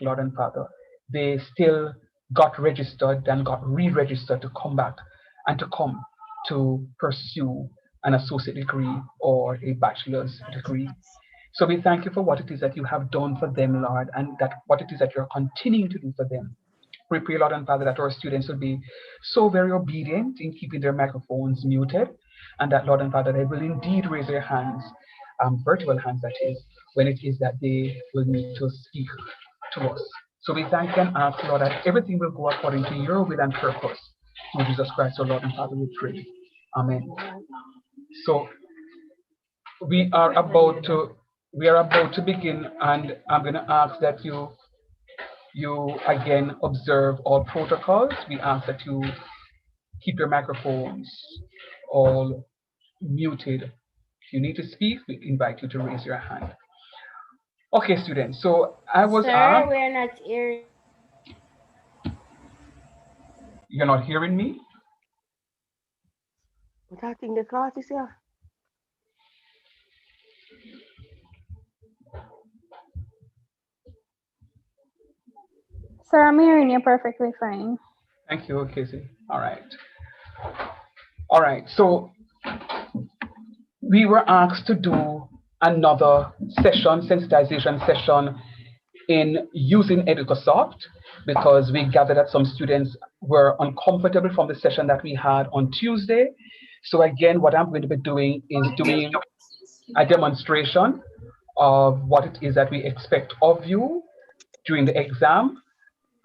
Lord and Father, they still got registered and got re-registered to come back and to come to pursue an associate degree or a bachelor's degree. So we thank you for what it is that you have done for them, Lord, and that what it is that you're continuing to do for them. We pray, Lord and Father, that our students will be so very obedient in keeping their microphones muted, and that, Lord and Father, they will indeed raise their hands, virtual hands, that is, when it is that they will need to speak to us. So we thank and ask, Lord, that everything will go according to your will and purpose. Through Jesus Christ, our Lord and Father, we pray. Amen. So we are about to begin, and I'm going to ask that you again observe all protocols. We ask that you keep your microphones all muted. If you need to speak, we invite you to raise your hand. Okay, students. So I was Sir, we're not hearing. You're not hearing me? But I think the class is here. Sir, I'm hearing you perfectly fine. Thank you, Casey. All right. All right. So we were asked to do another session, sensitization session, in using EducoSoft because we gathered that some students were uncomfortable from the session that we had on Tuesday. So again, what I'm going to be doing is doing a demonstration of what it is that we expect of you during the exam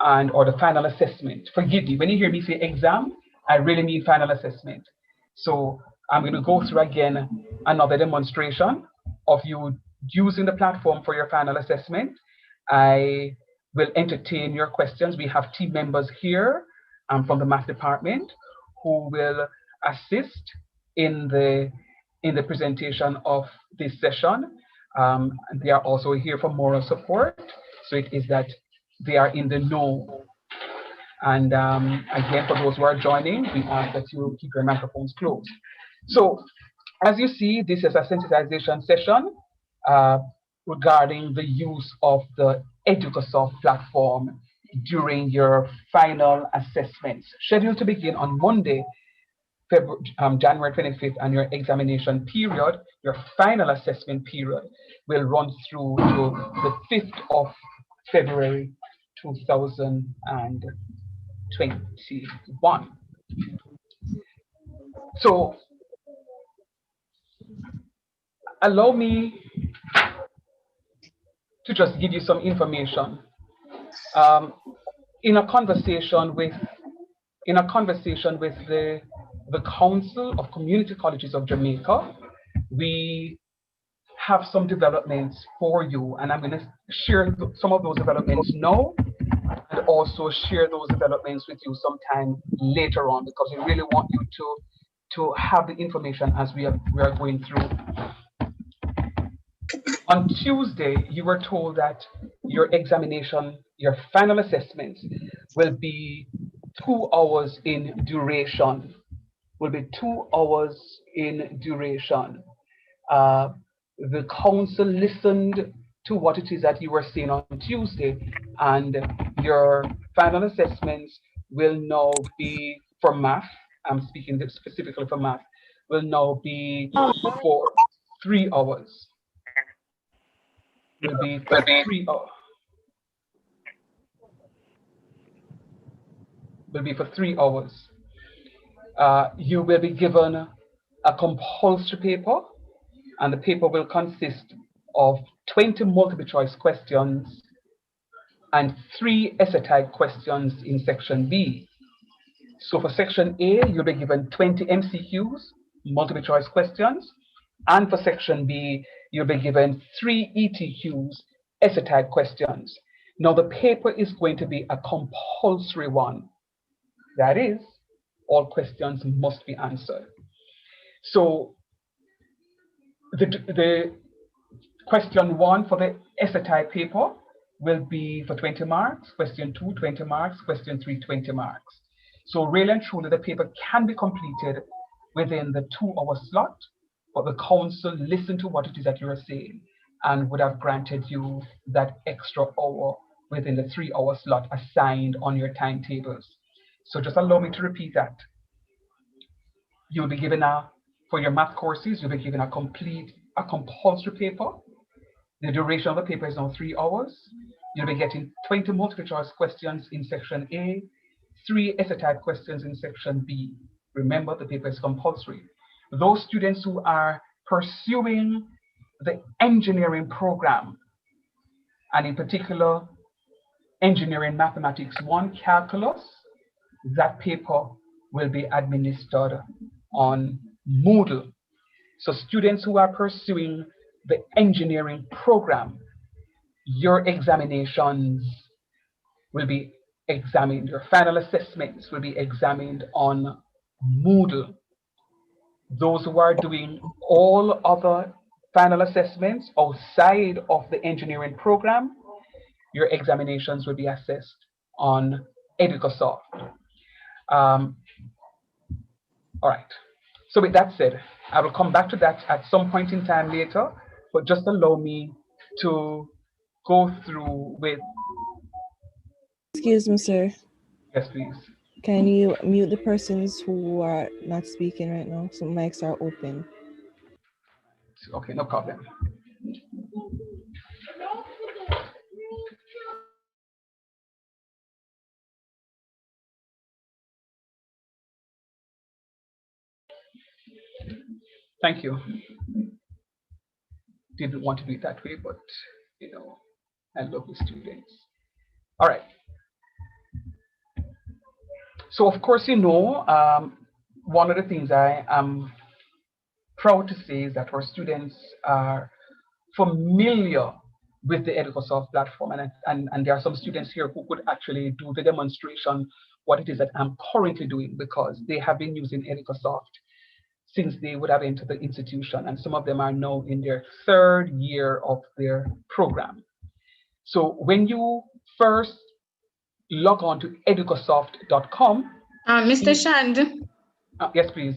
and or the final assessment. Forgive me, when you hear me say exam, I really mean final assessment. So I'm going to go through again another demonstration of you using the platform for your final assessment. I will entertain your questions. We have team members here from the math department who will assist in the presentation of this session. They are also here for moral support. So it is that they are in the know. And again, for those who are joining, we ask that you keep your microphones closed. So as you see, this is a sensitization session regarding the use of the EducoSoft platform during your final assessments, scheduled to begin on Monday, January 25th, and your examination period, your final assessment period, will run through to the 5th of February 2021. So allow me to just give you some information. In a conversation with the Council of Community Colleges of Jamaica, we have some developments for you, and I'm going to share some of those developments now and also share those developments with you sometime later on, because we really want you to have the information as we are going through. On Tuesday, you were told that your examination, your final assessments, will be 2 hours in duration. Will be 2 hours in duration. The council listened to what it is that you were saying on Tuesday, and your final assessments will now be for math. I'm speaking specifically for math. Will now be for 3 hours. Will be for 3 hours. Will be for 3 hours. You will be given a compulsory paper, and the paper will consist of 20 multiple choice questions and 3 essay type questions in section B. So for section A, you'll be given 20 MCQs, multiple choice questions, and for section B, you'll be given 3 ETQs, essay type questions. Now the paper is going to be a compulsory one. That is, all questions must be answered. So the question 1 for the essay type paper will be for 20 marks, question 2, 20 marks, question 3, 20 marks. So really and truly, the paper can be completed within the 2-hour slot, but the council listened to what it is that you are saying and would have granted you that extra hour within the 3-hour slot assigned on your timetables. So just allow me to repeat that. You'll be given for your math courses, you'll be given a compulsory paper. The duration of the paper is now 3 hours. You'll be getting 20 multiple choice questions in section A, 3 essay type questions in section B. Remember, the paper is compulsory. Those students who are pursuing the engineering program, and in particular, engineering mathematics 1 calculus, that paper will be administered on Moodle. So students who are pursuing the engineering program, your examinations will be examined, your final assessments will be examined on Moodle. Those who are doing all other final assessments outside of the engineering program, your examinations will be assessed on EducoSoft. All right. So with that said, I will come back to that at some point in time later, but just allow me to go through with. Excuse me, sir. Yes, please. Can you mute the persons who are not speaking right now? So mics are open. Okay, no problem. Thank you. Didn't want to do it that way, but I love the students. All right. So of course, one of the things I am proud to say is that our students are familiar with the EducoSoft platform, and there are some students here who could actually do the demonstration what it is that I'm currently doing, because they have been using EducoSoft since they would have entered the institution, and some of them are now in their 3rd year of their program. So when you first log on to educosoft.com. Mr. Shand. Yes, please.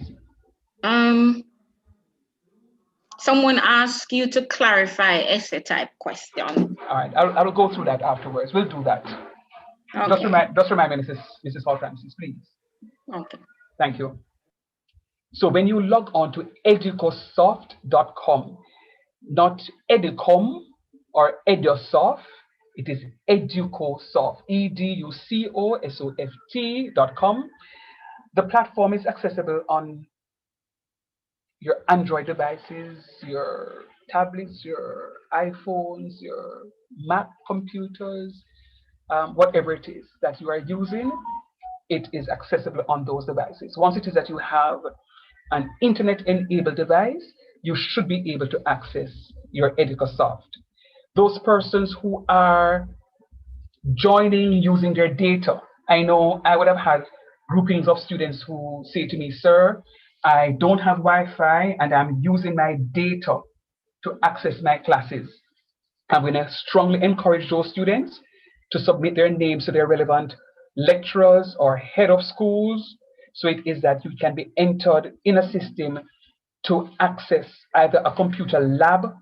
Someone asked you to clarify essay type question. All right, I will go through that afterwards. We'll do that. Okay. Just remind me, Mrs. Hall Francis, please. Okay. Thank you. So when you log on to educosoft.com, not Educom or EduSoft, it is EducoSoft, EducoSoft.com. The platform is accessible on your Android devices, your tablets, your iPhones, your Mac computers, whatever it is that you are using, it is accessible on those devices. Once it is that you have an internet-enabled device, you should be able to access your EducoSoft. Those persons who are joining using their data, I know I would have had groupings of students who say to me, sir, I don't have Wi-Fi and I'm using my data to access my classes. I'm going to strongly encourage those students to submit their names to their relevant lecturers or head of schools, so it is that you can be entered in a system to access either a computer lab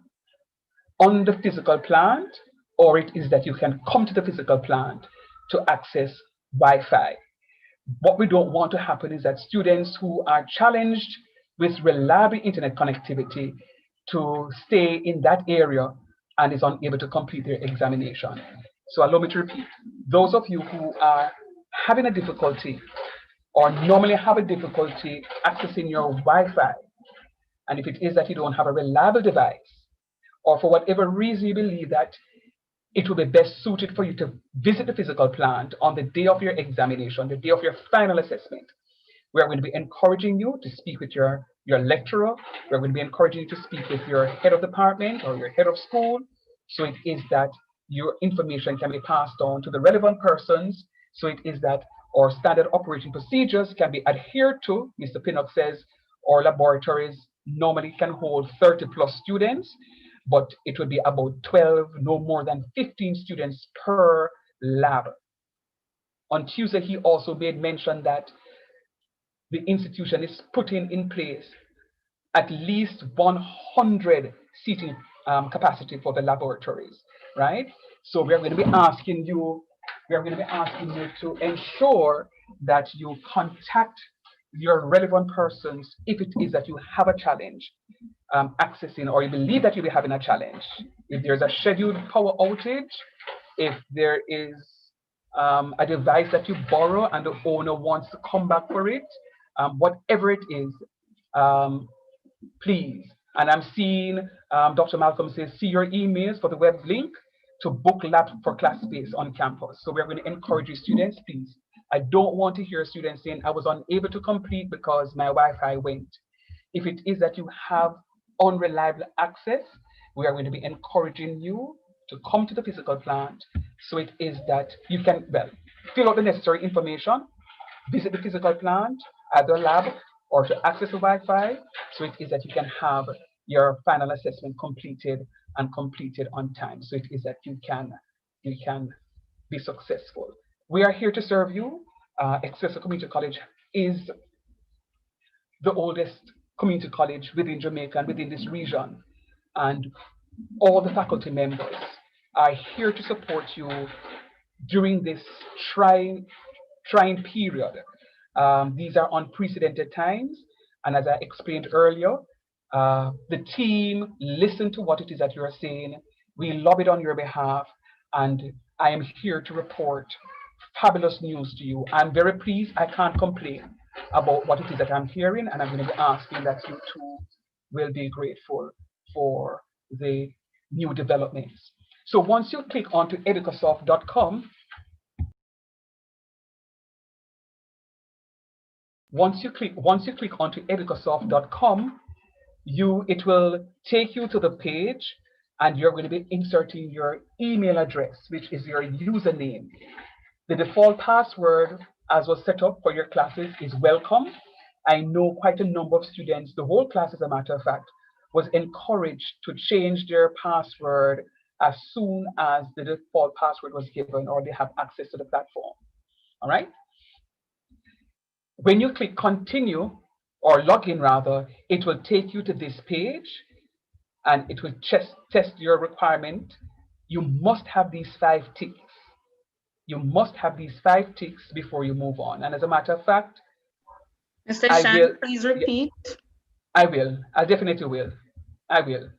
on the physical plant, or it is that you can come to the physical plant to access Wi-Fi. What we don't want to happen is that students who are challenged with reliable internet connectivity to stay in that area and is unable to complete their examination. So allow me to repeat, those of you who are having a difficulty or normally have a difficulty accessing your Wi-Fi, and if it is that you don't have a reliable device, or for whatever reason you believe that it will be best suited for you to visit the physical plant on the day of your examination, the day of your final assessment, we are going to be encouraging you to speak with your lecturer. We're going to be encouraging you to speak with your head of department or your head of school, so it is that your information can be passed on to the relevant persons, so it is that our standard operating procedures can be adhered to. Mr. Pinnock says our laboratories normally can hold 30 plus students, but it will be about 12, no more than 15 students per lab. On Tuesday, he also made mention that the institution is putting in place at least 100 seating capacity for the laboratories, right? So we are going to be asking you, to ensure that you contact your relevant persons if it is that you have a challenge accessing, or you believe that you'll be having a challenge. If there's a scheduled power outage, if there is a device that you borrow and the owner wants to come back for it, whatever it is, please. And I'm seeing Dr. Malcolm says, see your emails for the web link to book lab for class space on campus. So we're going to encourage you students, please. I don't want to hear students saying, I was unable to complete because my Wi-Fi went. If it is that you have unreliable access, we are going to be encouraging you to come to the physical plant. So it is that you can, well, fill out the necessary information, visit the physical plant, at the lab, or to access the Wi-Fi. So it is that you can have your final assessment completed and completed on time. So it is that you can be successful. We are here to serve you. Excelsior Community College is the oldest community college within Jamaica and within this region. And all the faculty members are here to support you during this trying period. These are unprecedented times. And as I explained earlier, the team listened to what it is that you are saying. We lobbied on your behalf, and I am here to report fabulous news to you. I'm very pleased. I can't complain about what it is that I'm hearing, and I'm going to be asking that you too will be grateful for the new developments. So once you click onto educosoft.com, once you click onto educosoft.com, it will take you to the page, and you're going to be inserting your email address, which is your username. The default password, as was set up for your classes, is welcome. I know quite a number of students, the whole class, as a matter of fact, was encouraged to change their password as soon as the default password was given or they have access to the platform. All right? When you click continue, or login rather, it will take you to this page, and it will test your requirement. You must have these 5 ticks. You must have these 5 ticks before you move on. And as a matter of fact, Mr. Shan, please repeat. I will. I definitely will. I will.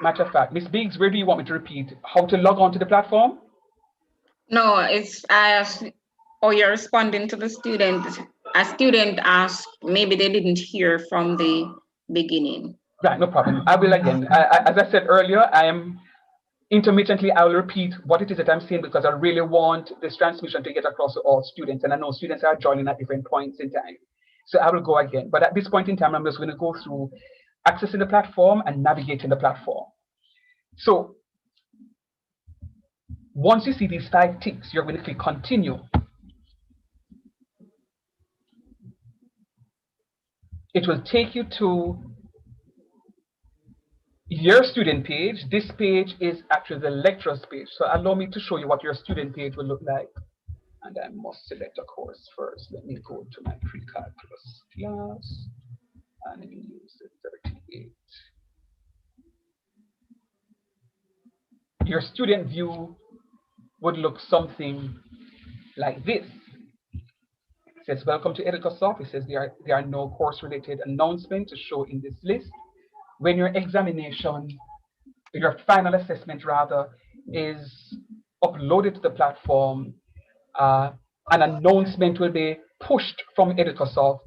Matter of fact, Miss Biggs, where do you want me to repeat? How to log on to the platform? No, it's or you're responding to the student. A student asked, maybe they didn't hear from the beginning. Right, no problem. I will again. As I said earlier, I am intermittently, I will repeat what it is that I'm saying because I really want this transmission to get across to all students. And I know students are joining at different points in time. So I will go again. But at this point in time, I'm just going to go through accessing the platform and navigating the platform. So once you see these 5 ticks, you're going to click continue. It will take you to your student page. This page is actually the lecturer's page. So allow me to show you what your student page will look like. And I must select a course first. Let me go to my pre-calculus class and let me use the 38. Your student view would look something like this. It says, welcome to EducoSoft. It says there are no course-related announcements to show in this list. When your examination, your final assessment rather, is uploaded to the platform, an announcement will be pushed from EducoSoft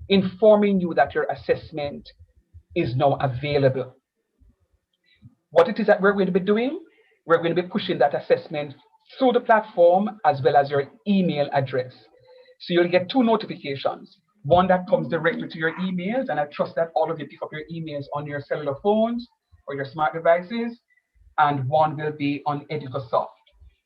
informing you that your assessment is now available. What it is that we're going to be doing, we're going to be pushing that assessment through the platform as well as your email address. So you'll get 2 notifications. One that comes directly to your emails, and I trust that all of you pick up your emails on your cellular phones or your smart devices, and one will be on EducoSoft.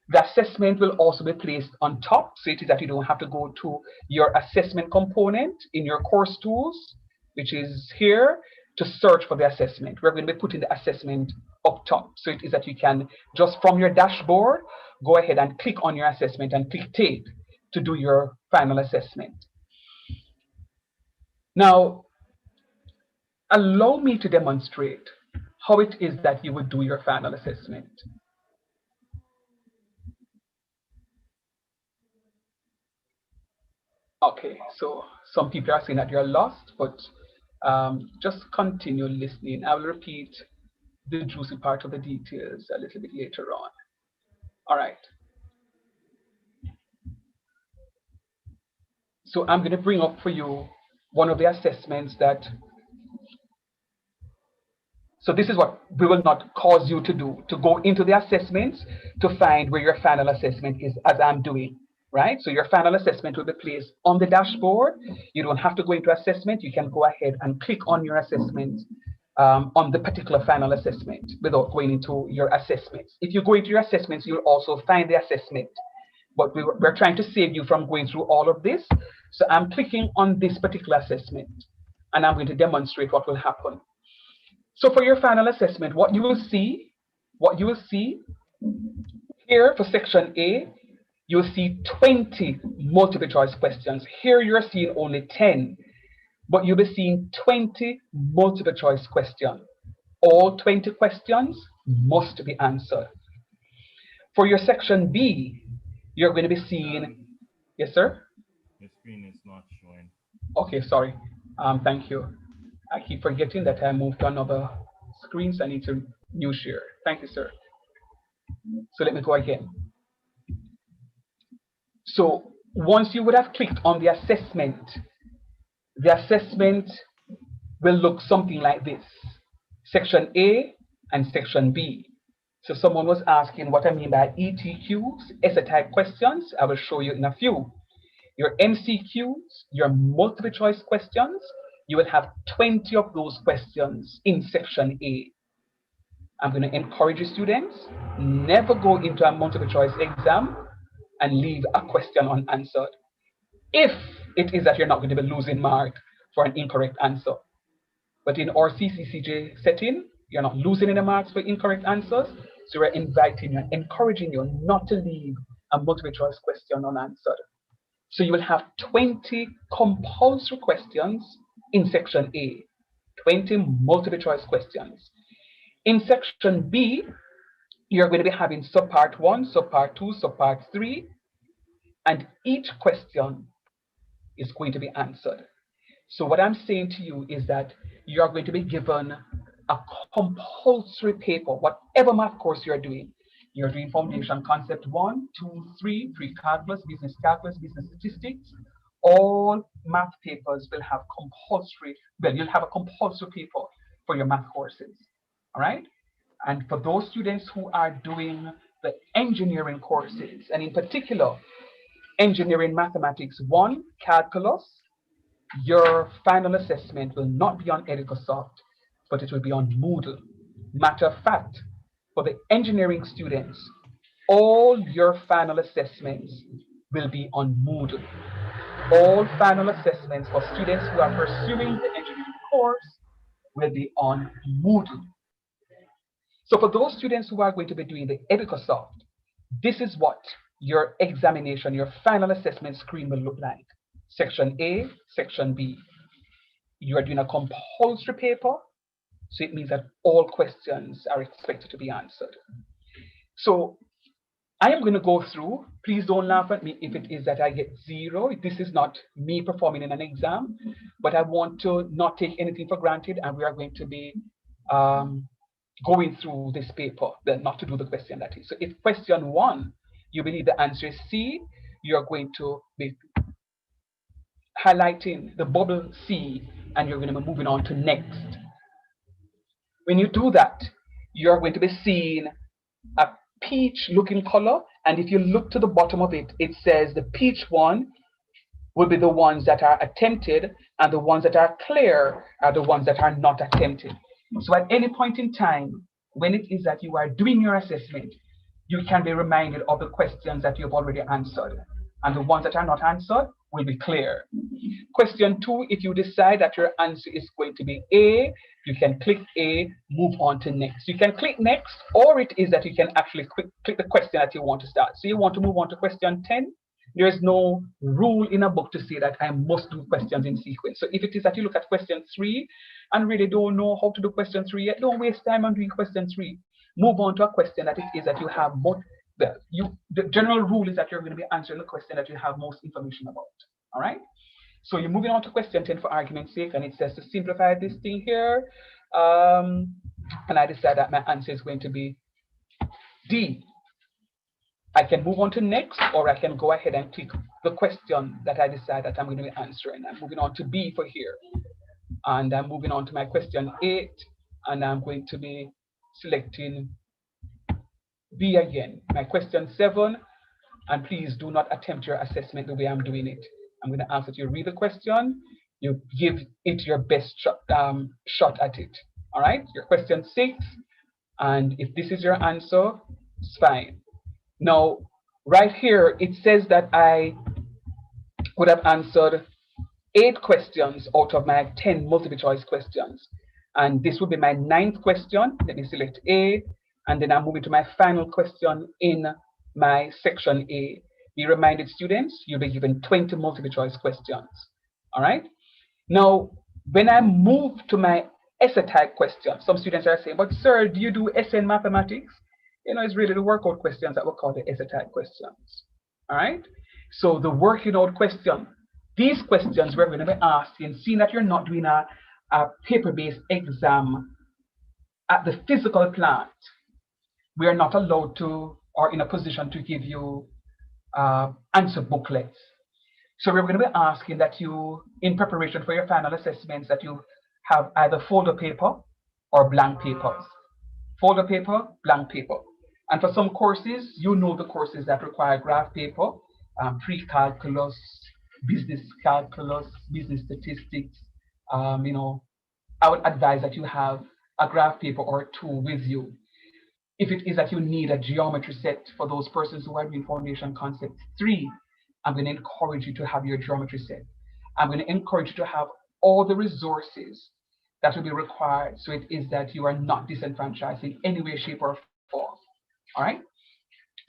The assessment will also be placed on top, so it is that you don't have to go to your assessment component in your course tools, which is here, to search for the assessment. We're going to be putting the assessment up top, so it is that you can, just from your dashboard, go ahead and click on your assessment and click take to do your final assessment. Now, allow me to demonstrate how it is that you would do your final assessment. Okay, so some people are saying that you're lost, but just continue listening. I will repeat the juicy part of the details a little bit later on. All right. So I'm going to bring up for you one of the assessments that, so this is what we will not cause you to do, to go into the assessments to find where your final assessment is, as I'm doing, right? So your final assessment will be placed on the dashboard. You don't have to go into assessment. You can go ahead and click on your assessment on the particular final assessment without going into your assessments. If you go into your assessments, you'll also find the assessment. But we're trying to save you from going through all of this. So I'm clicking on this particular assessment, and I'm going to demonstrate what will happen. So for your final assessment, what you will see here for section A, you'll see 20 multiple choice questions. Here you're seeing only 10, but you'll be seeing 20 multiple choice questions. All 20 questions must be answered. For your section B, you're going to be seeing, yes, sir? The screen is not showing. Okay, sorry. Thank you. I keep forgetting that I moved to another screen, so I need to new share. Thank you, sir. So let me go again. So once you would have clicked on the assessment will look something like this. Section A and section B. So someone was asking what I mean by ETQs, essay type questions. I will show you in a few. Your MCQs, your multiple choice questions, you will have 20 of those questions in section A. I'm going to encourage you students, never go into a multiple choice exam and leave a question unanswered. If it is that you're not going to be losing mark for an incorrect answer. But in our CCCJ setting, you're not losing any marks for incorrect answers. So we're inviting you and encouraging you not to leave a multiple choice question unanswered. So you will have 20 compulsory questions in section A, 20 multiple choice questions. In section B, you're going to be having subpart 1, subpart 2, subpart 3, and each question is going to be answered. So what I'm saying to you is that you are going to be given a compulsory paper, whatever math course you're doing. You're doing foundation concept 1, 2, 3, pre-calculus, business statistics. All math papers will have compulsory, well, you'll have a compulsory paper for your math courses, all right? And for those students who are doing the engineering courses, and in particular, engineering mathematics 1, calculus, your final assessment will not be on EducoSoft, but it will be on Moodle. Matter of fact, for the engineering students, all your final assessments will be on Moodle. All final assessments for students who are pursuing the engineering course will be on Moodle. So for those students who are going to be doing the EducoSoft, this is what your examination, your final assessment screen will look like. Section A, Section B. You are doing a compulsory paper, so it means that all questions are expected to be answered. So I am going to go through. Please don't laugh at me if it is that I get 0. This is not me performing in an exam, but I want to not take anything for granted, and we are going to be going through this paper, not to do the question that is. So if question 1, you believe the answer is C, you're going to be highlighting the bubble C, and you're going to be moving on to next. When you do that, you're going to be seeing a peach looking color, and if you look to the bottom of it, it says the peach one will be the ones that are attempted, and the ones that are clear are the ones that are not attempted. So at any point in time, when it is that you are doing your assessment, you can be reminded of the questions that you've already answered, and the ones that are not answered will be clear. Question 2, if you decide that your answer is going to be A, you can click A, move on to next. You can click next, or it is that you can actually click the question that you want to start. So you want to move on to question 10. There is no rule in a book to say that I must do questions in sequence. So if it is that you look at question 3, and really don't know how to do question 3 yet, don't waste time on doing question 3. Move on to a question that it is that you have both. The general rule is that you're going to be answering the question that you have most information about. All right. So you're moving on to question 10 for argument's sake, and it says to simplify this thing here. And I decide that my answer is going to be D. I can move on to next, or I can go ahead and click the question that I decide that I'm going to be answering. I'm moving on to B for here. And I'm moving on to my question 8, and I'm going to be selecting B again. My question 7, and please do not attempt your assessment the way I'm doing it. I'm going to ask that you read the question, you give it your best shot at it. All right, your question 6, and if this is your answer, it's fine. Now, right here, it says that I would have answered 8 questions out of my 10 multiple choice questions. And this would be my 9th question. Let me select A, and then I'm moving to my final question in my section A. Be reminded, students, you'll be given 20 multiple choice questions. All right. Now, when I move to my essay type question, some students are saying, but sir, do you do essay in mathematics? You know, it's really the workout questions that we call the essay type questions. All right. So the working out question, these questions we're going to be asking, seeing that you're not doing a paper-based exam at the physical plant, we are not allowed to or in a position to give you answer booklets. So we're going to be asking that you, in preparation for your final assessments, that you have either folder paper or blank papers. Folder paper, blank paper. And for some courses, you know the courses that require graph paper, pre-calculus, business calculus, business statistics. You know, I would advise that you have a graph paper or 2 with you. If it is that you need a geometry set for those persons who are doing Foundation Concept 3, I'm going to encourage you to have your geometry set. I'm going to encourage you to have all the resources that will be required, so it is that you are not disenfranchised in any way, shape, or form. All right?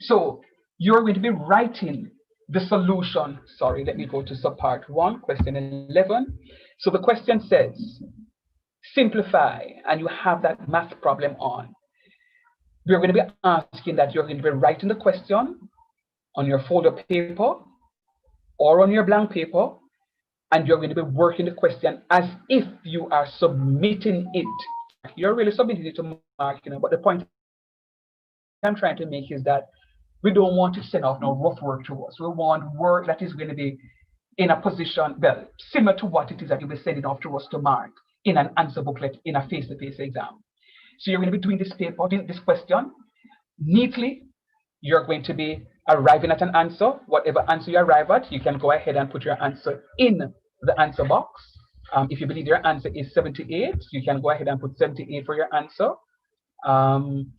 So you're going to be writing the solution. Sorry, let me go to subpart 1, question 11. So the question says, simplify, and you have that math problem on. We're going to be asking that you're going to be writing the question on your folder paper or on your blank paper, and you're going to be working the question as if you are submitting it. You're really submitting it to Mark, you know, but the point I'm trying to make is that we don't want to send off no rough work to us. We want work that is going to be in a position, well, similar to what it is that you'll be sending off to us to Mark in an answer booklet in a face-to-face exam. So you're going to be doing this paper, this question neatly. You're going to be arriving at an answer. Whatever answer you arrive at, you can go ahead and put your answer in the answer box. If you believe your answer is 78, you can go ahead and put 78 for your answer. And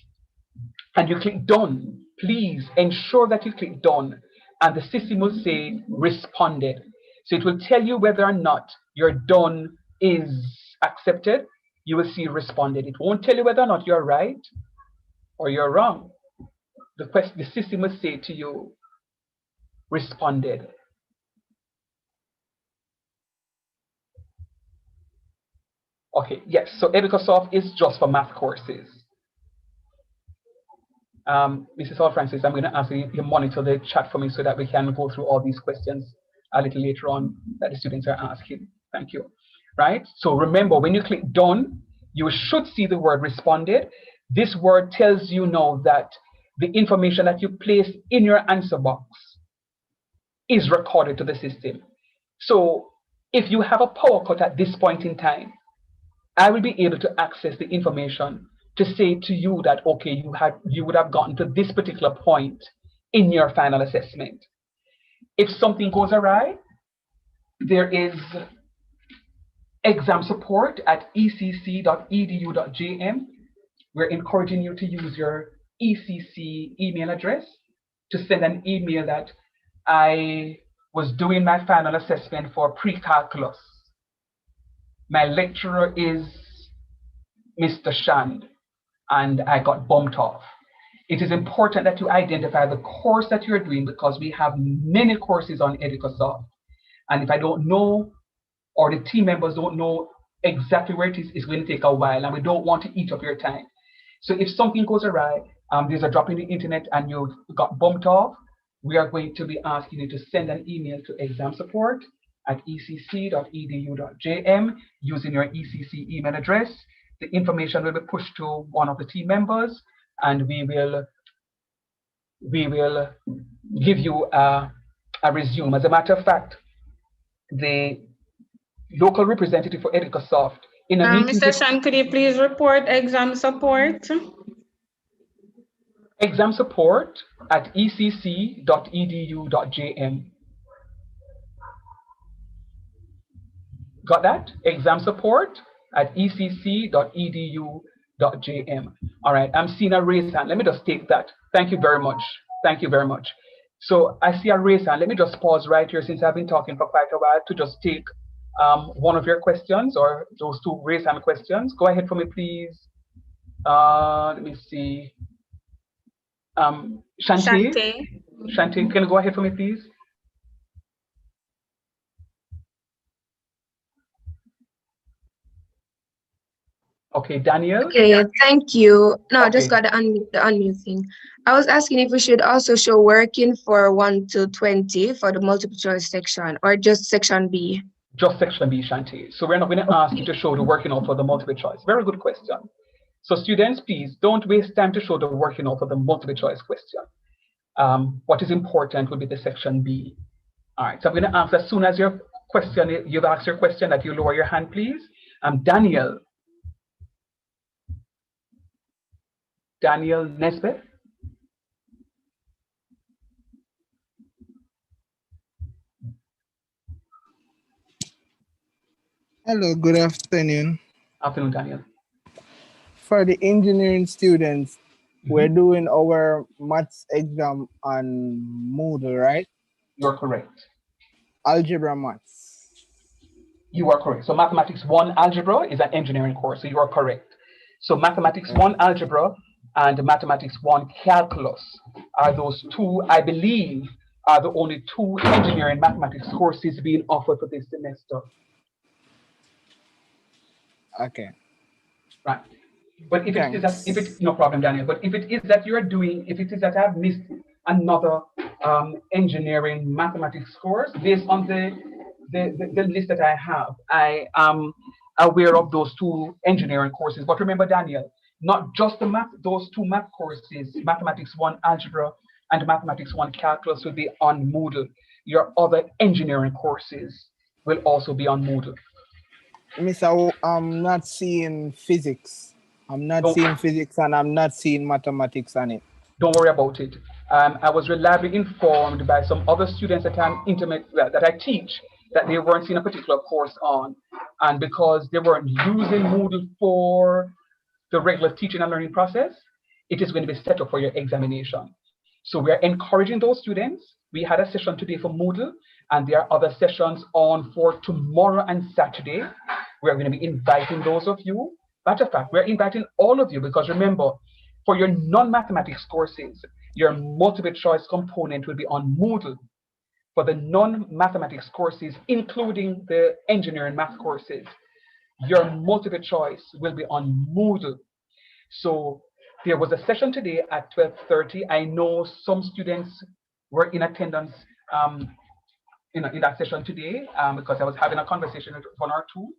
you click done. Please ensure that you click done, and the system will say responded. So it will tell you whether or not your done is accepted. You will see responded. It won't tell you whether or not you're right or you're wrong. The system will say to you responded. Okay, yes, so EducoSoft is just for math courses. Mrs. Hall Francis, I'm going to ask you to monitor the chat for me so that we can go through all these questions a little later on that the students are asking. Thank you. Right? So remember, when you click done, you should see the word responded. This word tells you now that the information that you place in your answer box is recorded to the system. So if you have a power cut at this point in time, I will be able to access the information to say to you that, okay, you would have gotten to this particular point in your final assessment. If something goes awry, there is exam support at ecc.edu.jm. We're encouraging you to use your ECC email address to send an email that I was doing my final assessment for pre-calculus. My lecturer is Mr. Shand, and I got bumped off. It is important that you identify the course that you're doing, because we have many courses on EducoSoft. And if I don't know, or the team members don't know exactly where it is going to take a while, and we don't want to eat up your time. So if something goes awry, there's a drop in the internet and you got bumped off, we are going to be asking you to send an email to examsupport@ecc.edu.jm using your ECC email address. The information will be pushed to one of the team members, and we will give you a resume. As a matter of fact, the local representative for EducoSoft in a meeting Mr. Shan, could you please report exam support? examsupport@ecc.edu.jm. Got that? examsupport@ecc.edu.jm. All right, I'm seeing a raised hand. Let me just take that. Thank you very much. Thank you very much. So I see a raised hand. Let me just pause right here since I've been talking for quite a while to just take one of your questions or those two raised hand questions. Go ahead for me, please. Let me see. Shantae, can you go ahead for me, please? Okay, Daniel. Okay, thank you. No, I just Okay. got the unmute thing. I was asking if we should also show working for 1 to 20 for the multiple choice section or just section B. Just section B, Shantae. So we're not going to ask you to show the working out for the multiple choice. Very good question. So students, please don't waste time to show the working out for the multiple choice question. What is important will be the section B. All right, so I'm going to ask as soon as you've asked your question that you lower your hand, please. Daniel Nesbitt. Hello, good afternoon. Afternoon, Daniel. For the engineering students, we're doing our maths exam on Moodle, right? You're correct. Algebra maths. You are correct. So Mathematics 1 Algebra is an engineering course, so you are correct. So Mathematics 1 Algebra and Mathematics 1 Calculus are those two, I believe, are the only two engineering mathematics courses being offered for this semester. Okay. Right. But if it is that, if it's no problem, Daniel, but if it is that you're doing, if it is that I've missed another engineering mathematics course based on the list that I have, I am aware of those two engineering courses. But remember, Daniel, not just those two math courses, Mathematics 1 Algebra and Mathematics 1 Calculus will be on Moodle. Your other engineering courses will also be on Moodle. Miss, I'm not seeing physics. I'm not seeing physics and I'm not seeing mathematics on it. Don't worry about it. I was reliably informed by some other students that that I teach that they weren't seeing a particular course on. And because they weren't using Moodle for the regular teaching and learning process, it is going to be set up for your examination. So we're encouraging those students. We had a session today for Moodle, and there are other sessions on for tomorrow and Saturday. We're going to be inviting those of you. Matter of fact, we're inviting all of you because remember, for your non-mathematics courses, your multiple choice component will be on Moodle. For the non-mathematics courses, including the engineering math courses, your multiple choice will be on Moodle. So there was a session today at 12:30. I know some students were in attendance in that session today because I was having a conversation with one or two.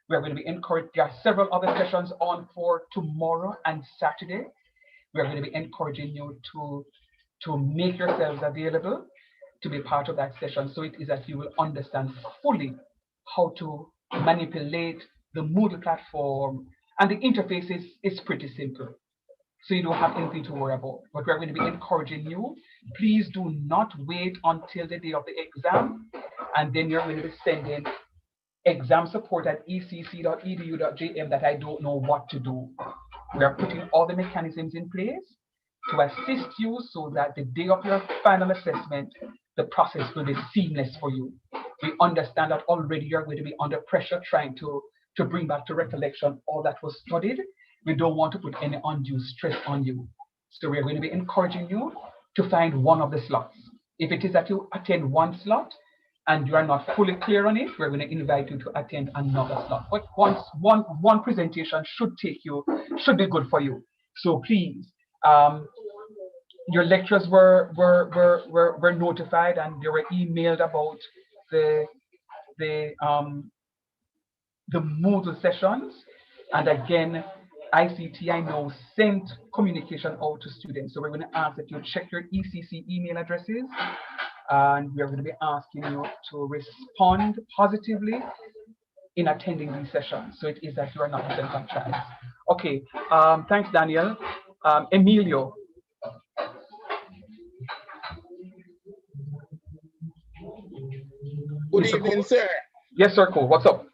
We're going to be encouraged. There are several other sessions on for tomorrow and Saturday. We're going to be encouraging you to make yourselves available to be part of that session. So it is that you will understand fully how to manipulate the Moodle platform. And the interface is pretty simple. So you don't have anything to worry about. But we're going to be encouraging you. Please do not wait until the day of the exam. And then you're going to be sending exam support at ecc.edu.jm that I don't know what to do. We are putting all the mechanisms in place to assist you so that the day of your final assessment, the process will be seamless for you. We understand that already you're going to be under pressure trying to bring back to recollection all that was studied. We don't want to put any undue stress on you. So we're going to be encouraging you to find one of the slots. If it is that you attend one slot and you are not fully clear on it, we're going to invite you to attend another slot. But one presentation should be good for you. So please, your lecturers were notified and they were emailed about the Moodle sessions. And again, ICT, I know, sent communication out to students. So we're going to ask that you check your ECC email addresses, and we are going to be asking you to respond positively in attending these sessions. So it is that you are not missing on chance. Okay, thanks, Daniel. Emilio. Good Mr. evening, Cole. sir. Yes, sir, Cole. What's up?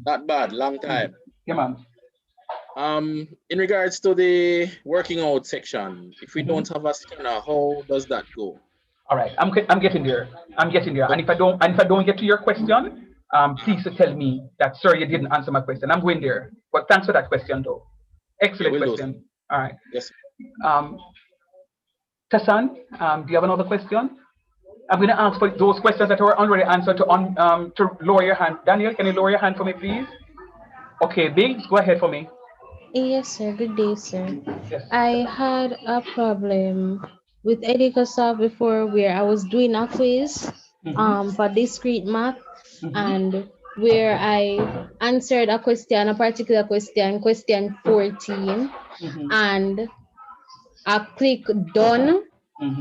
Not bad, long time. Yeah, man. In regards to the working out section, if we don't have a scanner, how does that go? All right, I'm getting there. I'm getting there. And if I don't get to your question, please to tell me that, sir, you didn't answer my question. I'm going there. But thanks for that question, though. Excellent question. All right. Yes. Tassan, do you have another question? I'm going to ask for those questions that were already answered to lower your hand. Daniel, can you lower your hand for me, please? Okay, Biggs, go ahead for me. Yes, sir. Good day, sir. Yes. I had a problem with EducoSoft before where I was doing a quiz for discrete math and where I answered a particular question, question 14, and I click done,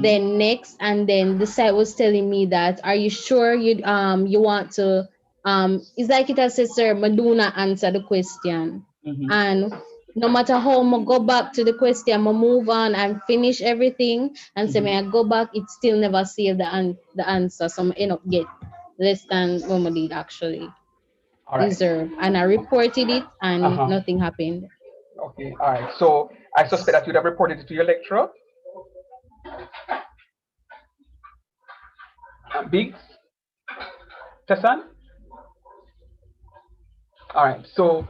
then next, and then the site was telling me that, are you sure you want to, it's like it has said, sir, Maduna answer the question. And no matter how I go back to the question, I move on and finish everything, and say, may I go back, it still never saved the answer. So I end up get less than what I did actually deserve. And I reported it and nothing happened. Okay, all right. So I suspect that you'd have reported it to your lecturer. Biggs? Tassan? All right. So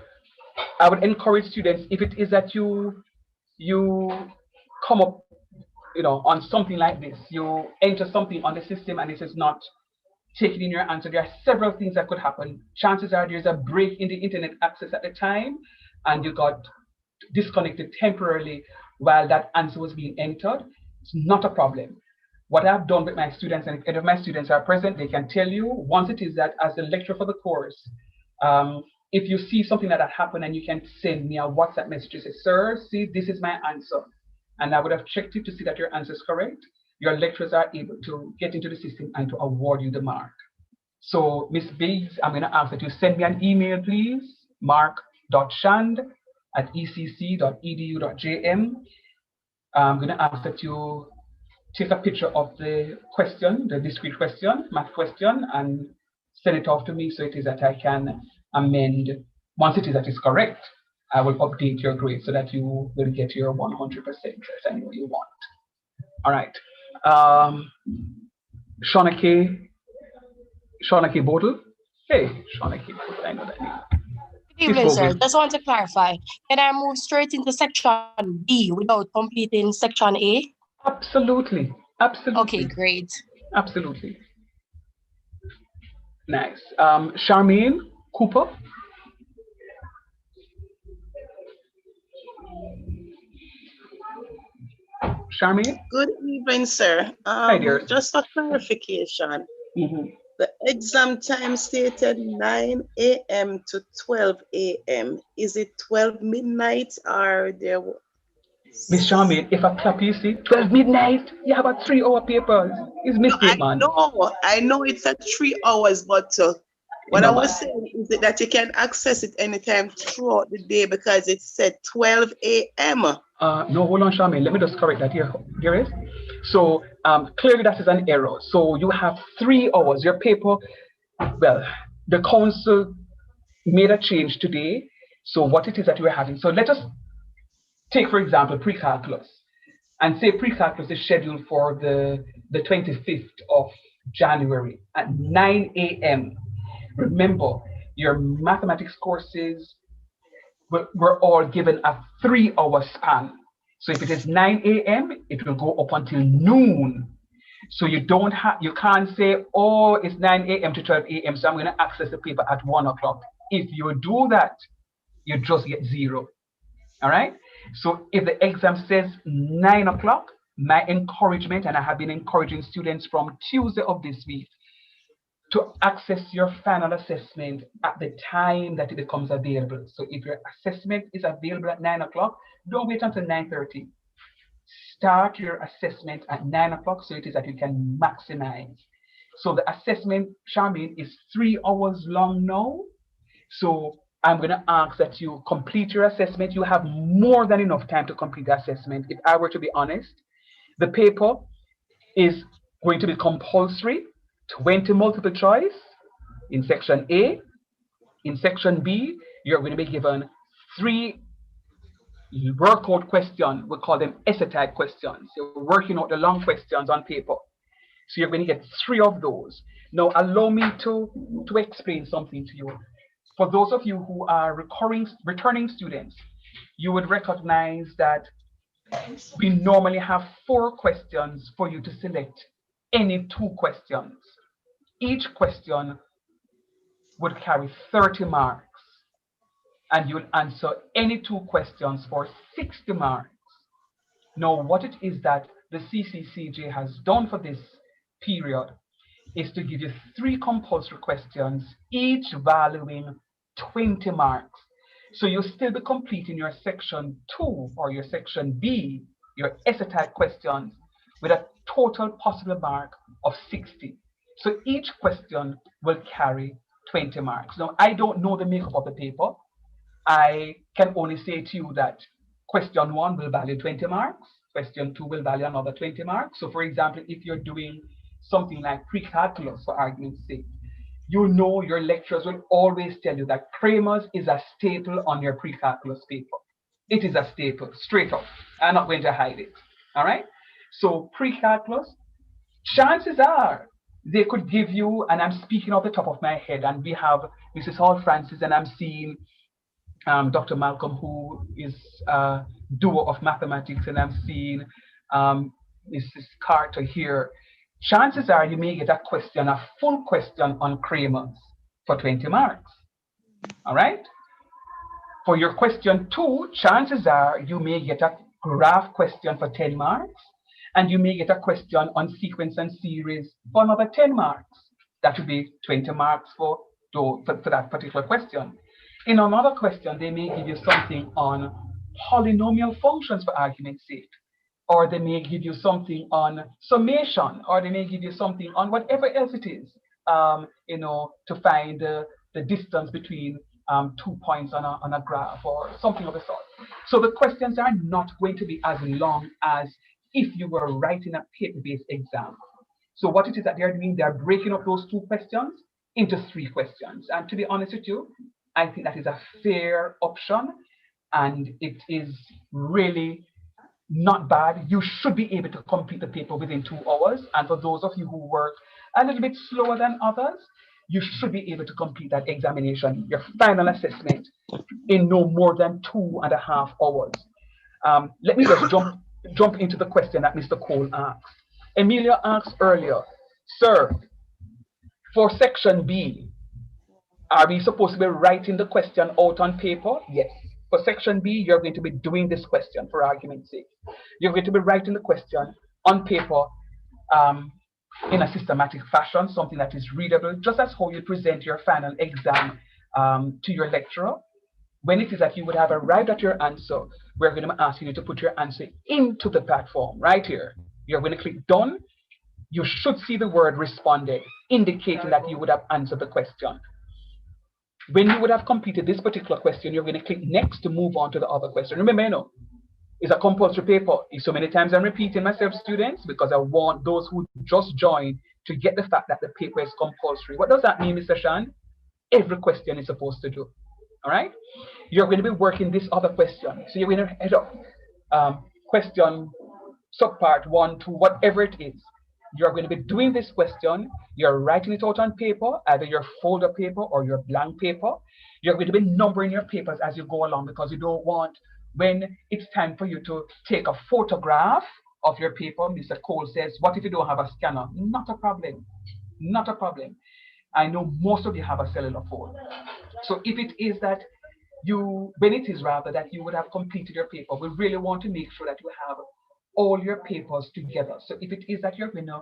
I would encourage students, if it is that you come up, on something like this, you enter something on the system and it is not taking in your answer, there are several things that could happen. Chances are there's a break in the internet access at the time and you got disconnected temporarily while that answer was being entered. It's not a problem. What I've done with my students, and if any of my students are present, they can tell you, once it is that as the lecturer for the course, if you see something like that happen and you can send me a WhatsApp message to say, sir, see, this is my answer. And I would have checked it to see that your answer is correct. Your lecturers are able to get into the system and to award you the mark. So, Ms. Biggs, I'm going to ask that you send me an email, please, mark.shand@ecc.edu.jm. I'm going to ask that you take a picture of the question, the discrete question, math question, and send it off to me so it is that I can amend. Once it is that it's correct, I will update your grade so that you will get your 100% if any way you want. All right. Shauna K. Bodle. Hey, Shauna K. Bodle, I know that name. Good evening, sir. Just want to clarify. Can I move straight into section B without completing section A? Absolutely. Absolutely. Okay, great. Absolutely. Nice. Charmaine Cooper. Charmaine? Good evening, sir. Hi, dear. Just a clarification. The exam time stated 9 a.m. to 12 a.m. Is it 12 midnight or there? Miss Charmaine, if I clap you, see, 12 midnight, you have a 3-hour papers. It's mistake, man. I know it's at 3 hours, but what I was saying is that you can access it anytime throughout the day because it said 12 a.m. No, hold on, Charmaine. Let me just correct that here. There is. So clearly that is an error. So you have 3 hours. Your paper, well, the council made a change today. So what it is that we're having. So let us take, for example, pre-calculus. And say pre-calculus is scheduled for the 25th of January at 9 a.m. Remember, your mathematics courses were all given a 3-hour span. So if it is 9 a.m., it will go up until noon. So you can't say, oh, it's 9 a.m. to 12 a.m., so I'm going to access the paper at 1 o'clock. If you do that, you just get 0. All right? So if the exam says 9 o'clock, my encouragement, and I have been encouraging students from Tuesday of this week to access your final assessment at the time that it becomes available. So if your assessment is available at 9 o'clock, don't wait until 9:30. Start your assessment at 9 o'clock so it is that you can maximize. So the assessment, Charmaine, is 3 hours long now. So I'm going to ask that you complete your assessment. You have more than enough time to complete the assessment. If I were to be honest, the paper is going to be compulsory, 20 multiple choice in section A. In section B, you're going to be given 3 workout questions. We call them essay type questions. You're working out the long questions on paper. So you're going to get 3 of those. Now, allow me to explain something to you. For those of you who are returning students, you would recognize that we normally have 4 questions for you to select any 2 questions. Each question would carry 30 marks, and you'll answer any 2 questions for 60 marks. Now, what it is that the CCCJ has done for this period is to give you 3 compulsory questions, each valuing 20 marks. So you'll still be completing your section 2 or your section B, your essay type questions, with a total possible mark of 60. So each question will carry 20 marks. Now, I don't know the makeup of the paper. I can only say to you that question 1 will value 20 marks, question 2 will value another 20 marks. So for example, if you're doing something like pre-calculus, for argument's sake, you know your lecturers will always tell you that Kramer's is a staple on your pre-calculus paper. It is a staple, straight up. I'm not going to hide it. All right? So pre-calculus, chances are they could give you, and I'm speaking off the top of my head, and we have Mrs. Hall Francis, and I'm seeing Dr. Malcolm, who is a duo of mathematics, and I'm seeing Mrs. Carter here. Chances are you may get a question, a full question on Kramer's for 20 marks. All right? For your question 2, chances are you may get a graph question for 10 marks, and you may get a question on sequence and series for another 10 marks. That would be 20 marks for that particular question. In another question, they may give you something on polynomial functions, for argument's sake, or they may give you something on summation, or they may give you something on whatever else it is, to find the distance between 2 points on a graph or something of the sort. So the questions are not going to be as long as if you were writing a paper-based exam. So what it is that they're doing, they're breaking up those 2 questions into 3 questions. And to be honest with you, I think that is a fair option, and it is really not bad. You should be able to complete the paper within 2 hours. And for those of you who work a little bit slower than others, you should be able to complete that examination, your final assessment, in no more than 2.5 hours. Let me just jump into the question that Mr. Cole asked. Emilia asked earlier, sir, for section B, are we supposed to be writing the question out on paper? Yes. For section B, you're going to be doing this question, for argument's sake. You're going to be writing the question on paper in a systematic fashion, something that is readable, just as how you present your final exam to your lecturer. When it is that you would have arrived at your answer, we're going to be asking you to put your answer into the platform right here. You're going to click done. You should see the word responded, indicating that you would have answered the question. When you would have completed this particular question, you're going to click next to move on to the other question. Remember, it's a compulsory paper. So many times I'm repeating myself, students, because I want those who just joined to get the fact that the paper is compulsory. What does that mean, Mr. Shan? Every question is supposed to do. All right? You're going to be working this other question. So you're going to head up question subpart 1, 2, whatever it is. You're going to be doing this question. You're writing it out on paper, either your folder paper or your blank paper. You're going to be numbering your papers as you go along, because you don't want, when it's time for you to take a photograph of your paper. Mr. Cole says, what if you don't have a scanner? Not a problem. Not a problem. I know most of you have a cellular phone. So if it is that when it is rather that you would have completed your paper, we really want to make sure that you have all your papers together. So if it is that you're going to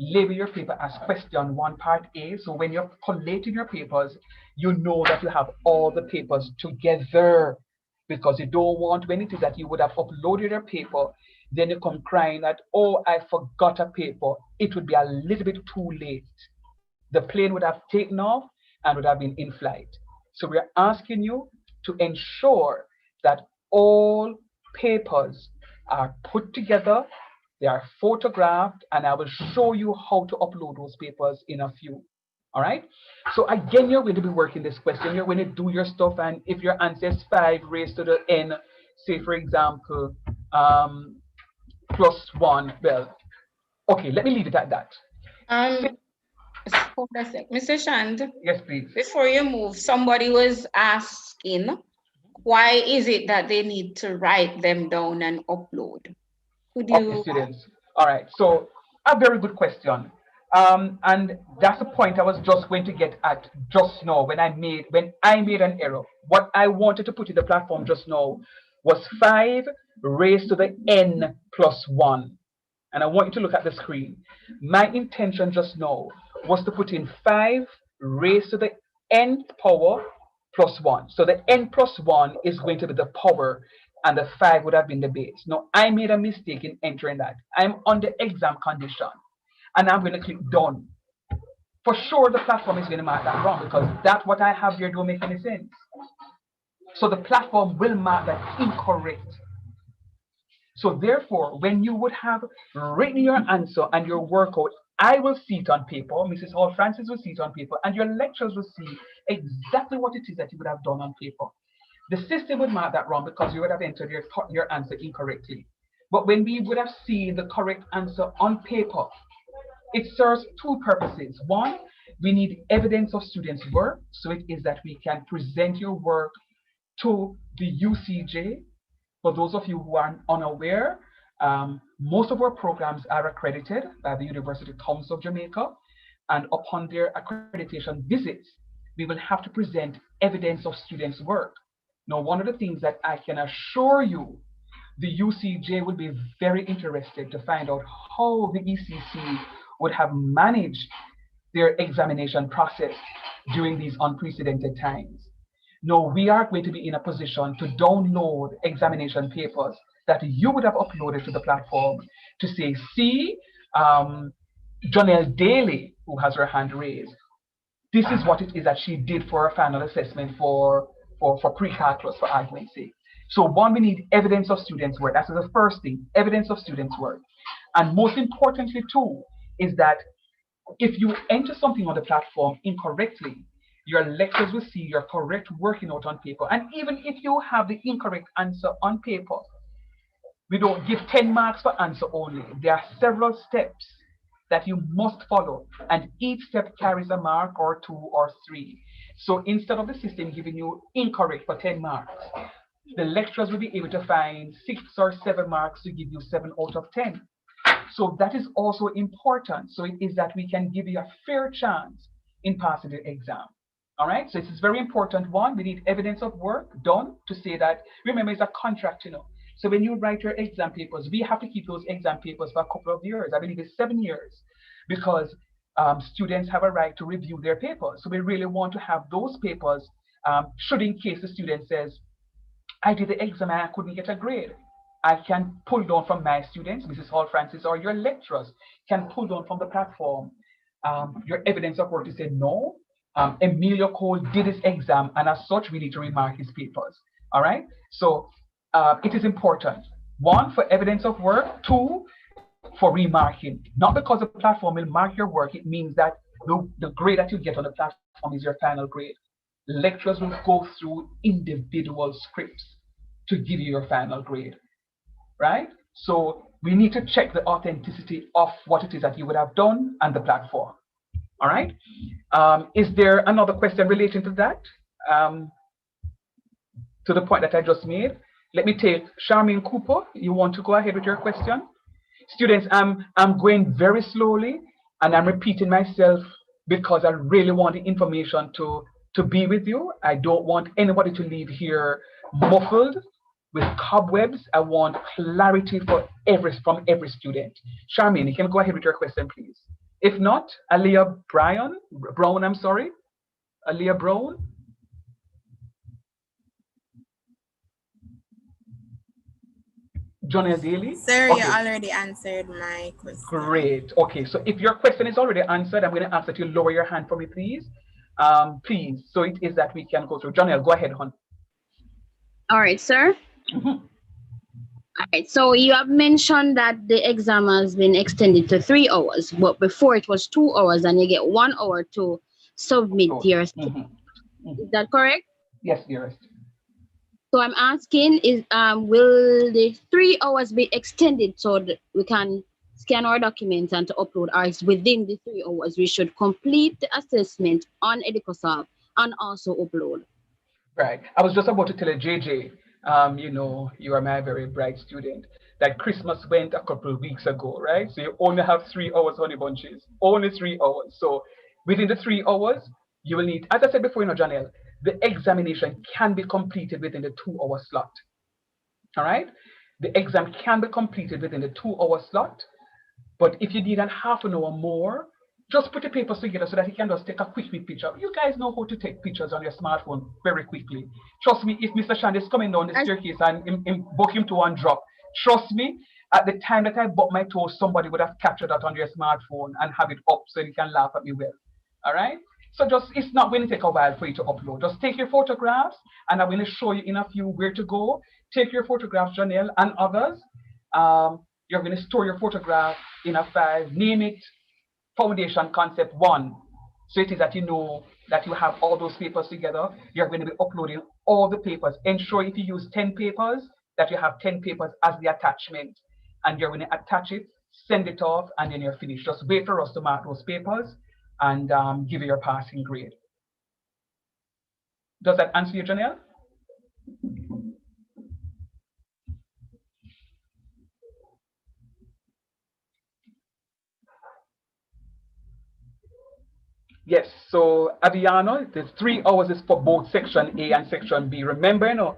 label your paper as question 1 part A, so when you're collating your papers, you know that you have all the papers together, because you don't want, when it is that you would have uploaded your paper, then you come crying that, oh, I forgot a paper. It would be a little bit too late. The plane would have taken off and would have been in flight. So we're asking you to ensure that all papers are put together, they are photographed, and I will show you how to upload those papers in a few. All right. So again, you're going to be working this question. You're going to do your stuff, and if your answer is 5 raised to the n, say for example, +1, well, okay, let me leave it at that. Hold a sec. Mr. Shand. Yes, please. Before you move, somebody was asking, why is it that they need to write them down and upload? Could you? Okay, students. All right. So a very good question. And that's the point I was just going to get at just now when I made an error. What I wanted to put in the platform just now was 5 raised to the n +1. And I want you to look at the screen. My intention just now was to put in 5 raised to the n power +1. So the n +1 is going to be the power, and the 5 would have been the base. Now, I made a mistake in entering that. I'm on the exam condition, and I'm going to click done. For sure, the platform is going to mark that wrong, because that's what I have here don't make any sense. So the platform will mark that incorrect. So therefore, when you would have written your answer and your workout, I will see it on paper, Mrs. Hall Francis will see it on paper, and your lecturers will see exactly what it is that you would have done on paper. The system would mark that wrong because you would have entered your answer incorrectly. But when we would have seen the correct answer on paper, it serves 2 purposes. 1, we need evidence of students' work, so it is that we can present your work to the UCJ. For those of you who are unaware, most of our programs are accredited by the University Council of Jamaica, and upon their accreditation visits, we will have to present evidence of students' work. Now, one of the things that I can assure you, the UCJ will be very interested to find out how the ECC would have managed their examination process during these unprecedented times. No, we are going to be in a position to download examination papers that you would have uploaded to the platform to say, see, Jonelle Daly, who has her hand raised, this is what it is that she did for her final assessment for pre-calculus, for argument's sake. So 1, we need evidence of students' work. That's the first thing, evidence of students' work. And most importantly, too, is that if you enter something on the platform incorrectly, your lecturers will see your correct working out on paper. And even if you have the incorrect answer on paper, we don't give 10 marks for answer only. There are several steps that you must follow, and each step carries a mark or 2 or 3. So instead of the system giving you incorrect for 10 marks, the lecturers will be able to find 6 or 7 marks to give you 7 out of 10. So that is also important. So it is that we can give you a fair chance in passing the exam. All right, so this is very important. 1, we need evidence of work done to say that, remember, it's a contract, you know. So when you write your exam papers, we have to keep those exam papers for a couple of years. I believe it's 7 years, because students have a right to review their papers. So we really want to have those papers, should in case the student says, I did the exam and I couldn't get a grade. I can pull down from my students, Mrs. Hall Francis, or your lecturers can pull down from the platform your evidence of work to say, no, Emilio Cole did his exam, and as such, we need to remark his papers. All right? So it is important. 1, for evidence of work. 2, for remarking. Not because the platform will mark your work, it means that the grade that you get on the platform is your final grade. Lecturers will go through individual scripts to give you your final grade. Right? So we need to check the authenticity of what it is that you would have done and the platform. All right. Is there another question relating to that? To the point that I just made? Let me take Charmaine Cooper. You want to go ahead with your question? Students, I'm going very slowly and I'm repeating myself because I really want the information to be with you. I don't want anybody to leave here muffled with cobwebs. I want clarity from every student. Charmaine, you can go ahead with your question, please. If not, Aliyah Brown, I'm sorry. Aliyah Brown. Johnny Daly? Sir, Okay. you already answered my question. Great. Okay, so if your question is already answered, I'm going to ask that you lower your hand for me, please. Please, so it is that we can go through. Johnny, go ahead, hon. All right, sir. All right, so you have mentioned that the exam has been extended to 3 hours, but before it was 2 hours and you get 1 hour to submit your Is that correct? Yes, dearest. So I'm asking is will the 3 hours be extended so that we can scan our documents and to upload, or is within the 3 hours we should complete the assessment on EducoSoft and also upload? Right. I was just about to tell you, JJ, you know, you are my very bright student, that Christmas went a couple of weeks ago, right? So you only have 3 hours, honey bunches, only 3 hours. So within the 3 hours, you will need, as I said before, you know, Janelle, the examination can be completed within the 2 hour slot. All right? The exam can be completed within the 2 hour slot. But if you need a half an hour more, just put the papers together so that you can just take a quick picture. You guys know how to take pictures on your smartphone very quickly. Trust me, if Mr. Shand is coming down the staircase and book him to one drop, trust me, at the time that I bought my toes, somebody would have captured that on your smartphone and have it up so you can laugh at me well. All right? So just, it's not going to take a while for you to upload. Just take your photographs and I'm going to show you in a few where to go. Take your photographs, Janelle, and others. You're going to store your photograph in a file, name it Foundation Concept 1. So it is that you know that you have all those papers together. You're going to be uploading all the papers. Ensure if you use 10 papers, that you have 10 papers as the attachment. And you're going to attach it, send it off, and then you're finished. Just wait for us to mark those papers and give you your passing grade. Does that answer you, Janelle? Yes, so Aviano, the 3 hours is for both section A and section B. Remember, you know,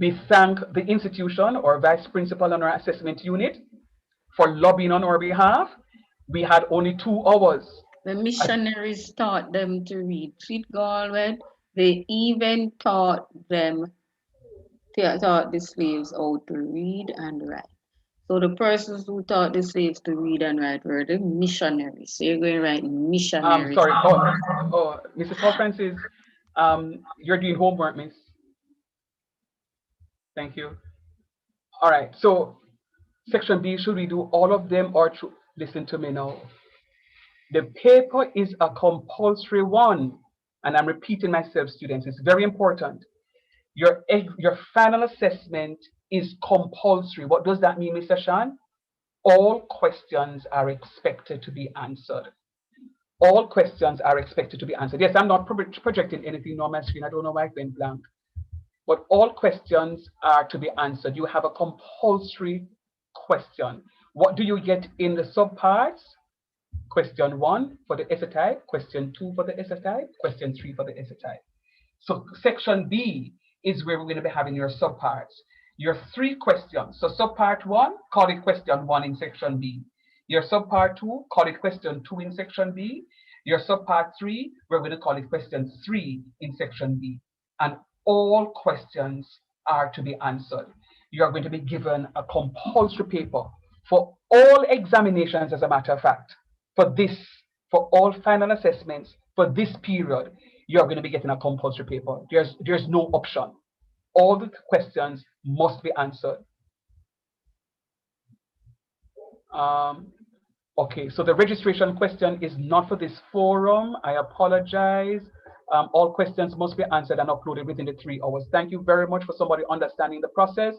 we thank the institution or vice principal on our assessment unit for lobbying on our behalf. We had only 2 hours. The missionaries taught them to read. Treat Galway. They even taught the slaves how to read and write. So the persons who taught the slaves to read and write were the missionaries. So you're going to write missionaries. Sorry, Mrs. Hall Francis, you're doing homework, miss. Thank you. All right, so section B, should we do all of them or listen to me now? The paper is a compulsory one, and I'm repeating myself, students, it's very important. Your final assessment is compulsory. What does that mean, Mr. Shan? All questions are expected to be answered. All questions are expected to be answered. Yes, I'm not projecting anything on my screen. I don't know why it went blank. But all questions are to be answered. You have a compulsory question. What do you get in the subparts? Question 1 for the essay type, question 2 for the essay type, question 3 for the essay type. So section B is where we're going to be having your subparts. Your 3 questions. So subpart 1, call it question 1 in section B. Your subpart 2, call it question 2 in section B. Your subpart 3, we're going to call it question 3 in section B. And all questions are to be answered. You are going to be given a compulsory paper for all examinations, as a matter of fact. For all final assessments, for this period, you're going to be getting a compulsory paper. There's no option. All the questions must be answered. Okay, so the registration question is not for this forum. I apologize. All questions must be answered and uploaded within the 3 hours. Thank you very much for somebody understanding the process.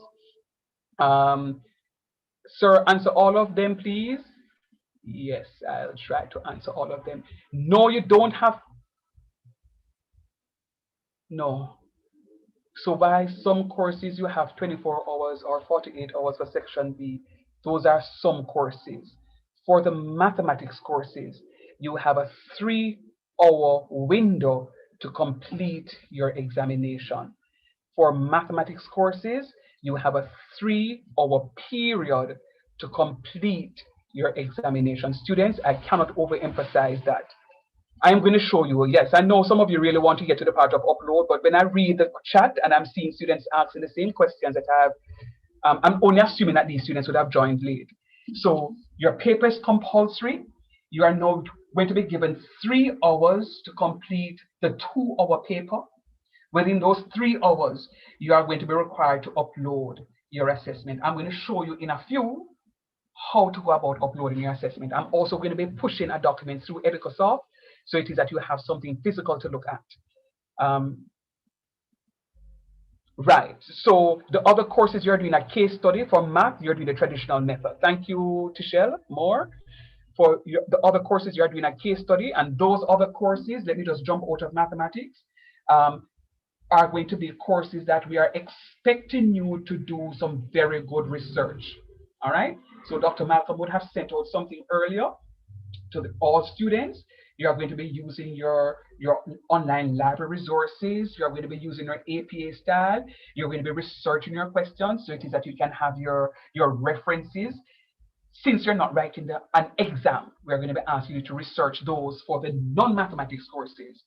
Sir, answer all of them, please. Yes, I'll try to answer all of them. No, you don't have. No. So why some courses you have 24 hours or 48 hours for section B? Those are some courses. For the mathematics courses, you have a 3-hour window to complete your examination. For mathematics courses, you have a 3-hour period to complete your examination. Students, I cannot overemphasize that. I'm going to show you. Yes, I know some of you really want to get to the part of upload, but when I read the chat and I'm seeing students asking the same questions that I have, I'm only assuming that these students would have joined late. So your paper is compulsory. You are now going to be given 3 hours to complete the 2-hour paper. Within those 3 hours, you are going to be required to upload your assessment. I'm going to show you in a few how to go about uploading your assessment. I'm also going to be pushing a document through EducoSoft, so it is that you have something physical to look at. Right, so the other courses, you're doing a case study. For math, you're doing the traditional method. Thank you, Tichelle Moore. For the other courses, you're doing a case study, and those other courses, let me just jump out of mathematics, are going to be courses that we are expecting you to do some very good research. All right, so Dr. Malcolm would have sent out something earlier to all students. You are going to be using your online library resources. You are going to be using your APA style. You're going to be researching your questions, so it is that you can have your references. Since you're not writing an exam, we're going to be asking you to research those for the non-mathematics courses.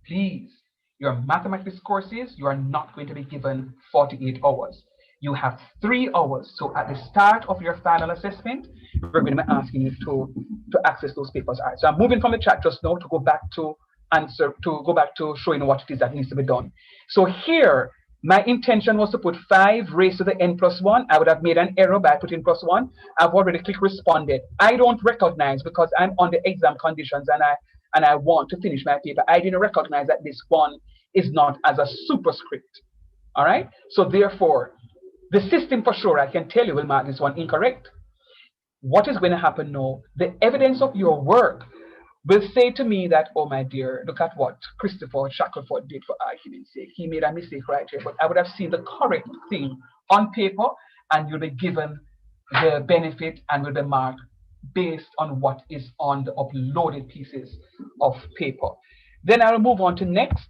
Please, your mathematics courses, you are not going to be given 48 hours. You have 3 hours. So at the start of your final assessment, we're going to be asking you to access those papers. All right, so I'm moving from the chat just now to go back to showing what it is that needs to be done. So here, my intention was to put 5 raised to the n plus 1. I would have made an error by putting +1. I've already clicked responded. I don't recognize, because I'm on the exam conditions and I want to finish my paper. I didn't recognize that this one is not as a superscript. All right, so therefore, the system for sure, I can tell you, will mark this one incorrect. What is going to happen now? The evidence of your work will say to me that, oh my dear, look at what Christopher Shackelford did, for argument's sake. He made a mistake right here, but I would have seen the correct thing on paper, and you'll be given the benefit and will be marked based on what is on the uploaded pieces of paper. Then I'll move on to next.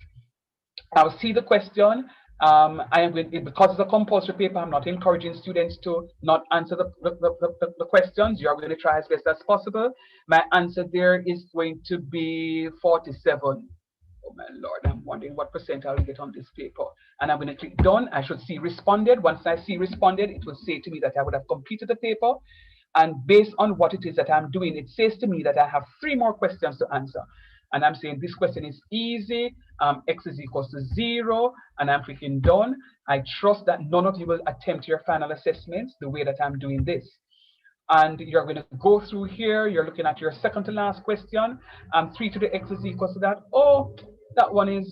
I'll see the question. I am going, because it's a compulsory paper, I'm not encouraging students to not answer the questions. You are going to try as best as possible. My answer there is going to be 47. Oh my Lord, I'm wondering what percent I'll get on this paper. And I'm going to click done. I should see responded. Once I see responded, it will say to me that I would have completed the paper. And based on what it is that I'm doing, it says to me that I have 3 more questions to answer. And I'm saying this question is easy, x is equals to 0, and I'm clicking done. I trust that none of you will attempt your final assessments the way that I'm doing this. And you're going to go through here, you're looking at your second to last question, 3 to the x is equals to that. Oh, that one is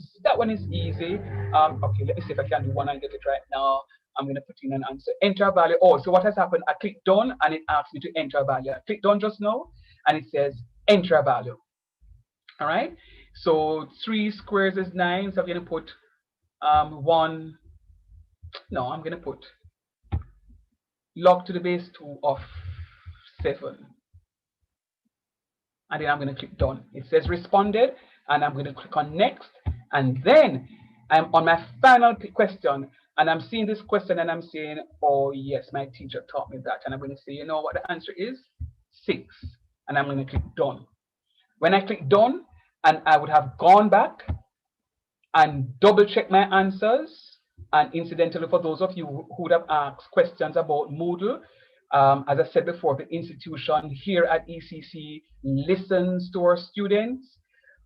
easy. Okay, let me see if I can do one and get it right now. I'm going to put in an answer. Enter a value. Oh, so what has happened? I click done and it asks me to enter a value. I click done just now and it says enter a value. All right, so 3 squares is 9, so I'm going to put 1, no, I'm going to put log to the base 2 of 7. And then I'm going to click done. It says responded, and I'm going to click on next. And then I'm on my final question, and I'm seeing this question, and I'm saying, oh yes, my teacher taught me that. And I'm going to say, you know what the answer is? 6. And I'm going to click done. When I click done, and I would have gone back and double check my answers. And incidentally, for those of you who would have asked questions about Moodle, as I said before, the institution here at ECC listens to our students,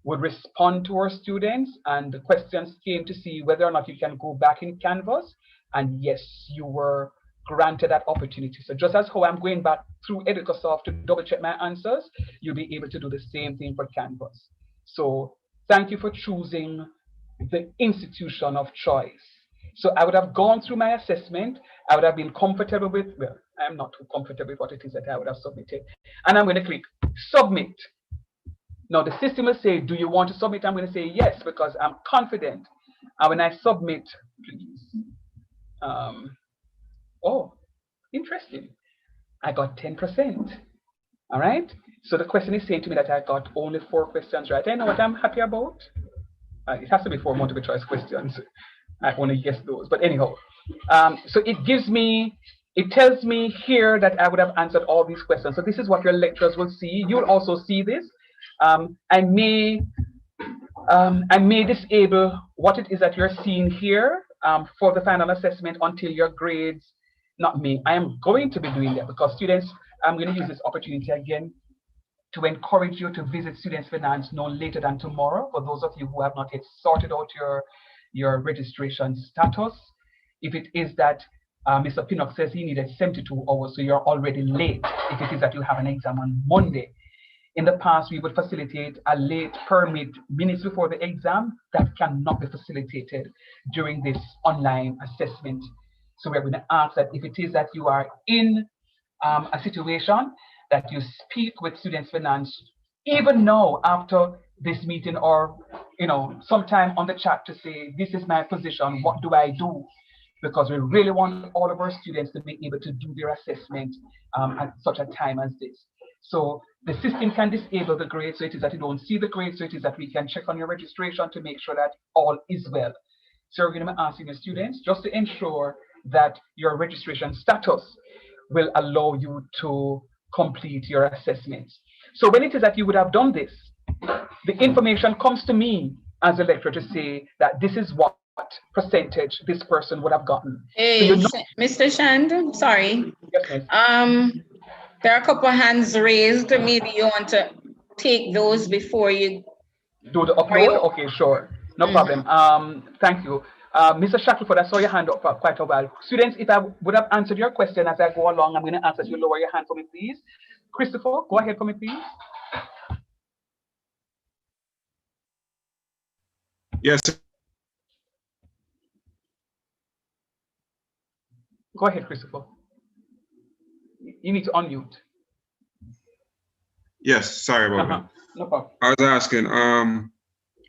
would respond to our students, and the questions came to see whether or not you can go back in Canvas. And yes, you were granted that opportunity. So just as how I'm going back through EducoSoft to double check my answers, you'll be able to do the same thing for Canvas. So thank you for choosing the institution of choice. So I would have gone through my assessment. I would have been comfortable with, well, I'm not too comfortable with what it is that I would have submitted. And I'm going to click submit. Now the system will say, do you want to submit? I'm going to say yes, because I'm confident. And when I submit, please. Oh, Interesting. I got 10%. All right. So the question is saying to me that I got only 4 questions right. I know what I'm happy about. It has to be 4 multiple choice questions. I only guessed those. But anyhow, so it tells me here that I would have answered all these questions. So this is what your lecturers will see. You'll also see this. I may disable what it is that you're seeing here for the final assessment until your grades, not me. I am going to be doing that because students, I'm going to use this opportunity again to encourage you to visit Students Finance no later than tomorrow. For those of you who have not yet sorted out your registration status, if it is that Mr. Pinnock says he needed 72 hours, so you're already late. If it is that you have an exam on Monday. In the past, we would facilitate a late permit minutes before the exam. That cannot be facilitated during this online assessment. So we're going to ask that if it is that you are in a situation that you speak with Students Finance, even now after this meeting, or sometime on the chat to say, this is my position, what do I do? Because we really want all of our students to be able to do their assessment at such a time as this. So the system can disable the grade, so it is that you don't see the grade, so it is that we can check on your registration to make sure that all is well. So we're going to be asking the students just to ensure that your registration status will allow you to complete your assessment. So when it is that you would have done this, the information comes to me as a lecturer to say that this is what percentage this person would have gotten. Hey, So Mr. Shand, sorry. Yes, miss. There are a couple of hands raised. Maybe you want to take those before you do the upload? Okay, sure. No problem. Thank you. Mr. Shackelford, I saw your hand up for quite a while. Students, if I would have answered your question as I go along, I'm going to ask that you lower your hand for me, please. Christopher, go ahead for me, please. Yes. Go ahead, Christopher. You need to unmute. Yes, sorry about that. No problem. I was asking,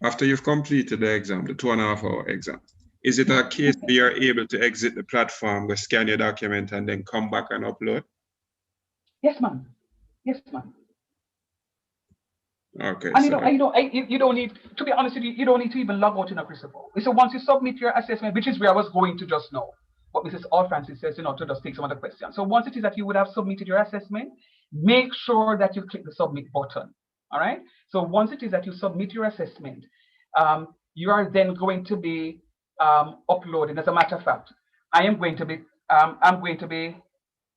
after you've completed the exam, the 2.5 hour exam, is it a case where you're able to exit the platform, go scan your document, and then come back and upload? Yes, ma'am. Yes, ma'am. Okay. And you don't need, to be honest with you, you don't need to even log out in a Christopher. So once you submit your assessment, which is where I was going to just now, what Mrs. All Francis says, to just take some of the questions. So once it is that you would have submitted your assessment, make sure that you click the submit button. All right. So once it is that you submit your assessment, you are then going to be uploading. As a matter of fact, I'm going to be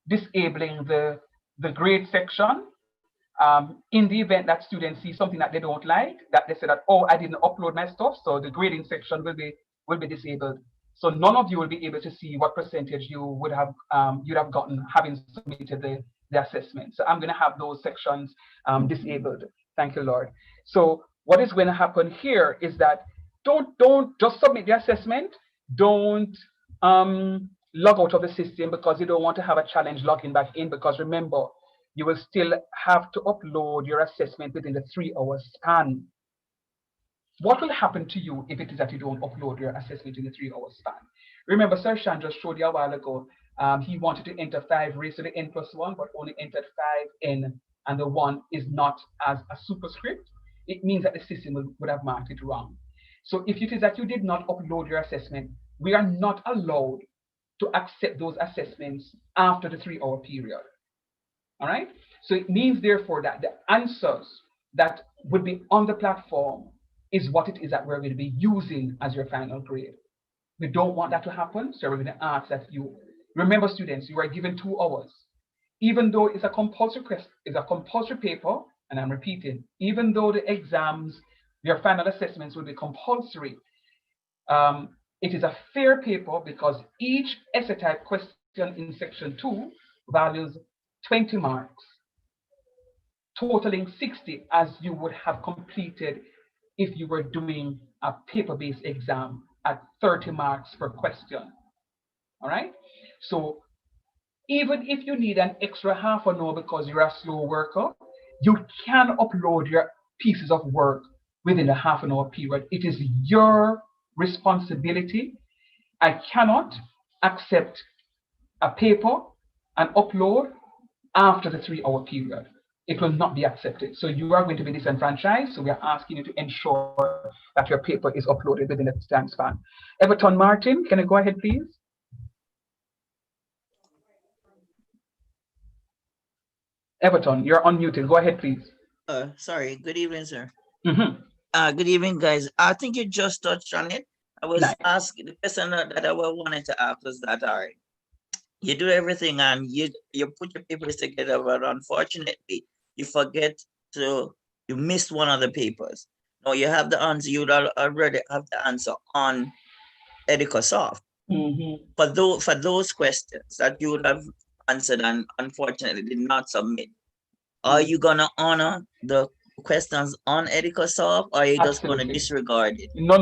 disabling the grade section. In the event that students see something that they don't like, that they say that, oh, I didn't upload my stuff, so the grading section will be disabled. So none of you will be able to see what percentage you would have you'd have gotten having submitted the assessment. So I'm going to have those sections disabled. Thank you, Lord. So what is going to happen here is that don't just submit the assessment. Don't log out of the system because you don't want to have a challenge logging back in, because remember, you will still have to upload your assessment within the 3-hour span. What will happen to you if it is that you don't upload your assessment in the 3-hour span? Remember, Sir Shan just showed you a while ago, he wanted to enter 5 raised to the n+1, but only entered 5n, and the 1 is not as a superscript. It means that the system would have marked it wrong. So if it is that you did not upload your assessment, we are not allowed to accept those assessments after the 3-hour period. All right? So it means, therefore, that the answers that would be on the platform is what it is that we're going to be using as your final grade. We don't want that to happen, so we're going to ask that you remember, students, you are given 2 hours. Even though it's a compulsory paper, and I'm repeating, even though the exams, your final assessments will be compulsory, it is a fair paper because each essay type question in section 2 values 20 marks, totaling 60 as you would have completed if you were doing a paper-based exam at 30 marks per question. All right? So even if you need an extra half an hour because you're a slow worker, you can upload your pieces of work within a half an hour period. It is your responsibility. I cannot accept a paper and upload after the 3-hour period, it will not be accepted. So you are going to be disenfranchised. So we are asking you to ensure that your paper is uploaded within a time span. Everton Martin, can you go ahead, please? Everton, you're unmuted. Go ahead, please. Sorry. Good evening, sir. Mm-hmm. Good evening, guys. I think you just touched on it. I was Nice. asking the question that I wanted to ask was that, all right, you do everything and you put your papers together, but unfortunately, you forget to, you missed one of the papers. No, you have the answer. You already have the answer on EducoSoft. For those questions that you would have answered and unfortunately did not submit, are you gonna honor the questions on EducoSoft, or are you just gonna disregard it? No.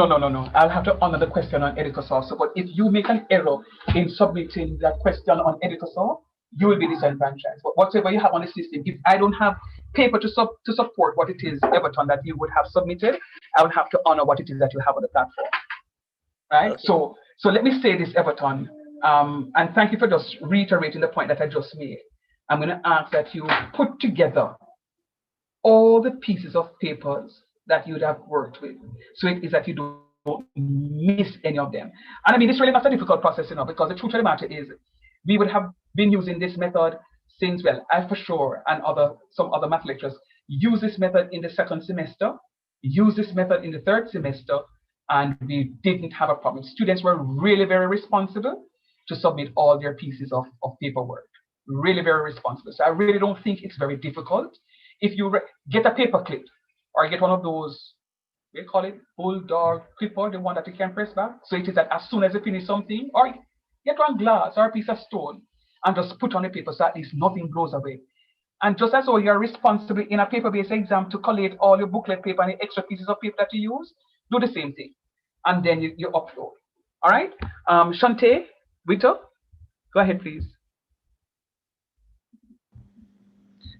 I'll have to honor the question on EducoSoft. So, but if you make an error in submitting that question on EducoSoft, you will be disenfranchised. But whatever you have on the system, if I don't have paper to support what it is, Everton, that you would have submitted, I will have to honor what it is that you have on the platform. Right? Okay. So let me say this, Everton, and thank you for just reiterating the point that I just made. I'm going to ask that you put together all the pieces of papers that you would have worked with, so it is that you don't miss any of them. And I mean, it's really not a difficult process, because the truth of the matter is we would have been using this method since, well, I for sure and some other math lecturers use this method in the second semester, use this method in the third semester, and we didn't have a problem. Students were really very responsible to submit all their pieces of paperwork. Really very responsible. So I really don't think it's very difficult. If you get a paper clip or get one of those, we call it bulldog clipper, the one that you can press back. So it is that as soon as you finish something, or get one glass or a piece of stone and just put on the paper so at least nothing blows away. And just as though you're responsible in a paper-based exam to collate all your booklet paper and the extra pieces of paper that you use, do the same thing. And then you upload. All right? Shante, Vito, go ahead, please.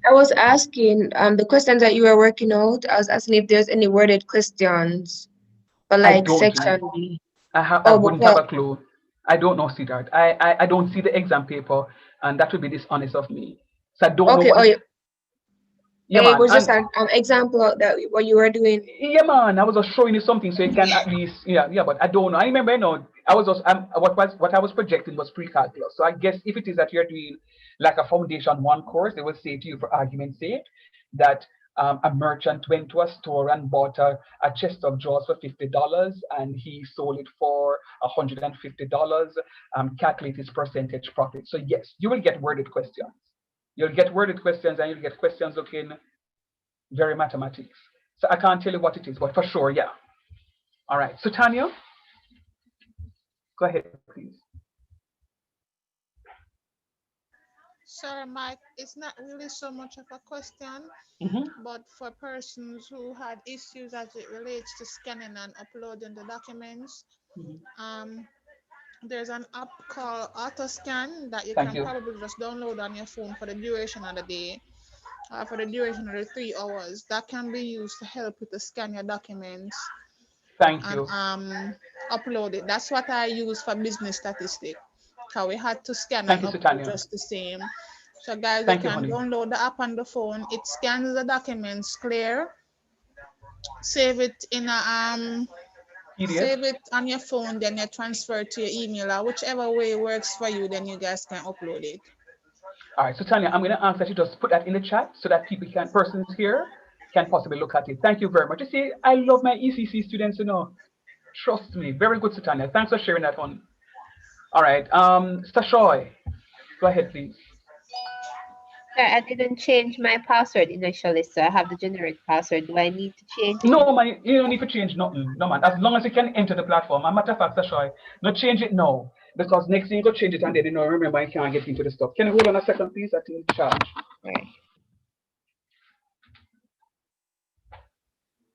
I was asking the questions that you were working out. I was asking if there's any worded questions for like section B. I wouldn't have a clue. I don't know, Siddharth. I don't see the exam paper, and that would be dishonest of me. So I don't know what. Yeah, man. It was just an example that what you were doing. Yeah, man. I was just showing you something so you can at least, yeah. But I don't know. I remember, I was just what I was projecting was pre-calculus. So I guess if it is that you're doing like a foundation 1 course, they will say to you, for argument's sake, that a merchant went to a store and bought a chest of drawers for $50 and he sold it for $150. Calculate his percentage profit. So yes, you will get worded questions. You'll get worded questions and you'll get questions looking very mathematics. So I can't tell you what it is, but for sure, yeah. All right. So Tanya, go ahead, please. Sorry, Mike, it's not really so much of a question, but for persons who had issues as it relates to scanning and uploading the documents, there's an app called AutoScan that you can probably just download on your phone for the duration of the day, for the duration of the 3 hours. That can be used to help you to scan your documents. Thank you. And upload it. That's what I use for business statistics. So we had to scan and upload just the same. So guys, you can download the app on the phone. It scans the documents clear. Save it in a save it on your phone, then you transfer it to your email or whichever way works for you, then you guys can upload it. All right, so Tanya, I'm going to ask that you just put that in the chat so that persons here can possibly look at it. Thank you very much. You see, I love my ECC students, Trust me. Very good, Tanya. Thanks for sharing that one. All right, Stashoy, go ahead, please. Sir, I didn't change my password initially, so I have the generic password. Do I need to change it? No, man, you don't need to change nothing. No, man. As long as you can enter the platform. A matter of fact, Stashoy, not change it now. Because next thing you go change it and then you remember you can't get into the stuff. Can you hold on a second, please? I think charge. Right.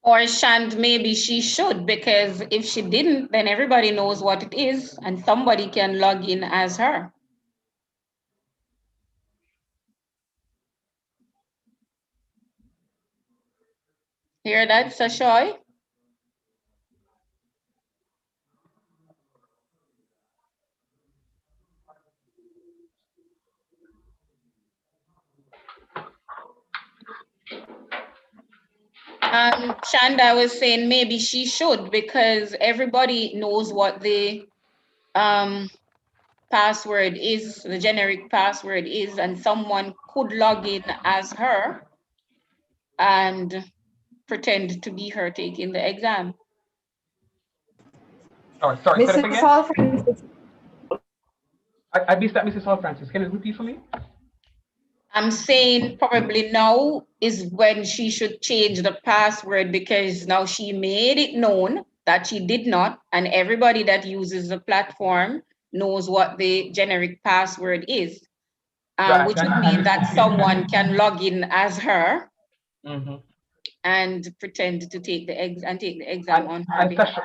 Or Shant, maybe she should, because if she didn't, then everybody knows what it is and somebody can log in as her. Hear that, Sashoy? Shanda was saying maybe she should, because everybody knows what the password is, the generic password is, and someone could log in as her and pretend to be her taking the exam. Oh, sorry, say that Mrs. again. Hall Francis. I missed that, Mrs. Hall Francis. Can you repeat for me? I'm saying probably now is when she should change the password, because now she made it known that she did not, and everybody that uses the platform knows what the generic password is, Right, which would mean that someone can log in as her and pretend to take the exam on her behalf.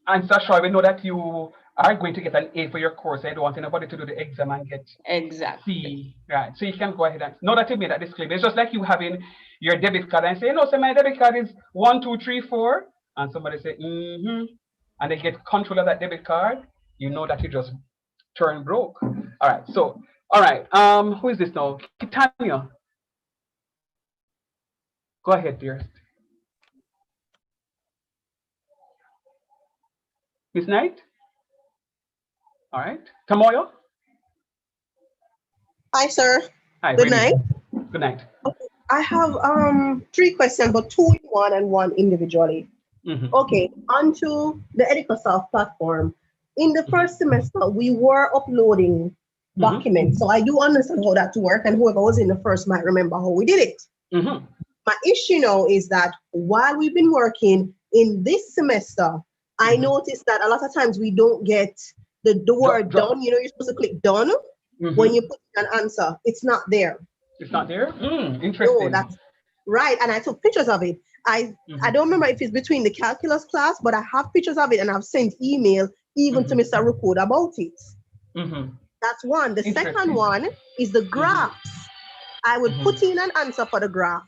And Sasha, we know that you are going to get an A for your course. I don't want anybody to do the exam and get C. Right. So you can go ahead and know that you made that disclaimer. It's just like you having your debit card and say, no, so my debit card is 1, 2, 3, 4. And somebody say, and they get control of that debit card. You know that you just turned broke. All right. So, all right. Who is this now? Tanya. Go ahead, dear. Miss Knight? All right. Tamoyo? Hi, sir. Hi, good night. Good night. I have 3 questions, but 2 in one and 1 individually. Okay, onto the EducoSoft platform. In the first semester, we were uploading documents. So I do understand how that works, and whoever was in the first might remember how we did it. My issue now is that while we've been working in this semester, I noticed that a lot of times we don't get the word done. You know, you're supposed to click done when you put an answer. It's not there. It's not there? Interesting. No, that's right. And I took pictures of it. I don't remember if it's between the calculus class, but I have pictures of it, and I've sent email even to Mr. Rukud about it. That's one. The second one is the graphs. I would put in an answer for the graph,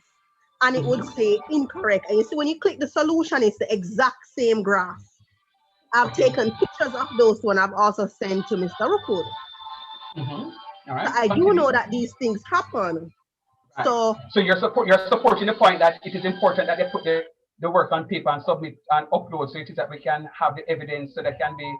and it would say incorrect. And you see, when you click the solution, it's the exact same graph. I've taken pictures of those two, and I've also sent to Mr. Rukud. All right. I do know that these things happen. Right. So you're supporting the point that it is important that they put the work on paper and submit and upload, so it is that we can have the evidence so that can be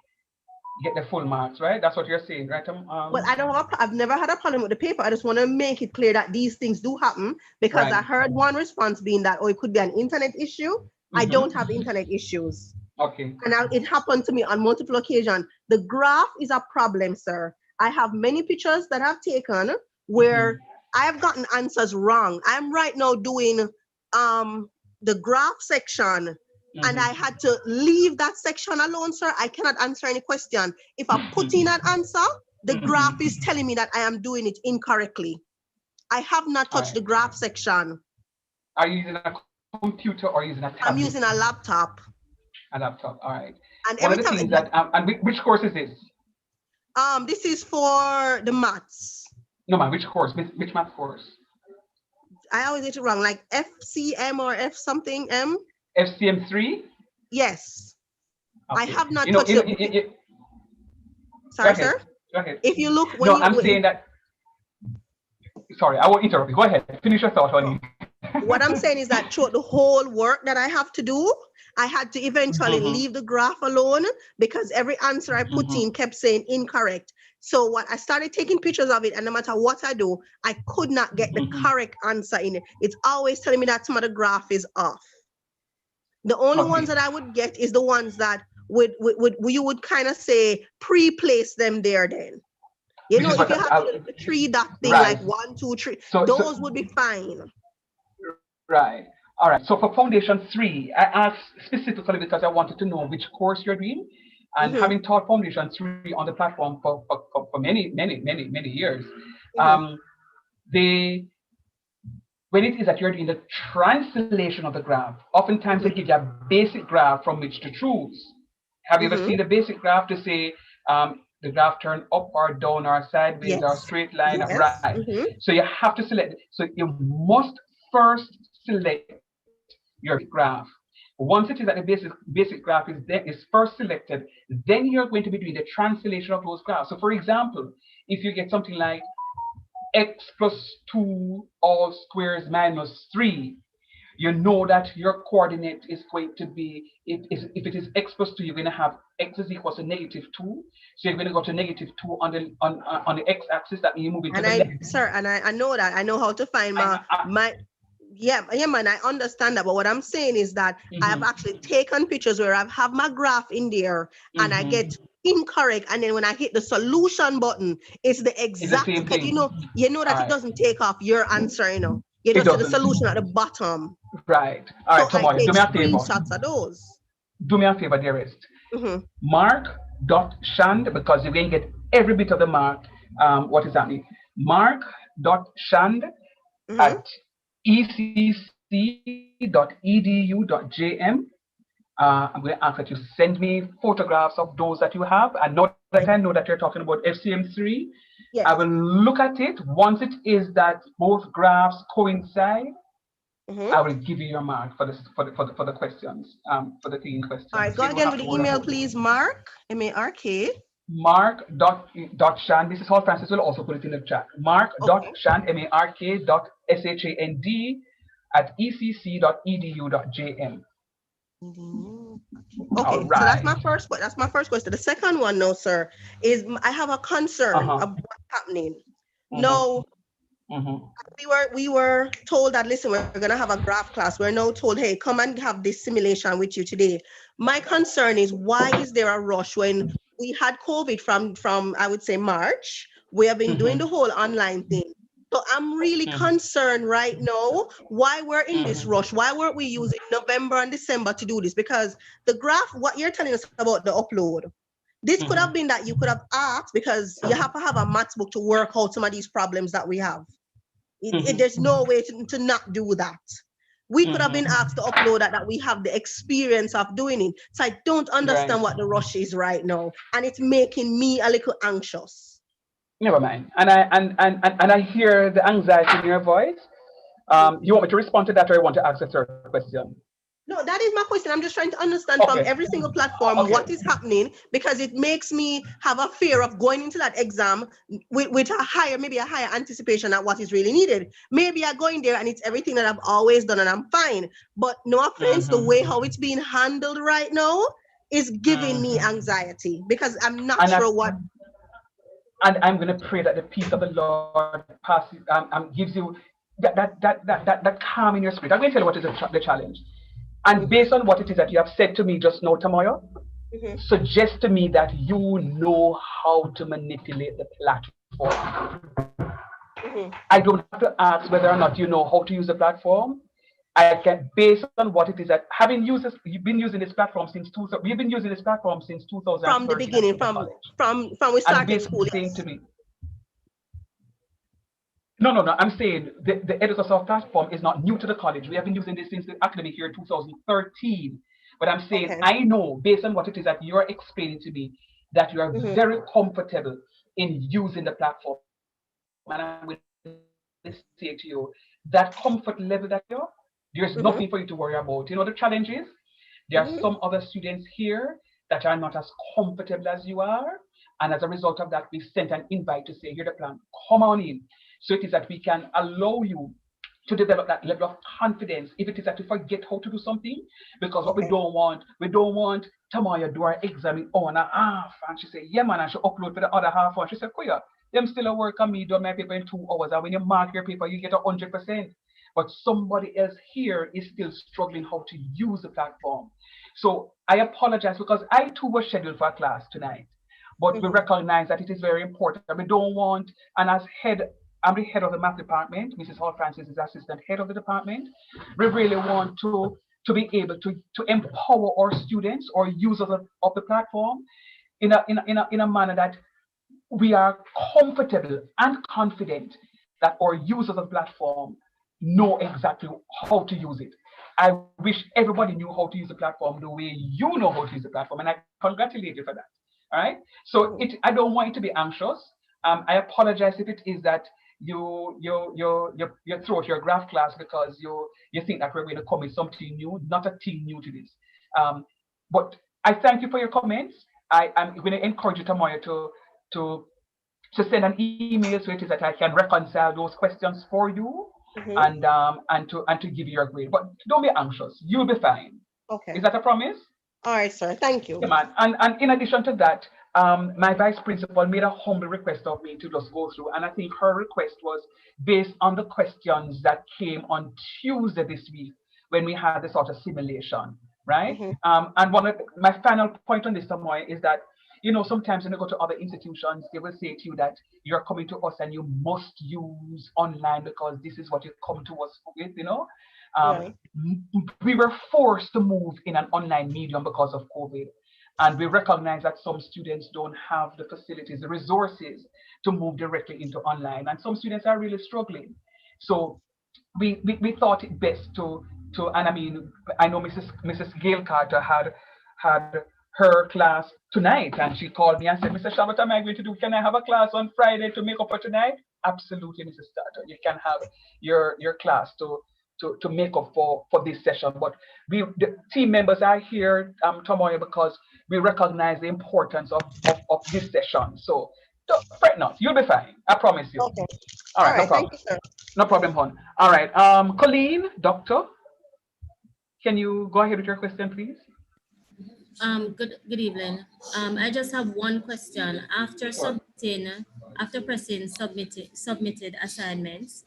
get the full marks, right? That's what you're saying, right? Well, I've never had a problem with the paper. I just want to make it clear that these things do happen, because I heard one response being that, oh, it could be an internet issue. I don't have internet issues. Okay. And it happened to me on multiple occasions. The graph is a problem, sir. I have many pictures that I've taken where I have gotten answers wrong. I'm right now doing the graph section, and I had to leave that section alone, sir. I cannot answer any question. If I put in an answer, the graph is telling me that I am doing it incorrectly. I have not touched the graph section. Are you using a computer or using a tablet? I'm using a laptop. A laptop, all right. And One every of the time things that, and which course is this? This is for the maths. No, man, which course? Which math course? I always get it wrong, like FCM or F something M. FCM3? Yes. Okay. I have not touched it. Sorry, sir? Go ahead. If you look when I'm saying that. Sorry, I won't interrupt you. Go ahead. Finish your thought on you. What I'm saying is that throughout the whole work that I have to do, I had to eventually leave the graph alone, because every answer I put in kept saying incorrect. So what I started taking pictures of it, and no matter what I do, I could not get the correct answer in it. It's always telling me that some of the graph is off. The only ones that I would get is the ones that you would kind of say pre-place them there then. You know, if you have the 3 dot thing, like 1, 2, 3, those would be fine. Right. All right. So for Foundation 3, I asked specifically because I wanted to know which course you're doing. And having taught Foundation 3 on the platform for many years, when it is that you're doing the translation of the graph, oftentimes they give you a basic graph from which to choose. Have you ever seen the basic graph to say the graph turn up or down or sideways or straight line? Right. So you have to select. So you must first select your graph. Once it is that the basic graph is first selected, then you're going to be doing the translation of those graphs. So for example, if you get something like x plus 2 all squares minus 3, You know that your coordinate is going to be, if it is x plus 2, you're going to have x is equal to -2. So you're going to go to -2 on the x-axis. That means you're moving to the left. Sir, and I know that. I know how to find my yeah, man, I understand that. But what I'm saying is that I have actually taken pictures where I have my graph in there and I get incorrect. And then when I hit the solution button, it's the exact, because you know that it doesn't take off your answer, you know. You just see the solution at the bottom. Right. All right, Tomoyo, do me a favor. Screenshots of those. Do me a favor, dearest. Mark.shand, because you're going to get every bit of the mark. What is happening? Mark.shand at ecc.edu.jm. I'm going to ask that you send me photographs of those that you have. And know that I know that you're talking about FCM3. Yes. I will look at it. Once it is that both graphs coincide, I will give you your mark for the questions, for the team questions. All right, go again with the email, please. Mark, M-A-R-K. Mark.shand. This is how Francis will also put it in the chat. Mark.shand, MARK.SHAND at ecc.edu.jm. Okay, so that's my first question. The second one, no, sir, is I have a concern of what's happening. No, we were told that, listen, we're going to have a graph class. We're now told, hey, come and have this simulation with you today. My concern is, why is there a rush when we had COVID from I would say March? We have been doing the whole online thing. So I'm really concerned right now why we're in this rush. Why weren't we using November and December to do this? Because the graph, what you're telling us about the upload, this could have been that you could have asked, because you have to have a maths book to work out some of these problems that we have. There's no way to not do that. We could have been asked to upload that we have the experience of doing it. So I don't understand what the rush is right now. And it's making me a little anxious. Never mind. And I hear the anxiety in your voice. You want me to respond to that, or you want to ask a third question? No, that is my question. I'm just trying to understand from every single platform what is happening, because it makes me have a fear of going into that exam with a higher anticipation at what is really needed. Maybe I go in there and it's everything that I've always done and I'm fine. But no offense, the way how it's being handled right now is giving me anxiety, because I'm not sure what. And I'm going to pray that the peace of the Lord passes, gives you that calm in your spirit. I'm going to tell you what is the challenge. And based on what it is that you have said to me just now, Tomoyo, suggest to me that you know how to manipulate the platform. I don't have to ask whether or not you know how to use the platform. I can, based on what it is that you've been using this platform since we've been using this platform since 2013. From the beginning, from we started school. Saying to me, no. I'm saying the EducoSoft platform is not new to the college. We have been using this since the academic year 2013. But I'm saying I know, based on what it is that you're explaining to me, that you are very comfortable in using the platform. And I'm going to say to you, that comfort level that you're, there's nothing for you to worry about. You know, the challenge is there are some other students here that are not as comfortable as you are. And as a result of that, we sent an invite to say, here's the plan, come on in. So it is that we can allow you to develop that level of confidence. If it is that you forget how to do something, because what we don't want Tamaya do our exam in hour and a half. And she said, yeah, man, I should upload for the other half. And she said, Kuya, them still a work on me, do my paper in 2 hours. And when you mark your paper, you get 100%. But somebody else here is still struggling how to use the platform. So I apologize, because I too was scheduled for a class tonight. But we recognize that it is very important. We don't want, and as I'm the head of the math department, Mrs. Hall Francis is the assistant head of the department. We really want to be able to empower our students or users of the platform in a manner that we are comfortable and confident that our users of the platform know exactly how to use it. I wish everybody knew how to use the platform the way you know how to use the platform, and I congratulate you for that. All right. So I don't want you to be anxious. I apologize if it is that you throw out your graph class because you think that we're going to come with something new. Not a thing new to this. But I thank you for your comments. I'm going to encourage you tomorrow to send an email so it is that I can reconcile those questions for you. and to give you your grade. But don't be anxious. You'll be fine. Okay. Is that a promise? All right, sir. Thank you. Yeah, man. And in addition to that, my vice principal made a humble request of me to just go through, and I think her request was based on the questions that came on Tuesday this week when we had the sort of simulation, right? And one of my final point on this, Samoy, is that sometimes when you go to other institutions, they will say to you that you're coming to us and you must use online because this is what you come to us with, Right. We were forced to move in an online medium because of COVID. And we recognize that some students don't have the facilities, the resources to move directly into online. And some students are really struggling. So we thought it best and I mean, I know Mrs. Gail Carter had her class tonight, and she called me and said, Mr. Shabbat, am I going to do? Can I have a class on Friday to make up for tonight? Absolutely, Mrs. Carter. You can have your class to make up for this session. But the team members are here, Tomoyo, because we recognize the importance of this session. So don't fret not. You'll be fine. I promise you. Okay. All right, no problem. Thank you, sir. No problem, hon. All right. Colleen, doctor, can you go ahead with your question, please? Good evening. I just have one question. After pressing submitted assignments,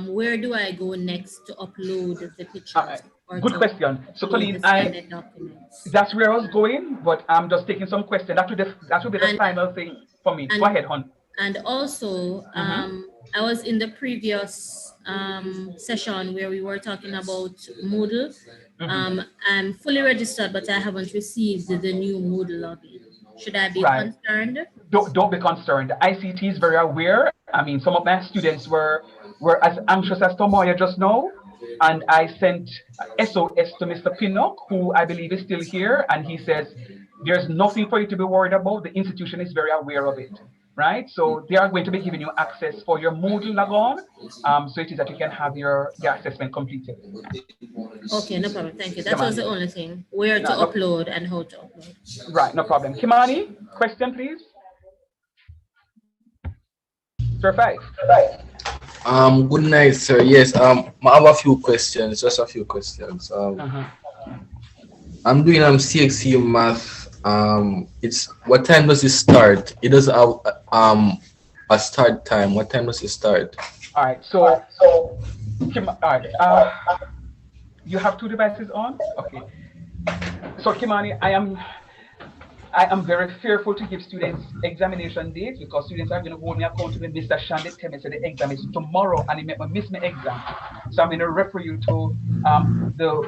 where do I go next to upload the pictures? Good question. So, Colleen, that's where I was going, but I'm just taking some questions. That would be the final thing for me. Go ahead, hon. And also, I was in the previous session where we were talking about Moodle. I'm fully registered, but I haven't received the new Moodle login. Should I be concerned? Don't be concerned. The ICT is very aware. I mean, some of my students were as anxious as Tomoya just now. And I sent SOS to Mr. Pinnock, who I believe is still here. And he says, there's nothing for you to be worried about. The institution is very aware of it. Right? So they are going to be giving you access for your Moodle logon. So it is that you can have your assessment completed. Okay, no problem. Thank you. That was the only thing. Where to upload and how to upload. Right, no problem. Kimani, question, please. Sir 5. Good night, sir. Yes, I have a few questions, just a few questions. I'm doing CXC math. It's what time does it start? It does have a start time. What time does it start? All right. So all right. You have two devices on. Okay. So Kimani, I am very fearful to give students examination dates because students are going to hold me accountable. Mr. Shandit tell me so the exam is tomorrow and he may miss my exam. So I'm going to refer you to the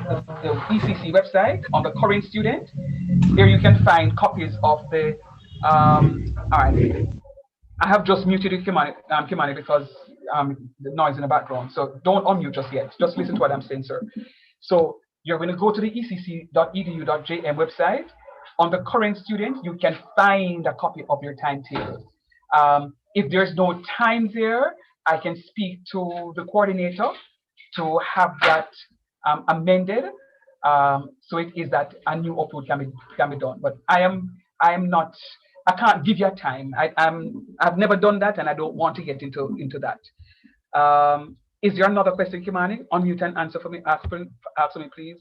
ECC website on the current student. Here you can find copies of the all right. I have just muted you, Kimani, because the noise in the background. So don't unmute just yet. Just listen to what I'm saying, sir. So you're going to go to the ecc.edu.jm website. On the current student, you can find a copy of your timetable. If there's no time there, I can speak to the coordinator to have that amended. So it is that a new upload can be done. But I can't give you a time. I've never done that, and I don't want to get into that. Is there another question, Kimani? Unmute and answer for me. Ask for me, please.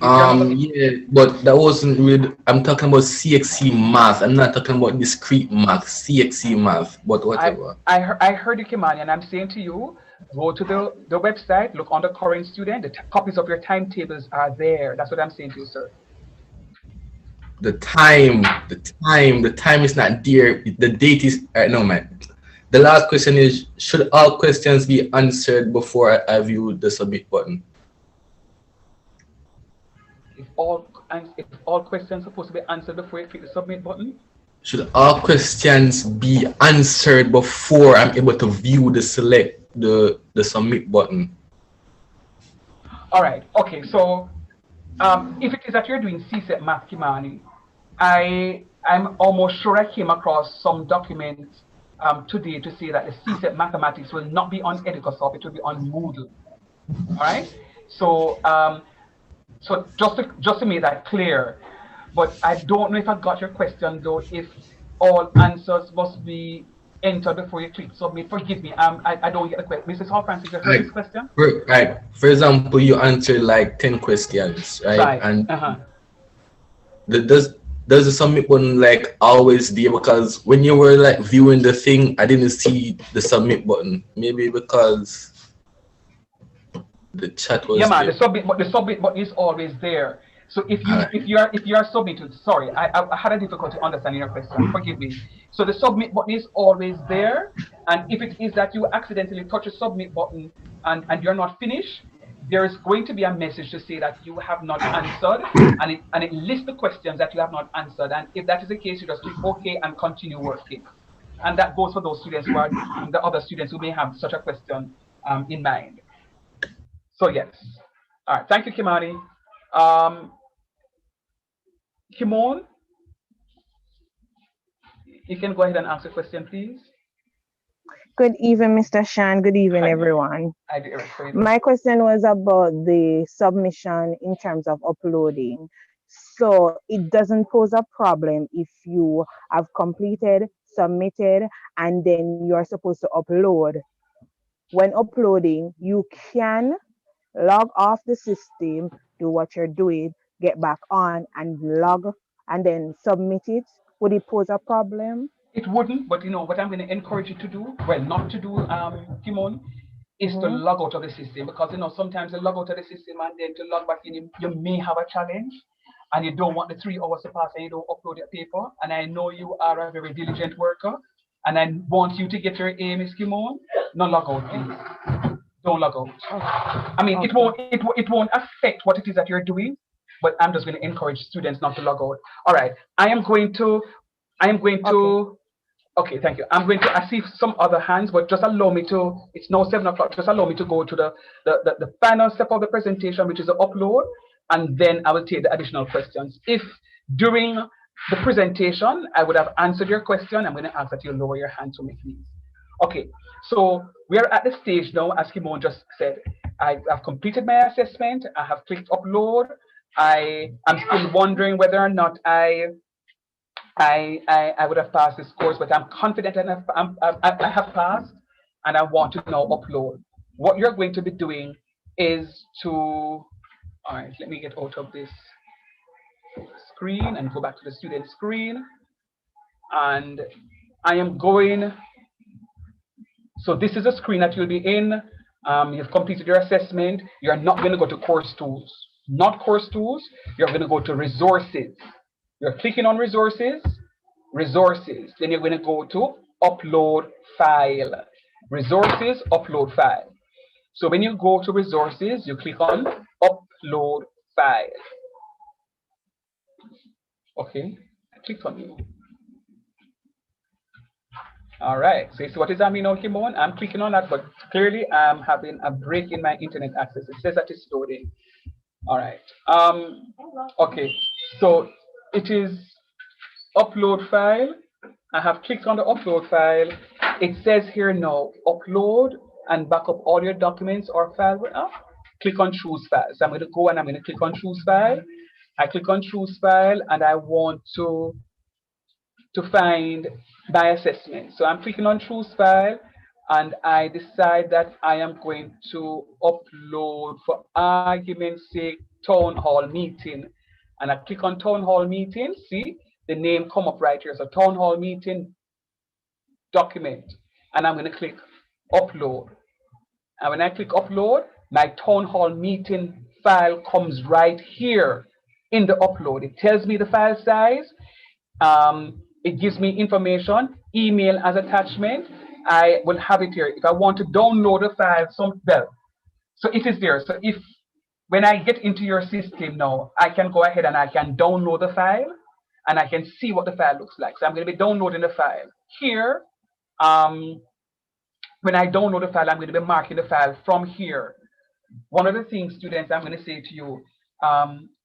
Yeah, but that wasn't with. I'm talking about CXC math. I'm not talking about discrete math. CXC math, but whatever. I heard you, Kimani, and I'm saying to you, go to the website, look on the current student. The copies of your timetables are there. That's what I'm saying to you, sir. The time is not there. The date is no, man. The last question is: should all questions be answered before I view the submit button? If all questions are supposed to be answered before you click the submit button? Should all questions be answered before I'm able to view the submit button? All right. Okay. So if it is that you're doing CSET Math, Kimani, I'm almost sure I came across some documents today to say that the CSET Mathematics will not be on EducoSoft, it will be on Moodle. All right. So so just to make that clear, but I don't know if I got your question though. If all answers must be enter before you click submit. Forgive me, I don't get the question. Mrs. Hall Francis, you heard this question? Right. For example, you answer like 10 questions, right? Right. And does the submit button like always there? Because when you were like viewing the thing, I didn't see the submit button. Maybe because the chat was man, there. the submit button is always there. So if you are submitted, sorry, I had a difficulty understanding your question. Forgive me. So the submit button is always there, and if it is that you accidentally touch a submit button and you're not finished, there is going to be a message to say that you have not answered, and it lists the questions that you have not answered. And if that is the case, you just click OK and continue working. And that goes for those students who are the other students who may have such a question in mind. So yes. All right. Thank you, Kimani. Kimon, you can go ahead and ask the question, please. Good evening, Mr. Shan. Good evening, everyone. My question was about the submission in terms of uploading. So it doesn't pose a problem if you have completed, submitted, and then you're supposed to upload. When uploading, you can log off the system, do what you're doing, get back on and log and then submit it. Would it pose a problem? It wouldn't, but you know what I'm going to encourage you to do, well, not to do, Kimon, is to log out of the system, because you know sometimes you log out of the system and then to log back in, you may have a challenge, and you don't want the 3 hours to pass and you don't upload your paper. And I know you are a very diligent worker, and I want you to get your aim, Miss Kimon. No log out, please. Don't log out. I mean, it won't affect what it is that you're doing, but I'm just going to encourage students not to log out. All right, I am going to. Okay, thank you. I'm going to. I see some other hands, but just allow me to. It's now 7 o'clock. Just allow me to go to the final step of the presentation, which is the upload, and then I will take the additional questions. If during the presentation I would have answered your question, I'm going to ask that you lower your hand to me, please. Okay, so we are at the stage now, as Kimon just said. I've completed my assessment. I have clicked upload. I am still wondering whether or not I would have passed this course, but I'm confident enough I have passed, and I want to now upload. What you're going to be doing is to, all right, let me get out of this screen and go back to the student screen. And I am going, so this is a screen that you'll be in. You've completed your assessment. You're not going to go to course tools. Not course tools. You're going to go to resources. You're clicking on resources. Resources. Then you're going to go to upload file. Resources, upload file. So when you go to resources, you click on upload file. Okay, I clicked on you. All right, so you see what is happening now, Kimon? I'm clicking on that, but clearly I'm having a break in my internet access. It says that it's loading. All right. Okay, so it is upload file. I have clicked on the upload file. It says here now, upload and back up all your documents or file. Click on choose file. So I'm going to go and I'm going to click on choose file. I click on choose file and I want to find my assessment. So I'm clicking on choose file and I decide that I am going to upload, for argument's sake, town hall meeting. And I click on town hall meeting. See the name come up right here. So town hall meeting document. And I'm going to click upload. And when I click upload, my town hall meeting file comes right here in the upload. It tells me the file size. It gives me information, email as attachment. I will have it here. If I want to download the file, so it is there. So if when I get into your system now, I can go ahead and I can download the file and I can see what the file looks like. So I'm going to be downloading the file. Here, when I download the file, I'm going to be marking the file from here. One of the things, students, I'm going to say to you,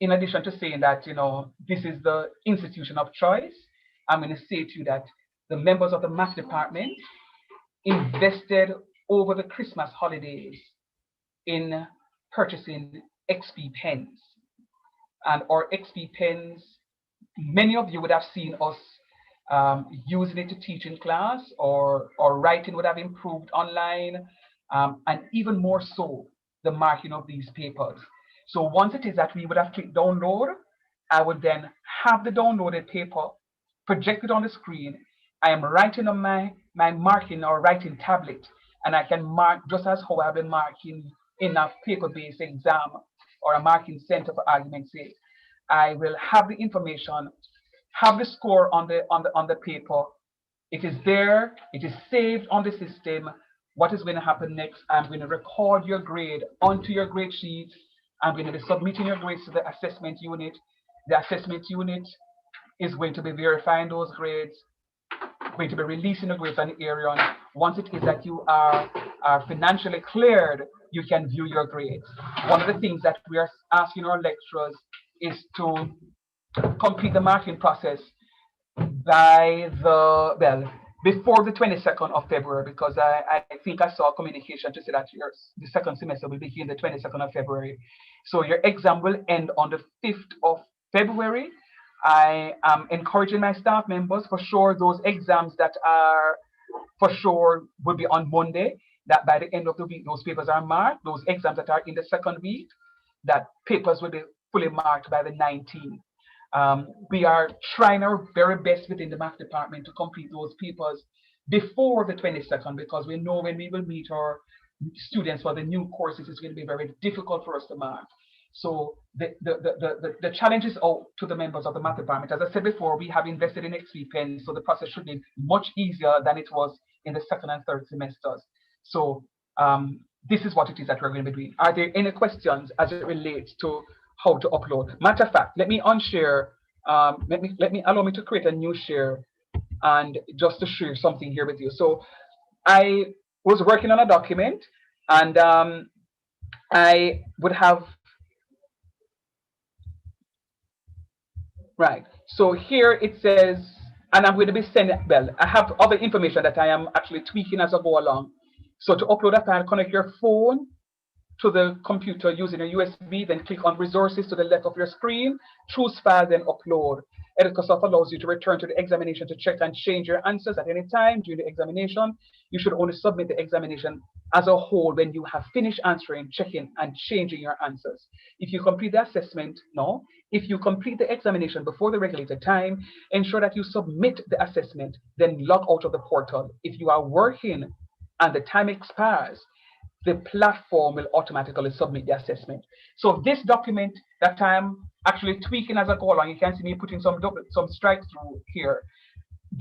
in addition to saying that, you know, this is the institution of choice, I'm going to say to you that the members of the math department invested over the Christmas holidays in purchasing XP pens. And our XP pens, many of you would have seen us using it to teach in class, or writing would have improved online, and even more so, the marking of these papers. So once it is that we would have clicked download, I would then have the downloaded paper projected on the screen. I am writing on my marking or writing tablet, and I can mark just as how I've been marking in a paper-based exam or a marking center, for argument's sake. I will have the information, have the score on the paper. It is there, it is saved on the system. What is going to happen next? I'm going to record your grade onto your grade sheet. I'm going to be submitting your grades to the assessment unit. The assessment unit is going to be verifying those grades, going to be releasing the grades on the Arion. Once it is that you are financially cleared, you can view your grades. One of the things that we are asking our lecturers is to complete the marking process by before the 22nd of February, because I think I saw a communication to say that the second semester will begin the 22nd of February. So your exam will end on the 5th of February. I am encouraging my staff members, for sure, those exams that are for sure will be on Monday, that by the end of the week, those papers are marked. Those exams that are in the second week, that papers will be fully marked by the 19th. We are trying our very best within the math department to complete those papers before the 22nd, because we know when we will meet our students for the new courses, it's going to be very difficult for us to mark. So the challenge is out to the members of the math department. As I said before, we have invested in XP Pen, so the process should be much easier than it was in the second and third semesters. So this is what it is that we're going to be doing. Are there any questions as it relates to how to upload? Matter of fact, let me unshare. Allow me to create a new share, and just to share something here with you. So I was working on a document, and I would have. Right. So here it says, and I'm going to be sending, well, I have other information that I am actually tweaking as I go along. So to upload a file, connect your phone to the computer using a USB, then click on resources to the left of your screen, choose file, then upload. EducoSoft allows you to return to the examination to check and change your answers at any time during the examination. You should only submit the examination as a whole when you have finished answering, checking, and changing your answers. If you complete the assessment, no. If you complete the examination before the regulated time, ensure that you submit the assessment, then log out of the portal. If you are working and the time expires, the platform will automatically submit the assessment. So this document that I'm actually tweaking as I go along, you can see me putting some strikes through here,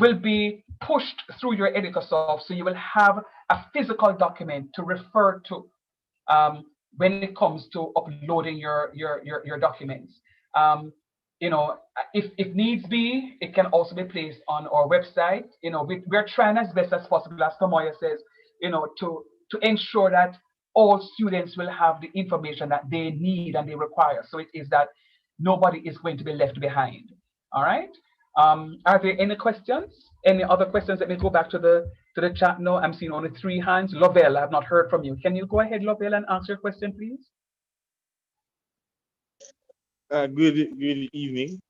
will be pushed through your EducoSoft, so you will have a physical document to refer to when it comes to uploading your documents. You know, if needs be, it can also be placed on our website. You know, we're trying as best as possible, as Tomoya says, you know, to ensure that all students will have the information that they need and they require. So it is that nobody is going to be left behind. All right. Are there any questions? Any other questions? Let me go back to the chat now. I'm seeing only 3 hands. Lovell, I have not heard from you. Can you go ahead, Lovell, and answer your question, please? Good evening.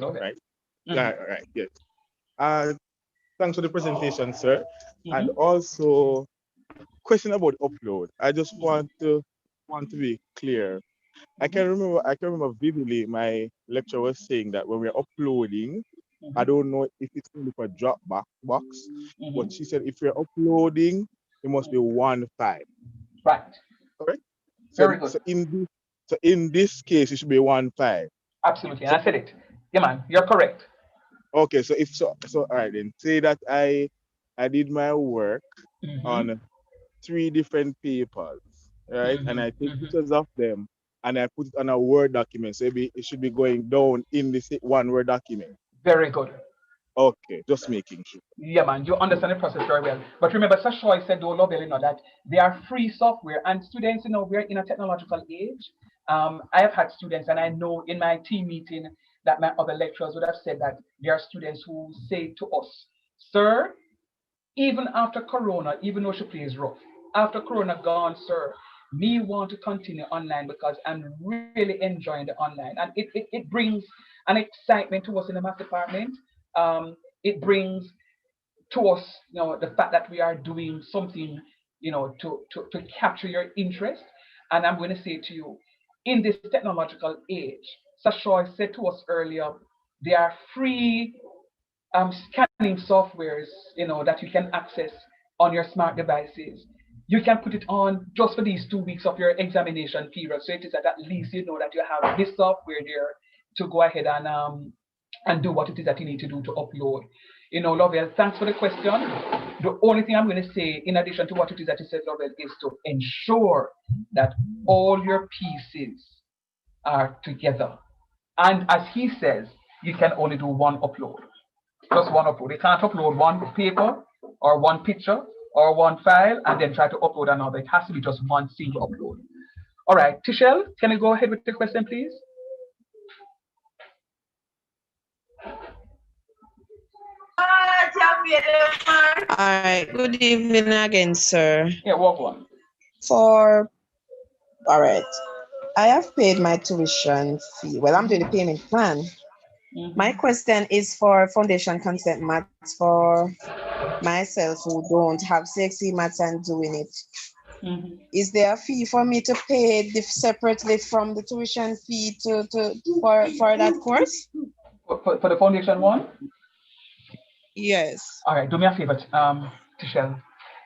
Right? Yeah, right. Yes. Thanks for the presentation, sir. And also, question about upload. I just want to be clear. I can remember vividly my lecturer was saying that when we're uploading, I don't know if it's only for Dropbox box, but she said if we're uploading, it must be 1 file. Right. Correct? Very good. So in this case, it should be 1 file. Absolutely. And I said it. Yeah, man, you're correct. Okay, so all right then. Say that I did my work on 3 different papers, right? And I take pictures of them and I put it on a Word document. So it should be going down in this 1 Word document. Very good. Okay, just making sure. Yeah, man, you understand the process very well. But remember, Sashoy said, though, Lovell, you know, that they are free software, and students, you know, we're in a technological age. I have had students, and I know in my team meeting that my other lecturers would have said that there are students who say to us, sir, even after Corona, even though she plays rough, after Corona gone, sir, me want to continue online because I'm really enjoying the online. And it brings an excitement to us in the math department. it brings to us, the fact that we are doing something, to capture your interest. And I'm going to say to you, in this technological age, Sashoy said to us earlier, there are free scanning softwares, that you can access on your smart devices. You can put it on just for these 2 weeks of your examination period. So it is that at least you know that you have this software there to go ahead and do what it is that you need to do to upload. Lovell, thanks for the question. The only thing I'm going to say, in addition to what it is that you said, Lovell, is to ensure that all your pieces are together. And as he says, you can only do one upload. Just one upload. You can't upload one paper or one picture or one file and then try to upload another. It has to be just one single upload. All right, Tishel, can you go ahead with the question, please? All right, good evening again, sir. Yeah, welcome. All right, I have paid my tuition fee. Well, I'm doing the payment plan. My question is for foundation concept maths for myself who don't have CXC maths and doing it. Is there a fee for me to pay separately from the tuition fee for that course? For the foundation one? Yes. All right, do me a favor, Tishel.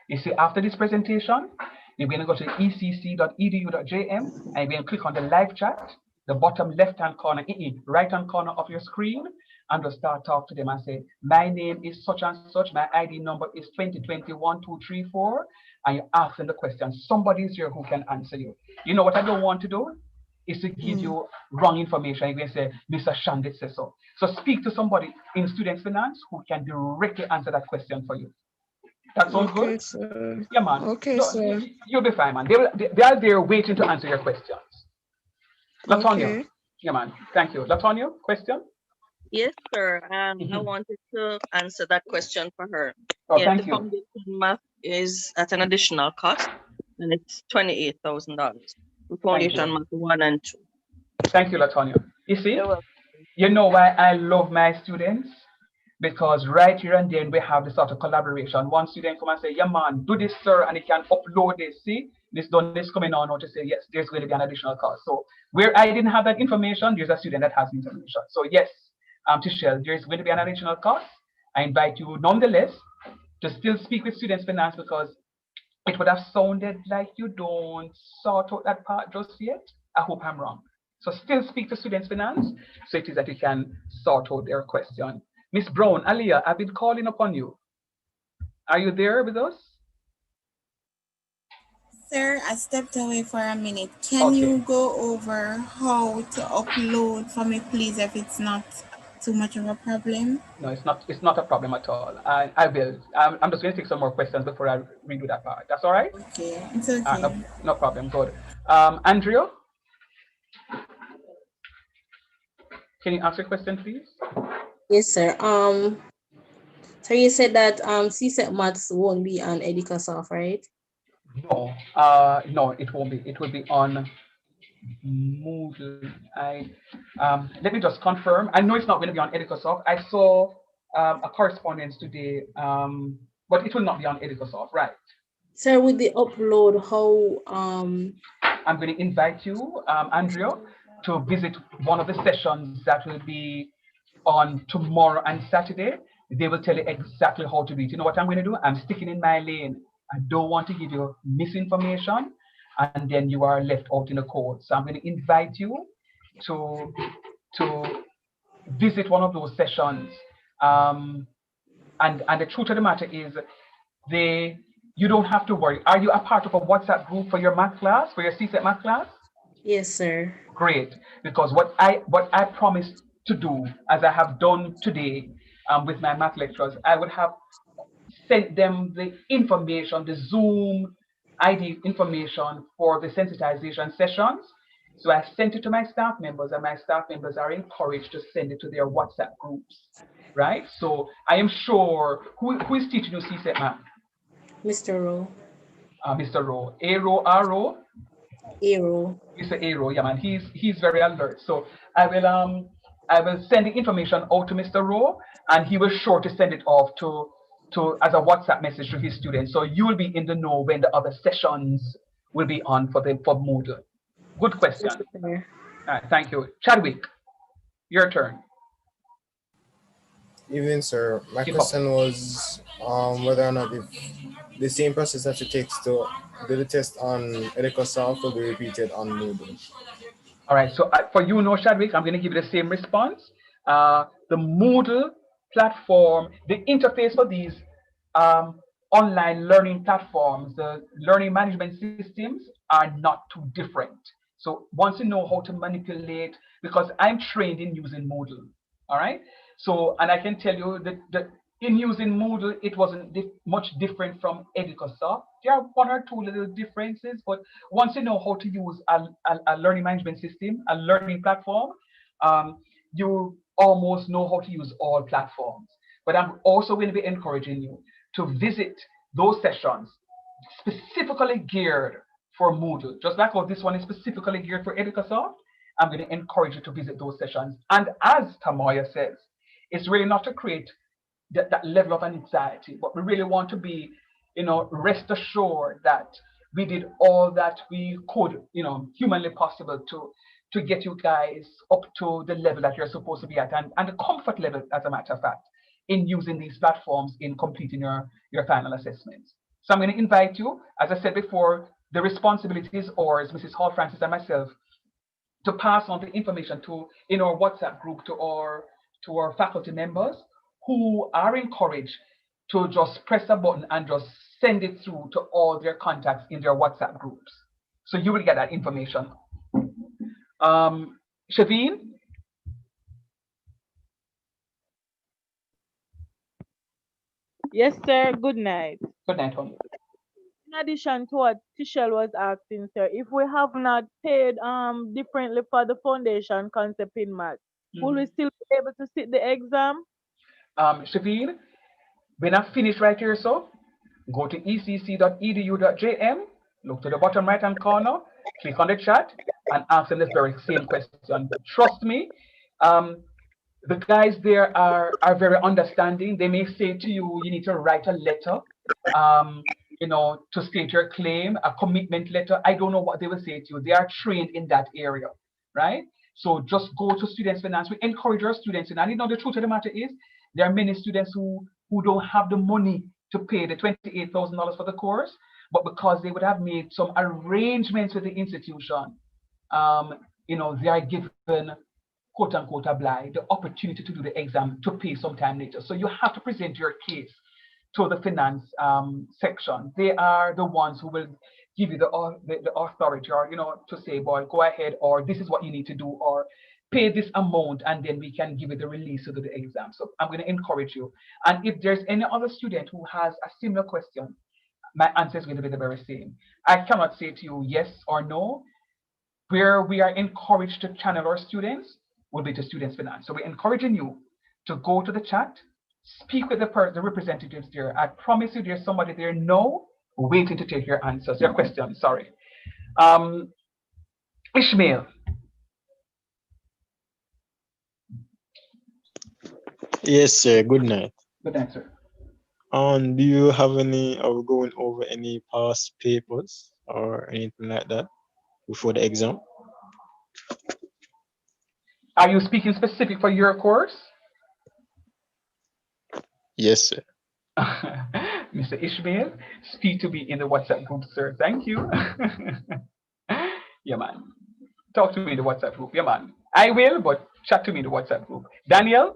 You see, after this presentation, you're going to go to ecc.edu.jm and you're going to click on the live chat, the bottom left-hand corner, right-hand corner of your screen, and just start talk to them and say, my name is such and such, my ID number is 20201234, and you ask them the question. Somebody is here who can answer you. You know what I don't want to do? Is to give you wrong information. You can say, Mr. Shandit says so. So speak to somebody in Students Finance who can directly answer that question for you. That sounds good? Sir. Yeah, man. Okay, No, sir. you'll be fine, man. They are there waiting to answer your questions. Latonya. Okay. Yeah, man. Thank you. Latonya, question? Yes, sir. I wanted to answer that question for her. Oh, Yes, thank the you. foundation math is at an additional cost, and it's $28,000. The foundation math 1 and 2. Thank you, Latonya. You see, you know why I love my students? Because right here and then we have this sort of collaboration. One student come and say, yeah, man, do this, sir, and he can upload this. See, this coming on, or to say, yes, there's going to be an additional cost. So where I didn't have that information, there's a student that has information. So yes, Tishel, there's going to be an additional cost. I invite you nonetheless to still speak with Students Finance, because it would have sounded like you don't sort out that part just yet. I hope I'm wrong. So still speak to Students Finance, so it is that you can sort out their question. Miss Brown, Aliyah, I've been calling upon you. Are you there with us? Sir, I stepped away for a minute. Can you go over how to upload for me, please, if it's not too much of a problem? No, it's not. It's not a problem at all. I will. I'm just going to take some more questions before I redo that part. That's all right? Okay, it's okay. No problem. Good. Andrea, can you ask your question, please? Yes, sir. So you said that CSET maths won't be on EducoSoft, right? No, no, it won't be. It will be on Moodle. Let me just confirm. I know it's not going to be on EducoSoft. I saw a correspondence today, but it will not be on EducoSoft, right? Sir, with the upload, how I'm going to invite you, Andrea, to visit one of the sessions that will be on tomorrow and Saturday. They will tell you exactly how to do it. You know what I'm going to do? I'm sticking in my lane. I don't want to give you misinformation and then you are left out in the cold. So I'm going to invite you to visit one of those sessions. And the truth of the matter is, you don't have to worry. Are you a part of a WhatsApp group for your math class, for your CSET math class? Yes, sir. Great, because what I promised to do, as I have done today with my math lecturers, I would have sent them the information, the Zoom ID information for the sensitization sessions. So I sent it to my staff members, and my staff members are encouraged to send it to their WhatsApp groups, right? So I am sure, who is teaching you CSET math? Mr. Rowe. Mr. Rowe. A-Rowe, R-Rowe? A-Rowe. Mr. A-Rowe, yeah, man. He's very alert. So I will I will send the information out to Mr. Rowe, and he will sure to send it off to as a WhatsApp message to his students. So you will be in the know when the other sessions will be on for Moodle. Good question. All right, thank you. Chadwick, your turn. Evening, sir. My question was whether or not if the same process that it takes to do the test on EducoSoft will be repeated on Moodle. All right, so for you, no, Chadwick, I'm going to give you the same response. The Moodle platform, the interface for these online learning platforms, the learning management systems are not too different. So once you know how to manipulate, because I'm trained in using Moodle, all right? So, and I can tell you that in using Moodle, it wasn't much different from EducoSoft. There are one or two little differences, but once you know how to use a learning management system, a learning platform, you almost know how to use all platforms. But I'm also going to be encouraging you to visit those sessions specifically geared for Moodle. Just like how this one is specifically geared for EducoSoft, I'm going to encourage you to visit those sessions. And as Tamoya says, it's really not to create that level of anxiety, but we really want to be, rest assured that we did all that we could, humanly possible to get you guys up to the level that you're supposed to be at, and the comfort level, as a matter of fact, in using these platforms in completing your final assessments. So I'm going to invite you, as I said before, the responsibility is ours, Mrs. Hall Francis and myself, to pass on the information in our WhatsApp group to our faculty members, who are encouraged to just press a button and just send it through to all their contacts in their WhatsApp groups. So you will get that information. Shaveen? Yes, sir. Good night. Good night, hon. In addition to what Tishel was asking, sir, if we have not paid differently for the foundation concept in math, will we still be able to sit the exam? Shaveen, when I finish right here, so go to ecc.edu.jm, look to the bottom right hand corner, click on the chat, and ask them this very same question. Trust me, the guys there are very understanding. They may say to you, you need to write a letter, to state your claim, a commitment letter. I don't know what they will say to you. They are trained in that area, right? So just go to Students Finance. We encourage our students, and the truth of the matter is, there are many students who don't have the money to pay the $28,000 for the course, but because they would have made some arrangements with the institution, they are given, quote unquote, the opportunity to do the exam to pay sometime later. So you have to present your case to the finance section. They are the ones who will give you the authority, or to say, boy, go ahead, or this is what you need to do, or pay this amount, and then we can give you the release to do the exam. So I'm going to encourage you. And if there's any other student who has a similar question, my answer is going to be the very same. I cannot say to you yes or no. Where we are encouraged to channel our students will be to Students Finance. So we're encouraging you to go to the chat, speak with the representatives there. I promise you there's somebody there now waiting to take your answers, your questions, sorry. Ishmael. Yes, sir. Good night. Good night, sir. Do you have any of going over any past papers or anything like that before the exam? Are you speaking specific for your course? Yes, sir. Mr. Ishmael, speak to me in the WhatsApp group, sir. Thank you. Yeah, man. Talk to me in the WhatsApp group. Yeah, man. I will, but chat to me in the WhatsApp group. Daniel?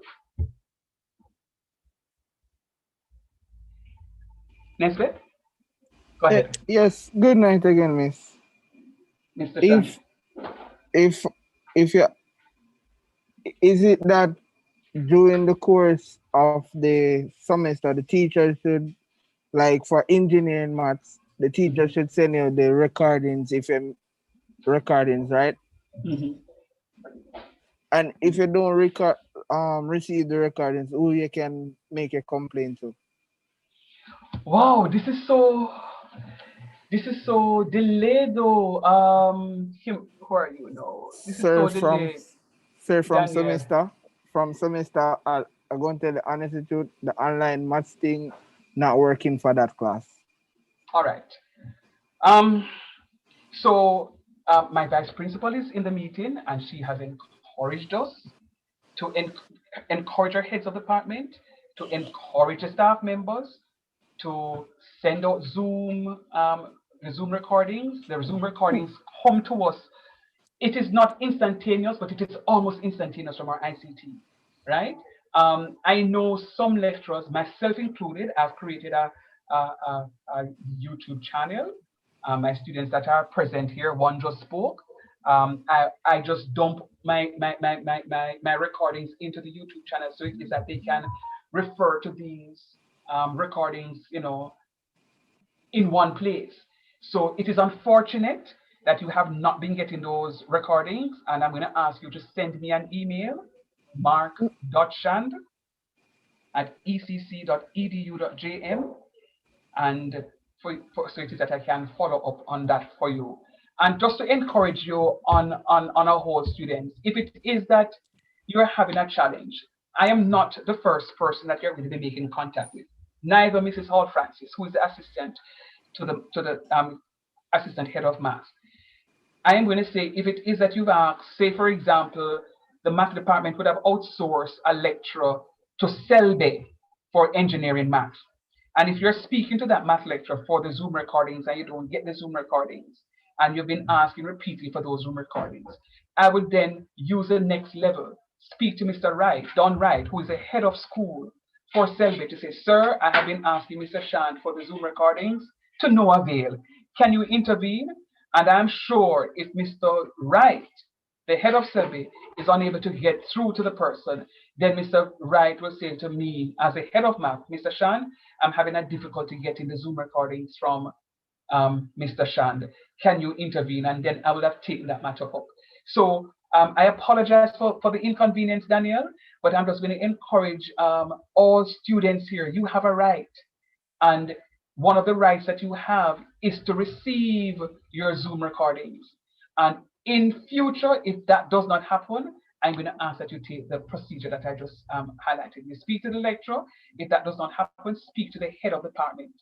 Nesbeth? Go ahead. Yes, good night again, miss. Mr. Shan. If you, is it that during the course of the semester, the teacher should, like for engineering maths, the teacher should send you the recordings, recordings, right? And if you don't receive the recordings, who you can make a complaint to? Wow, this is so delayed though. Who are you now? This is so delayed. Sir, from Daniel. semester, I'm going to tell the honest truth, the online maths thing not working for that class. All right. So my vice principal is in the meeting, and she has encouraged us to encourage our heads of department, to encourage the staff members, to send out the Zoom recordings. The Zoom recordings come to us. It is not instantaneous, but it is almost instantaneous from our ICT, right? I know some lecturers, myself included, have created a YouTube channel. My students that are present here, one just spoke. I just dump my recordings into the YouTube channel, so it is that they can refer to these recordings, in one place. So it is unfortunate that you have not been getting those recordings, and I'm going to ask you to send me an email, mark.shand@ecc.edu.jm, and so it is that I can follow up on that for you. And just to encourage you on our whole students, if it is that you're having a challenge, I am not the first person that you're going to be making contact with. Neither Mrs. Hall Francis, who is the assistant to the assistant head of math. I am going to say, if it is that you've asked, say for example, the math department would have outsourced a lecturer to Selby for engineering math. And if you're speaking to that math lecturer for the Zoom recordings and you don't get the Zoom recordings, and you've been asking repeatedly for those Zoom recordings, I would then use the next level, speak to Mr. Wright, Don Wright, who is the head of school for Selby, to say, sir, I have been asking Mr. Shand for the Zoom recordings to no avail. Can you intervene? And I'm sure if Mr. Wright, the head of Selby, is unable to get through to the person, then Mr. Wright will say to me, as a head of math, Mr. Shand, I'm having a difficulty getting the Zoom recordings from Mr. Shand. Can you intervene? And then I would have taken that matter up. So I apologize for the inconvenience, Daniel, but I'm just going to encourage all students here. You have a right. And one of the rights that you have is to receive your Zoom recordings. And in future, if that does not happen, I'm going to ask that you take the procedure that I just highlighted. You speak to the lecturer. If that does not happen, speak to the head of department,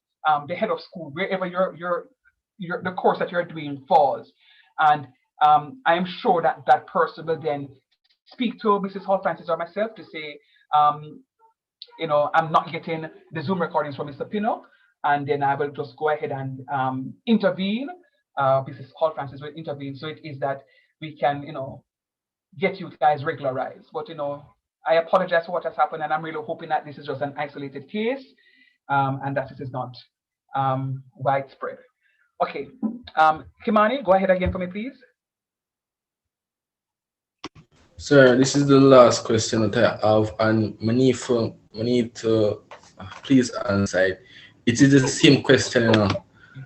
the head of school, wherever the course that you're doing falls. And I am sure that that person will then speak to Mrs. Hall Francis or myself to say, I'm not getting the Zoom recordings from Mr. Pino, and then I will just go ahead and intervene. Mrs. Hall Francis will intervene, so it is that we can, get you guys regularized. But I apologize for what has happened, and I'm really hoping that this is just an isolated case, and that it is not widespread. Okay, Kimani, go ahead again for me, please. Sir, this is the last question that I have, and we need to please answer. It is the same question,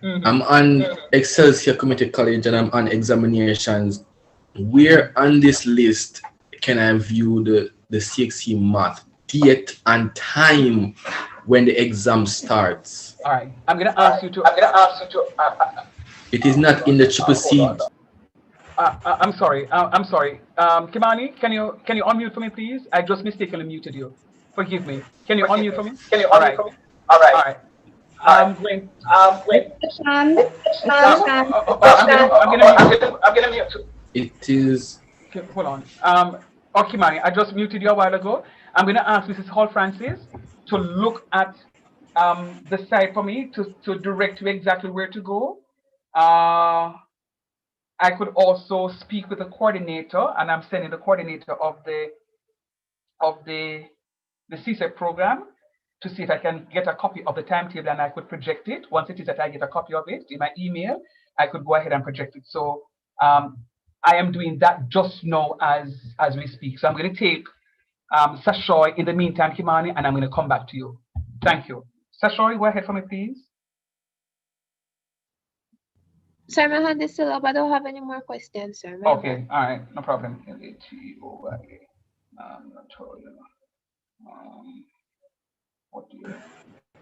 I'm on Excelsior Community College and I'm on examinations. Where on this list can I view the CXC math date and time when the exam starts? All right, I'm gonna ask you to. It is not in the triple C. I'm sorry. Kimani, can you unmute for me, please? I just mistakenly muted you. Forgive me. Can you unmute for me? All right. All right. Wait. I'm gonna mute. It is. Okay, hold on. Kimani, I just muted you a while ago. I'm gonna ask Mrs. Hall Francis to look at the site for me to direct you exactly where to go. I could also speak with the coordinator, and I'm sending the coordinator of the CSEP program to see if I can get a copy of the timetable and I could project it. Once it is that I get a copy of it in my email, I could go ahead and project it. So I am doing that just now as we speak. So I'm going to take Sashoy in the meantime, Kimani, and I'm going to come back to you. Thank you. Sashoy, go ahead for me, please. Sir, my hand is still up. I don't have any more questions, sir. Okay, all right, no problem.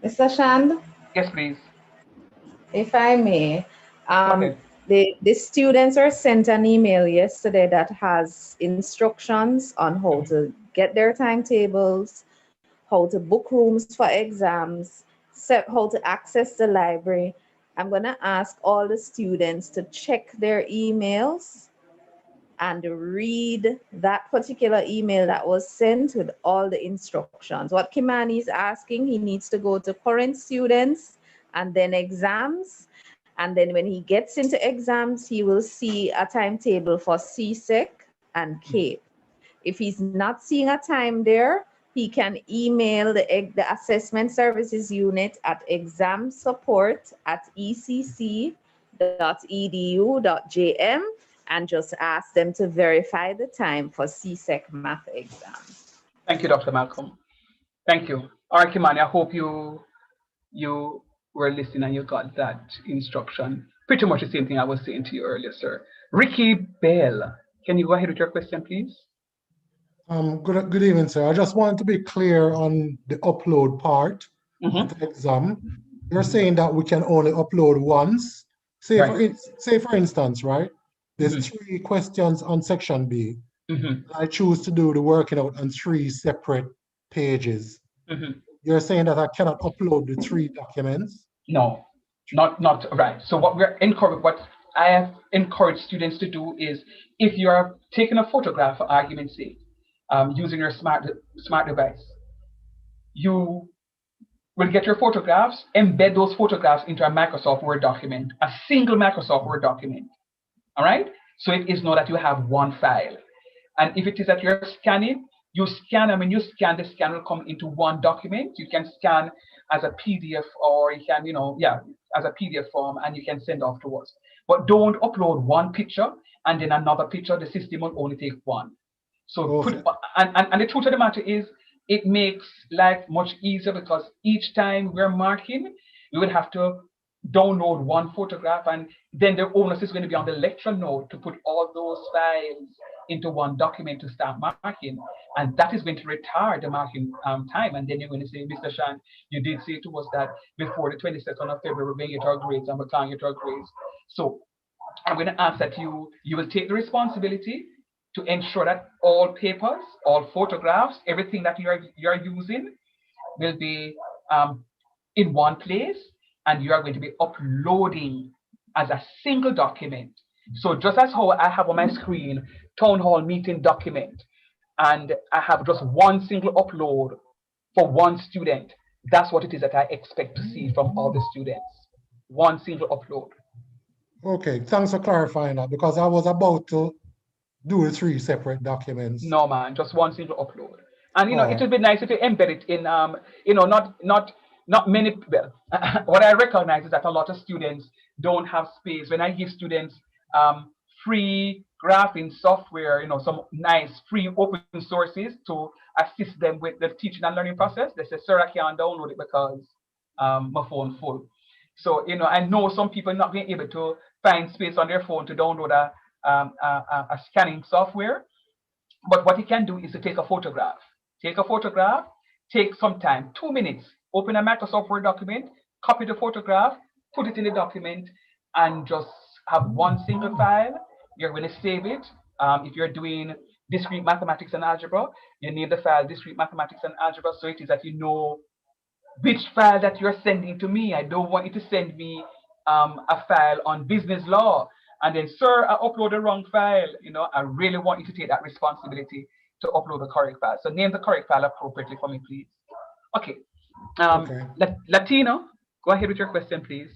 Mr. Shand? Yes, please. If I may, The students were sent an email yesterday that has instructions on how to get their timetables, how to book rooms for exams, how to access the library. I'm going to ask all the students to check their emails and read that particular email that was sent with all the instructions. What Kimani is asking, he needs to go to current students and then exams. And then when he gets into exams, he will see a timetable for CSEC and CAPE. If he's not seeing a time there, he can email the assessment services unit at examsupport@ecc.edu.jm and just ask them to verify the time for CSEC math exams. Thank you, Dr. Malcolm. Thank you. All right, Kimani, I hope you were listening and you got that instruction. Pretty much the same thing I was saying to you earlier, sir. Ricky Bell, can you go ahead with your question, please? Good evening, sir. I just wanted to be clear on the upload part of the exam. You're saying that we can only upload once. Say, for instance, right? There's 3 questions on section B. I choose to do the working out on 3 separate pages. You're saying that I cannot upload the 3 documents? No, not right. So what I have encouraged students to do is, if you're taking a photograph, for argument's sake, using your smart device, you will get your photographs, embed those photographs into a Microsoft Word document, a single Microsoft Word document. All right? So it is not that you have one file. And if it is that you're scanning, you scan, and when you scan, the scan will come into one document. You can scan as a PDF, or you can, as a PDF form, and you can send off to us. But don't upload one picture and then another picture. The system will only take one. So and the truth of the matter is, it makes life much easier, because each time we're marking, we would have to download one photograph, and then the onus is going to be on the lecture note to put all those files into one document to start marking, and that is going to retard the marking time. And then you're going to say, Mr. Shan, you did say to us that before the 22nd of February we're going to get our grades, and we can't get our grades. So I'm going to ask that you will take the responsibility to ensure that all papers, all photographs, everything that you're using will be in one place, and you are going to be uploading as a single document. So just as how I have on my screen town hall meeting document, and I have just one single upload for one student, that's what it is that I expect to see from all the students. One single upload. Okay, thanks for clarifying that, because I was about to do the 3 separate documents. No, man, just one single upload. And it would be nice if you embed it in not many people. What I recognize is that a lot of students don't have space. When I give students free graphing software, some nice free open sources to assist them with the teaching and learning process, they say, sir, I can't download it because my phone's full. So I know some people not being able to find space on their phone to download a scanning software. But what you can do is to take a photograph. Take some time, 2 minutes, open a Microsoft Word document, copy the photograph, put it in the document, and just have one single file. You're going to save it. If you're doing discrete mathematics and algebra, you name the file discrete mathematics and algebra, so it is that you know which file that you're sending to me. I don't want you to send me a file on business law, and then, sir, I uploaded the wrong file. I really want you to take that responsibility to upload the correct file. So name the correct file appropriately for me, please. Okay. Latino, go ahead with your question, please.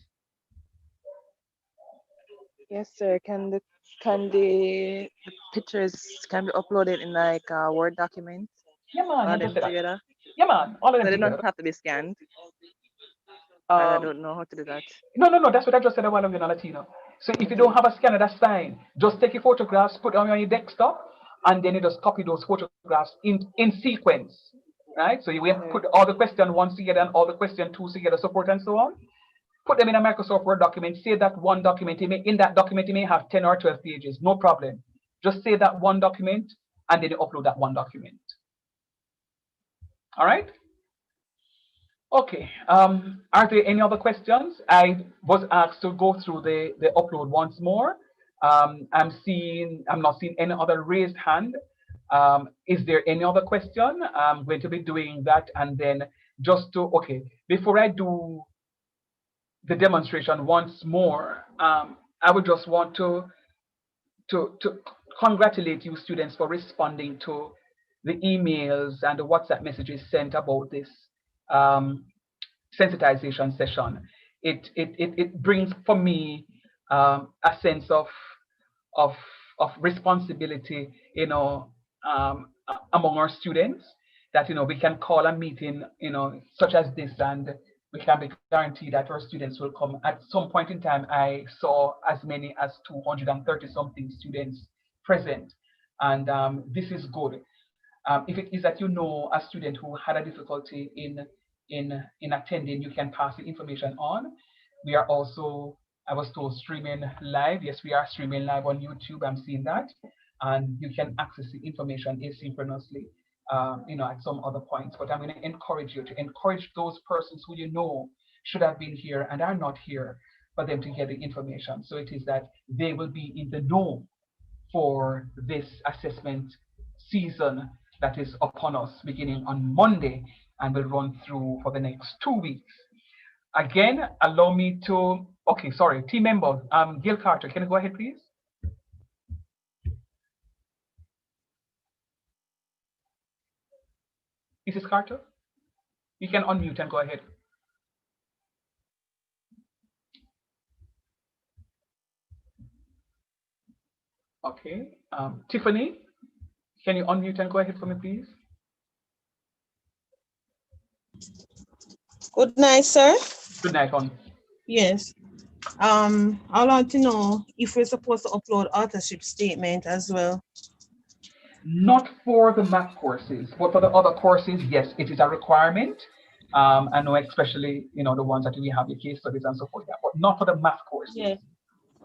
Yes, sir. Can the pictures be uploaded in like a Word document? Yeah, man. All of them together? Yeah, man. All of them together. They don't have to be scanned. I don't know how to do that. No. That's what I just said a while ago, Latino. So if you don't have a scanner, that's fine. Just take your photographs, put them on your desktop, and then you just copy those photographs in sequence, right? So you have to put all the question ones together and all the question twos together, support and so on. Put them in a Microsoft Word document. Say that one document, in that document you may have 10 or 12 pages, no problem. Just say that one document, and then you upload that one document. All right? Okay. Are there any other questions? I was asked to go through the upload once more. I'm not seeing any other raised hand. Is there any other question? I'm going to be doing that, and then okay, before I do the demonstration once more, I would just want to congratulate you students for responding to the emails and the WhatsApp messages sent about this sensitization session. It brings for me a sense of responsibility, among our students, that we can call a meeting, such as this, and we can be guaranteed that our students will come. At some point in time, I saw as many as 230 something students present, and this is good. If it is that a student who had a difficulty in attending, you can pass the information on. We are also, I was told, streaming live. Yes, we are streaming live on YouTube. I'm seeing that, and you can access the information asynchronously, at some other points. But I'm going to encourage you to encourage those persons who should have been here and are not here, for them to get the information. So it is that they will be in the know for this assessment season that is upon us, beginning on Monday and will run through for the next 2 weeks. Again, allow me to, okay, sorry, team member, Gil Carter, can you go ahead, please? Mrs. Carter, you can unmute and go ahead. Okay, Tiffany, can you unmute and go ahead for me, please? Good night, sir. Good night, hon. Yes. I'd like to know if we're supposed to upload authorship statement as well. Not for the math courses, but for the other courses, yes, it is a requirement. I know, especially the ones that we have the case studies and so forth, but not for the math courses. Yeah.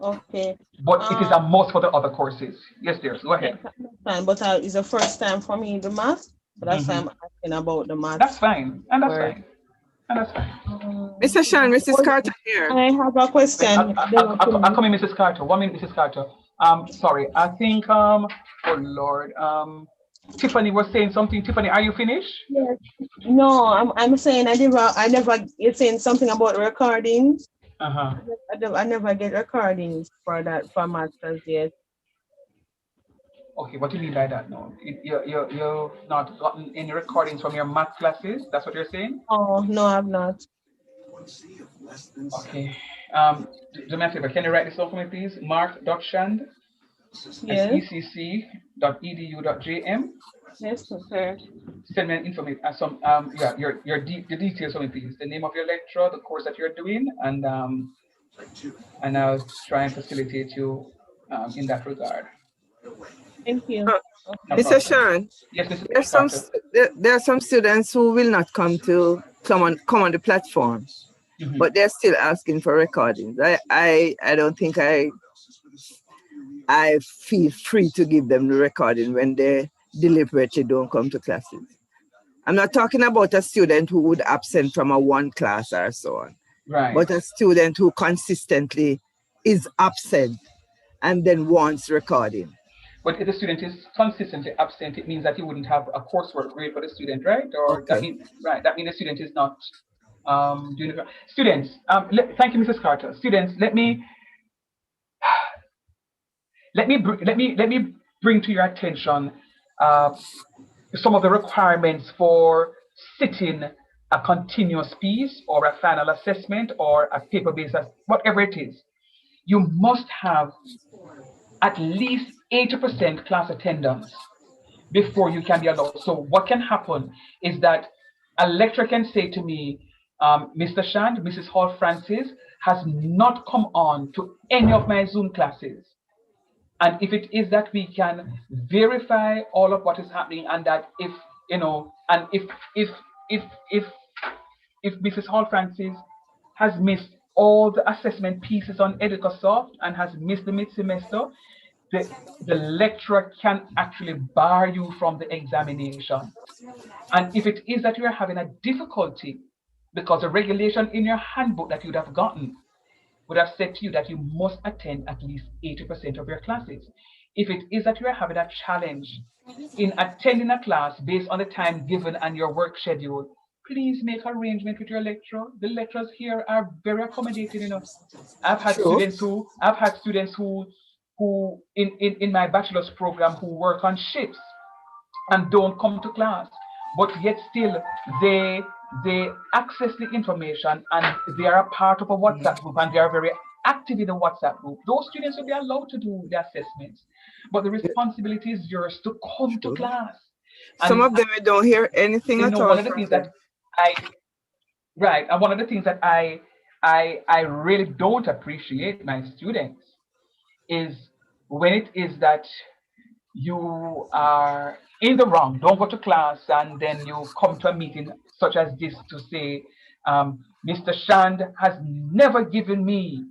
Okay. But it is a must for the other courses. Yes, dear. Go ahead. Fine, but it's the first time for me the math, so that's why I'm asking about the math. That's fine, and that's fine. And that's fine. Mr. Sean, Mrs. Carter here. I have a question. I'm coming, Mrs. Carter. 1 minute, Mrs. Carter. Sorry, I think oh Lord, Tiffany was saying something. Tiffany, are you finished? Yes. No, I'm saying I never. You're saying something about recordings. I never get recordings for that for masters yet. Okay, what do you mean by that? No, you've not gotten any recordings from your math classes. That's what you're saying? Oh no, I've not. Okay. Do me a favor. Can you write this down for me, please? Mark.shand at ecc.edu.jm. Yes, sir. Send me an information. Your details for me, please. The name of your lecture, the course that you're doing, and I'll try and facilitate you in that regard. Thank you. No Mr. Sean, yes, Mr. there are some students who will not come on the platform, but they're still asking for recordings. I don't think I feel free to give them the recording when they deliberately don't come to classes. I'm not talking about a student who would absent from a one class or so on, right? But a student who consistently is absent and then wants recording. But if the student is consistently absent, it means that you wouldn't have a coursework grade for the student, right? Or okay. That means the student is not doing it. Students, thank you, Mrs. Carter. Students, let me bring to your attention some of the requirements for sitting a continuous piece or a final assessment or a paper-based, whatever it is. You must have at least 80% class attendance before you can be allowed. So what can happen is that a lecturer can say to me, Mr. Shand, Mrs. Hall Francis has not come on to any of my Zoom classes. And if it is that we can verify all of what is happening, and that if Mrs. Hall Francis has missed all the assessment pieces on EducoSoft and has missed the mid-semester, the lecturer can actually bar you from the examination. And if it is that you are having a difficulty because the regulation in your handbook that you'd have gotten would have said to you that you must attend at least 80% of your classes. If it is that you are having a challenge in attending a class based on the time given and your work schedule, please make arrangement with your lecturer. The lecturers here are very accommodating enough. I've had students who in my bachelor's program who work on shifts and don't come to class, but yet still they access the information and they are a part of a WhatsApp group and they are very active in the WhatsApp group. Those students will be allowed to do the assessments, but the responsibility is yours to come to class. Some of them I don't hear anything at all. One of the things that and one of the things that I really don't appreciate my students is when it is that you are in the wrong, don't go to class, and then you come to a meeting such as this to say, Mr. Shand has never given me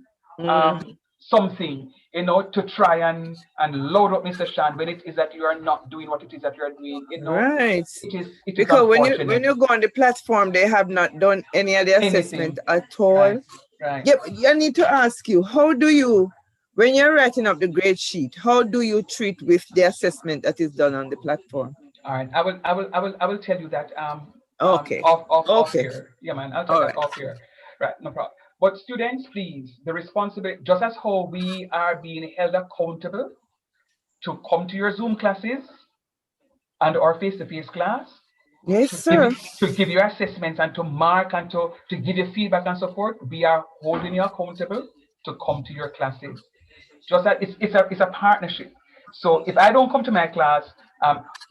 something, to try and load up Mr. Shand when it is that you are not doing what it is that you are doing. Right. It is because when you go on the platform, they have not done any of the assessment at all. Right. Yep. I need to ask you, how do you, when you're writing up the grade sheet, how do you treat with the assessment that is done on the platform? All right, I will tell you that okay. Off here. Yeah, man, I'll tell that off here. Right, no problem. But students, please, the responsibility, just as how we are being held accountable to come to your Zoom classes and our face-to-face class. Yes, sir. To give your assessments and to mark and to give you feedback and support, we are holding you accountable to come to your classes. Just that it's a partnership. So if I don't come to my class,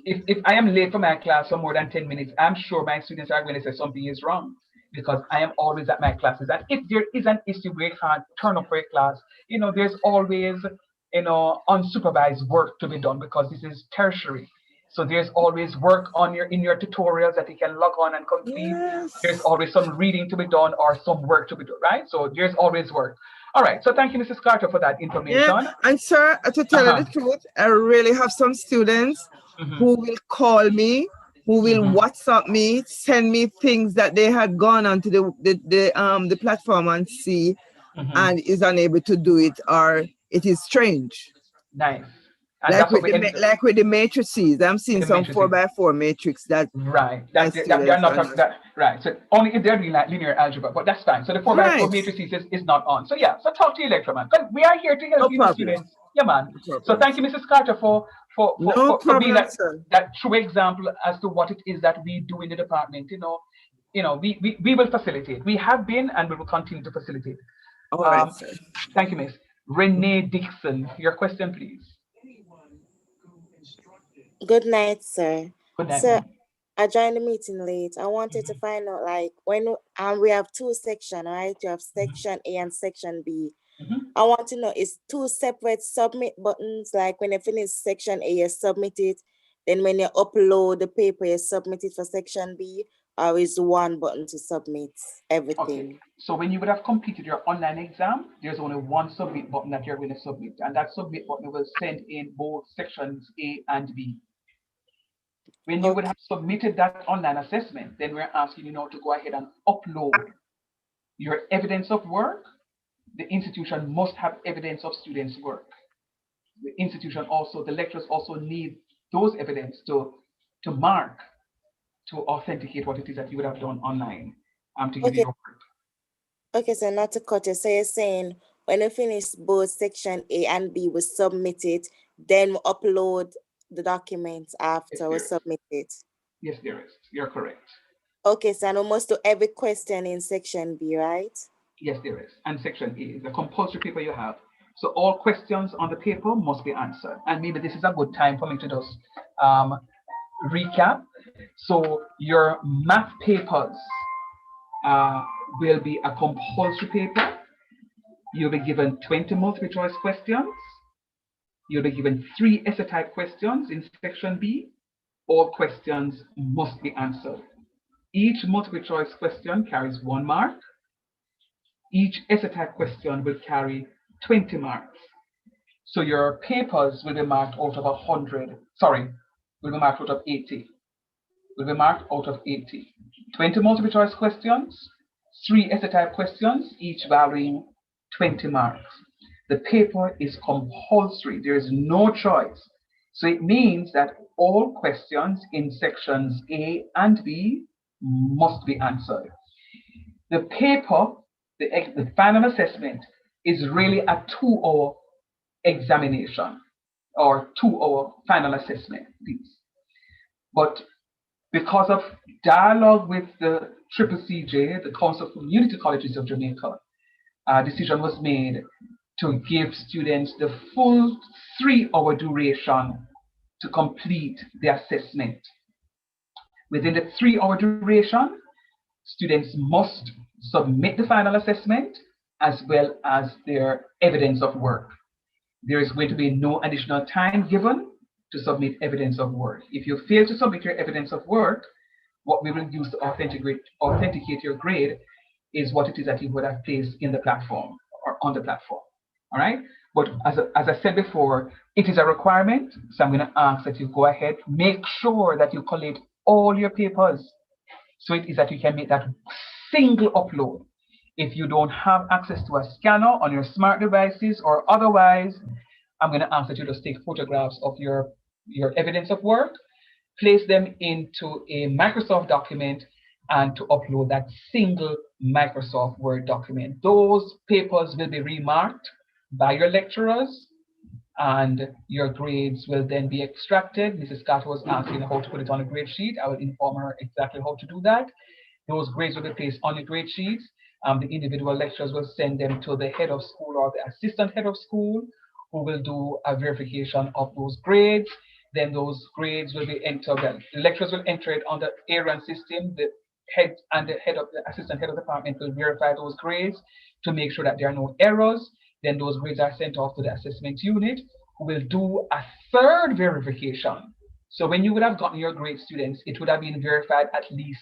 if I am late for my class for more than 10 minutes, I'm sure my students are going to say something is wrong because I am always at my classes. And if there is an issue where you can't turn up for a class, there's always, unsupervised work to be done because this is tertiary. So there's always work in your tutorials that you can log on and complete. Yes. There's always some reading to be done or some work to be done, right? So there's always work. All right. So thank you, Mrs. Carter, for that information. Yeah. And sir, to tell you the truth, I really have some students who will call me, who will WhatsApp me, send me things that they had gone onto the platform and see and is unable to do it, or it is strange. Nice. Like with the matrices, I'm seeing some 4x4 matrix that right. That they are not right. So only if they're doing like linear algebra, but that's fine. So the 4x4 matrices is not on. So yeah. So talk to your lecturer, man. We are here to help you, students. Yeah, man. So thank you, Mrs. Carter, for being that true example as to what it is that we do in the department. We will facilitate. We have been and we will continue to facilitate. All right, sir. Thank you, Miss Renee Dixon. Your question, please. Good night, sir. Good night. Sir, I joined the meeting late. I wanted to find out, like, when we have two sections, right? You have section A and section B. I want to know, is two separate submit buttons, like when you finish section A, you submit it, then when you upload the paper, you submit it for section B, or is one button to submit everything? Okay. So when you would have completed your online exam, there's only one submit button that you're going to submit, and that submit button will send in both sections A and B. When you would have submitted that online assessment, then we're asking you now to go ahead and upload your evidence of work. The institution must have evidence of students' work. The institution also, the lecturers also need those evidence to mark, to authenticate what it is that you would have done online to give you your work. Okay, so not to cut you, so you're saying when we finish both section A and B, we submit it, then we upload the documents after we submit it? Yes, there is. You're correct. Okay, so we must do every question in section B, right? Yes, there is. And section A is a compulsory paper you have. So all questions on the paper must be answered. And maybe this is a good time for me to just recap. So your math papers will be a compulsory paper. You'll be given 20 multiple choice questions. You'll be given 3 essay type questions in section B. All questions must be answered. Each multiple choice question carries 1 mark. Each essay type question will carry 20 marks. So your papers will be marked out of 100. Sorry, will be marked out of 80. Will be marked out of 80. 20 multiple choice questions, 3 essay type questions, each valuing 20 marks. The paper is compulsory. There is no choice. So it means that all questions in sections A and B must be answered. The paper, the final assessment, is really a 2-hour examination or 2-hour final assessment piece. But because of dialogue with the CCCJ, the Council of Community Colleges of Jamaica, a decision was made to give students the full 3-hour duration to complete the assessment. Within the 3-hour duration, students must submit the final assessment as well as their evidence of work. There is going to be no additional time given to submit evidence of work. If you fail to submit your evidence of work, what we will use to authenticate your grade is what it is that you would have placed in the platform or on the platform. All right. But as I said before, it is a requirement. So I'm going to ask that you go ahead, make sure that you collate all your papers. So it is that you can make that single upload. If you don't have access to a scanner on your smart devices or otherwise, I'm going to ask that you just take photographs of your evidence of work, place them into a Microsoft document, and to upload that single Microsoft Word document. Those papers will be remarked by your lecturers, and your grades will then be extracted. Mrs. Carter was asking how to put it on a grade sheet. I will inform her exactly how to do that. Those grades will be placed on your grade sheets. The individual lecturers will send them to the head of school or the assistant head of school, who will do a verification of those grades. Then those grades will be entered. The lecturers will enter it on the ARIAN system. The head and the assistant head of the department will verify those grades to make sure that there are no errors. Then those grades are sent off to the assessment unit, who will do a third verification. So when you would have gotten your grade, students, it would have been verified at least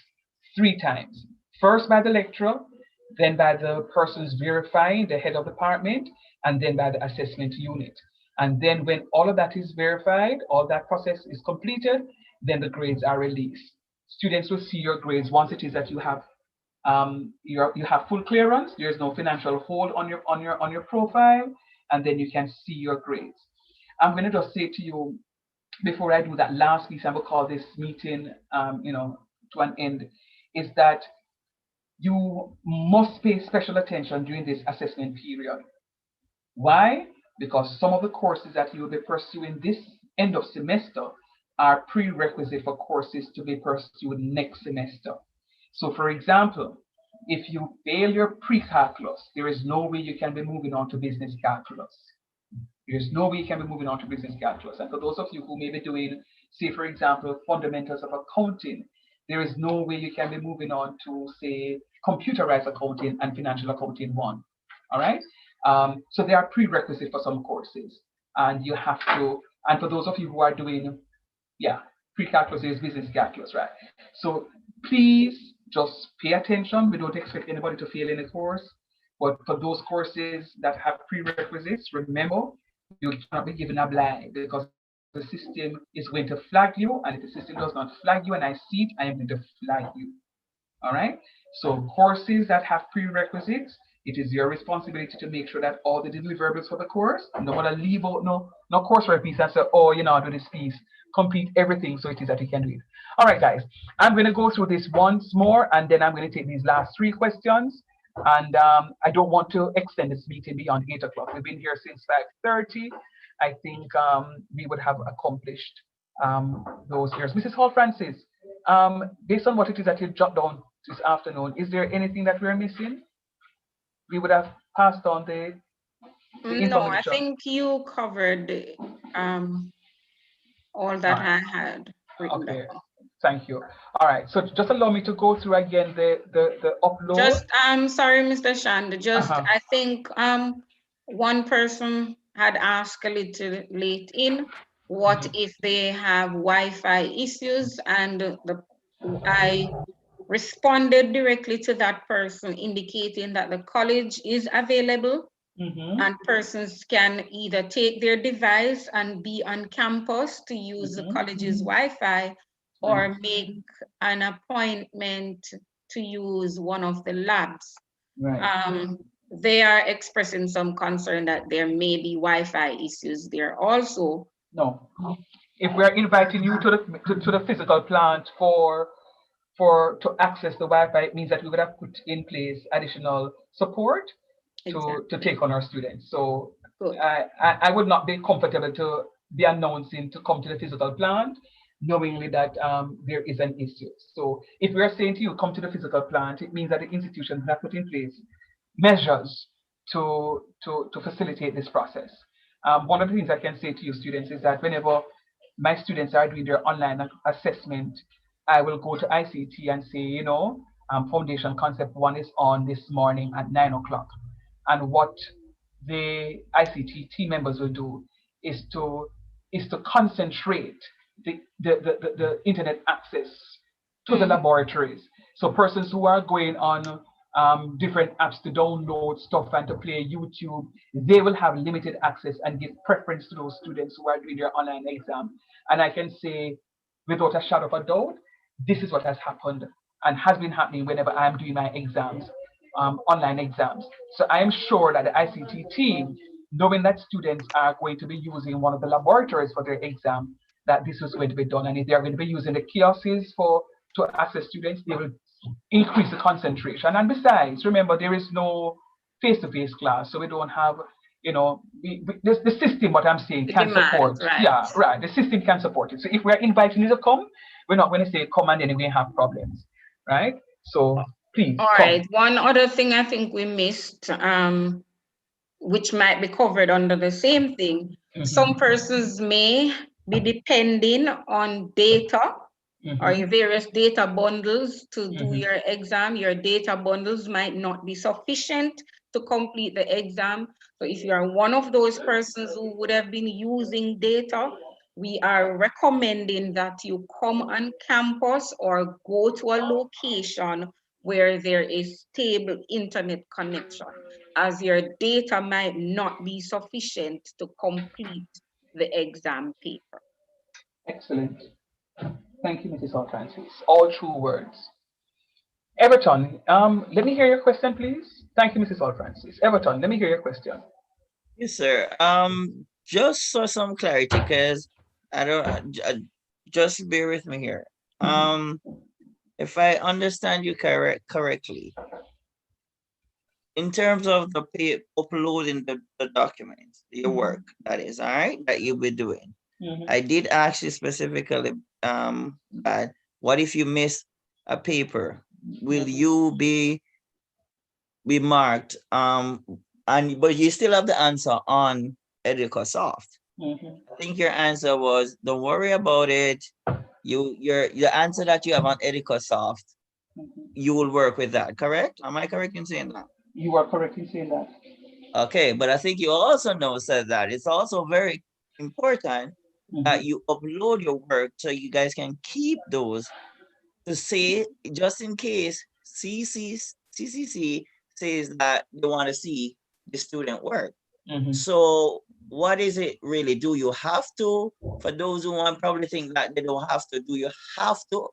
3 times. First by the lecturer, then by the persons verifying, the head of department, and then by the assessment unit. And then when all of that is verified, all that process is completed, then the grades are released. Students will see your grades once it is that you have full clearance. There's no financial hold on your profile, and then you can see your grades. I'm going to just say to you, before I do that last piece, I will call this meeting to an end, is that you must pay special attention during this assessment period. Why? Because some of the courses that you will be pursuing this end of semester are prerequisite for courses to be pursued next semester. So for example, if you fail your pre-calculus, there is no way you can be moving on to business calculus. There's no way you can be moving on to business calculus. And for those of you who may be doing, say, for example, fundamentals of accounting, there is no way you can be moving on to, say, computerized accounting and financial accounting 1. All right? So they are prerequisite for some courses. And you have to, and for those of you who are doing, pre-calculus is business calculus, right? So please just pay attention. We don't expect anybody to fail in a course. But for those courses that have prerequisites, remember, you cannot be given a blind, because the system is going to flag you, and if the system does not flag you and I see it, I am going to flag you. All right? So courses that have prerequisites, it is your responsibility to make sure that all the deliverables for the course, no one to leave out no coursework piece and say, oh, do this piece. Complete everything so it is that you can do it. All right, guys, I'm going to go through this once more, and then I'm going to take these last 3 questions. And I don't want to extend this meeting beyond 8 o'clock. We've been here since 5:30. I think we would have accomplished those years. Mrs. Hall Francis, based on what it is that you jotted down this afternoon, is there anything that we're missing? We would have passed on the information. No, I think you covered all that I had written down. Thank you. All right, so just allow me to go through again the upload. Just sorry, Mr. Shand, I think one person had asked a little late in, what if they have Wi-Fi issues, and I responded directly to that person indicating that the college is available and persons can either take their device and be on campus to use the college's Wi-Fi, or make an appointment to use one of the labs. Right. They are expressing some concern that there may be Wi-Fi issues there also. No. If we're inviting you to the physical plant to access the Wi-Fi, it means that we would have put in place additional support to take on our students. So I would not be comfortable to be announcing to come to the physical plant, knowingly that there is an issue. So if we are saying to you, come to the physical plant, it means that the institutions have put in place measures to facilitate this process. One of the things I can say to you students is that whenever my students are doing their online assessment, I will go to ICT and say, you know, Foundation Concept 1 is on this morning at 9 o'clock. And what the ICT team members will do is to concentrate the internet access to the laboratories. So persons who are going on different apps to download stuff and to play YouTube, they will have limited access and give preference to those students who are doing their online exam. And I can say without a shadow of a doubt, this is what has happened and has been happening whenever I'm doing my exams, online exams. So I am sure that the ICT team, knowing that students are going to be using one of the laboratories for their exam, that this is going to be done. And if they are going to be using the kiosks to access students, they will increase the concentration. And besides, remember, there is no face-to-face class, so we don't have, you know, the system, what I'm saying, can support. Right. Yeah, right. The system can support it. So if we're inviting you to come, we're not going to say come and then we have problems, right? So please. All right. One other thing I think we missed, which might be covered under the same thing. Some persons may be depending on data or various data bundles to do your exam. Your data bundles might not be sufficient to complete the exam. So if you are one of those persons who would have been using data, we are recommending that you come on campus or go to a location where there is stable internet connection, as your data might not be sufficient to complete the exam paper. Excellent. Thank you, Mrs. All Francis. All true words. Everton, let me hear your question, please. Thank you, Mrs. All Francis. Everton, let me hear your question. Yes, sir. Just for some clarity, because I don't just bear with me here. If I understand you correctly, in terms of the uploading the documents, your work, that is, all right, that you'll be doing. I did ask you specifically that what if you miss a paper? Will you be marked? But you still have the answer on EducoSoft. I think your answer was, don't worry about it. The answer that you have on EducoSoft, you will work with that, correct? Am I correct in saying that? You are correct in saying that. Okay, but I think you also said that it's also very important that you upload your work so you guys can keep those to say, just in case CCC says that they want to see the student work. So what is it really? Do you have to, for those who want probably think that they don't have to, do you have to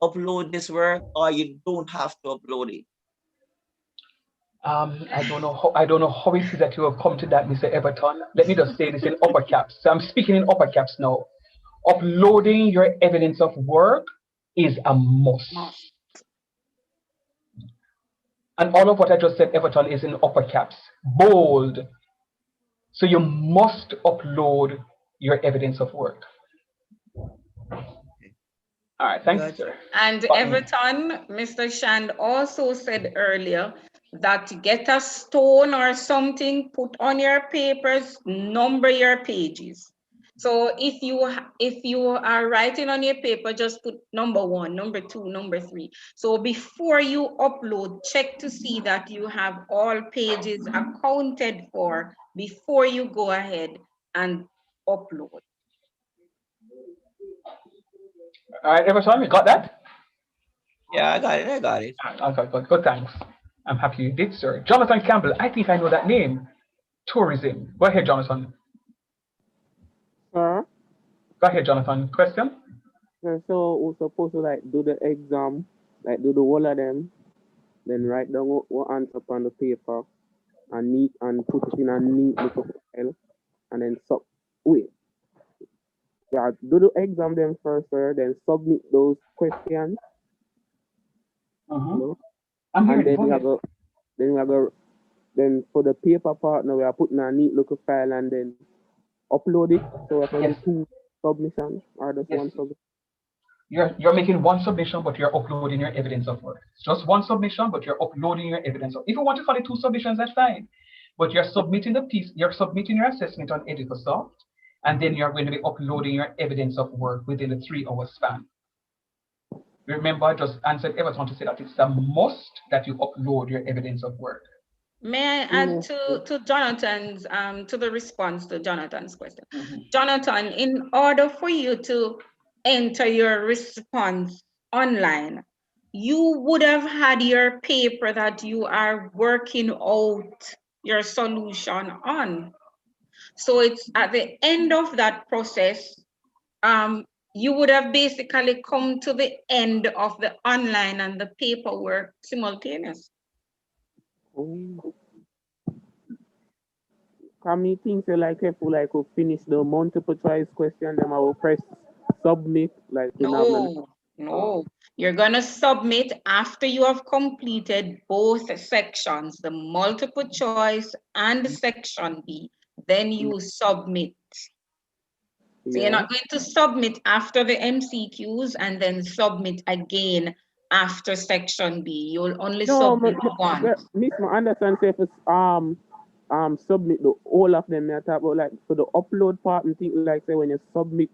upload this work, or you don't have to upload it? I don't know how it is that you have come to that, Mr. Everton. Let me just say this in upper caps. So I'm speaking in upper caps now. Uploading your evidence of work is a must. And all of what I just said, Everton, is in upper caps, bold. So you must upload your evidence of work. All right, thank you, sir. And Everton, Mr. Shand also said earlier that get a stone or something, put on your papers, number your pages. So if you are writing on your paper, just put number 1, number 2, number 3. So before you upload, check to see that you have all pages accounted for before you go ahead and upload. All right, Everton, you got that? Yeah, I got it. Okay, good, thanks. I'm happy you did, sir. Jonathan Campbell, I think I know that name. Tourism. Go ahead, Jonathan. Sir? Go ahead, Jonathan. Question? So we're supposed to like do the exam, like do the whole of them then write down what answer on the paper and put it in a neat little file, and then do the exam then first, sir, then submit those questions. And then then for the paper partner, we are putting a neat little file and then upload it. So I can do 2 submissions or just 1 submission. You're making 1 submission, but you're uploading your evidence of work. It's just 1 submission, but you're uploading your evidence of. If you want to call it 2 submissions, that's fine. But you're submitting the piece. You're submitting your assessment on EducoSoft, and then you're going to be uploading your evidence of work within a 3-hour span. Remember, I just answered Everton to say that it's a must that you upload your evidence of work. May I add to Jonathan's to the response to Jonathan's question? Jonathan, in order for you to enter your response online, you would have had your paper that you are working out your solution on. So it's at the end of that process, you would have basically come to the end of the online and the paperwork simultaneous. Can me think like if we finish the multiple choice question, then I will press submit No. You're gonna submit after you have completed both sections, the multiple choice and section B. Then you submit. So you're not going to submit after the MCQs and then submit again after section B. You'll only submit one. Miss, I understand if it's submit the all of them. I talk about for the upload part and things like say when you submit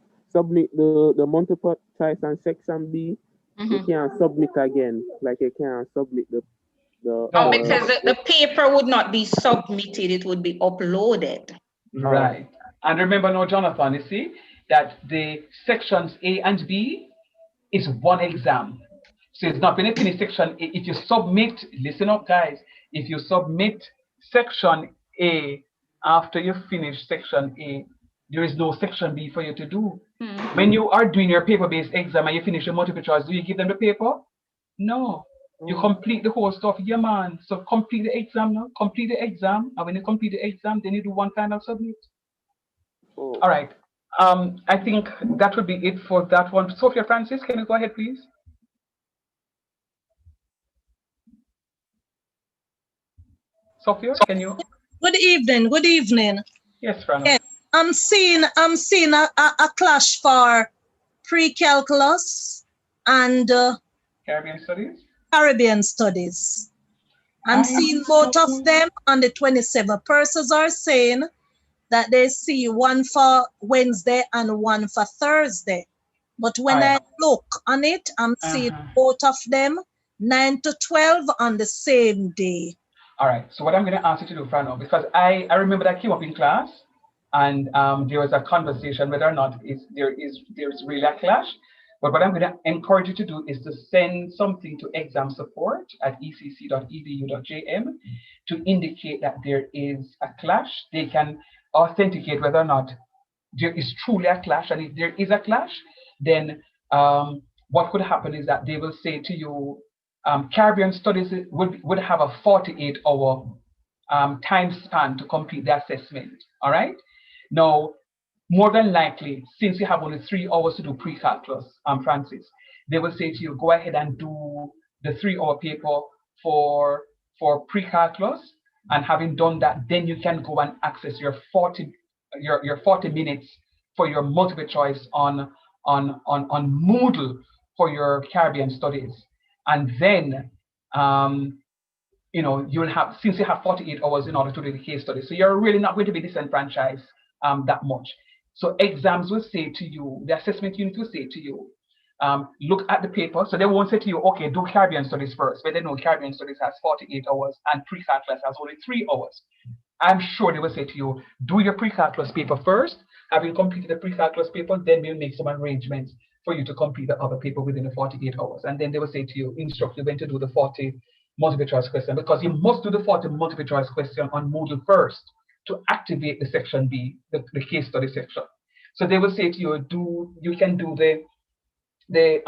the multiple choice and section B, you can't submit again. You can't submit the because the paper would not be submitted, it would be uploaded. Right. And remember now, Jonathan, you see that the sections A and B is 1 exam. So it's not when you finish section A. If you submit, listen up guys, if you submit section A after you finish section A, there is no section B for you to do. When you are doing your paper-based exam and you finish your multiple choice, do you give them the paper? No. You complete the whole stuff. Yeah, man. So complete the exam now. Complete the exam. And when you complete the exam, then you do 1 final submit. All right. I think that would be it for that one. Sophia Francis, can you go ahead, please? Sophia, can you? Good evening. Good evening. Yes, Fran. Yes, I'm seeing a clash for pre-calculus and Caribbean Studies. Caribbean Studies. I'm seeing both of them on the 27th. Persons are saying that they see one for Wednesday and one for Thursday. But when I look on it, I'm seeing both of them 9 to 12 on the same day. All right. So what I'm going to ask you to do, Frano, because I remember that came up in class, and there was a conversation whether or not there's really a clash. But what I'm going to encourage you to do is to send something to exam support at ecc.edu.jm to indicate that there is a clash. They can authenticate whether or not there is truly a clash. And if there is a clash, then what could happen is that they will say to you, Caribbean Studies would have a 48-hour time span to complete the assessment. All right. Now, more than likely, since you have only 3 hours to do pre-calculus, Francis, they will say to you, go ahead and do the 3-hour paper for pre-calculus, and having done that, then you can go and access your 40 minutes for your multiple choice on Moodle for your Caribbean Studies. And then, you'll have, since you have 48 hours in order to do the case study, so you're really not going to be disenfranchised that much. So exams will say to you, the assessment unit will say to you, look at the paper. So they won't say to you, okay, do Caribbean Studies first, but they know Caribbean Studies has 48 hours and pre-calculus has only 3 hours. I'm sure they will say to you, do your pre-calculus paper first. Having completed the pre-calculus paper, then we'll make some arrangements for you to complete the other paper within the 48 hours. And then they will say to you, instruct you when to do the 40 multiple choice question, because you must do the 40 multiple choice question on Moodle first to activate the section B, the case study section. So they will say to you, you can do the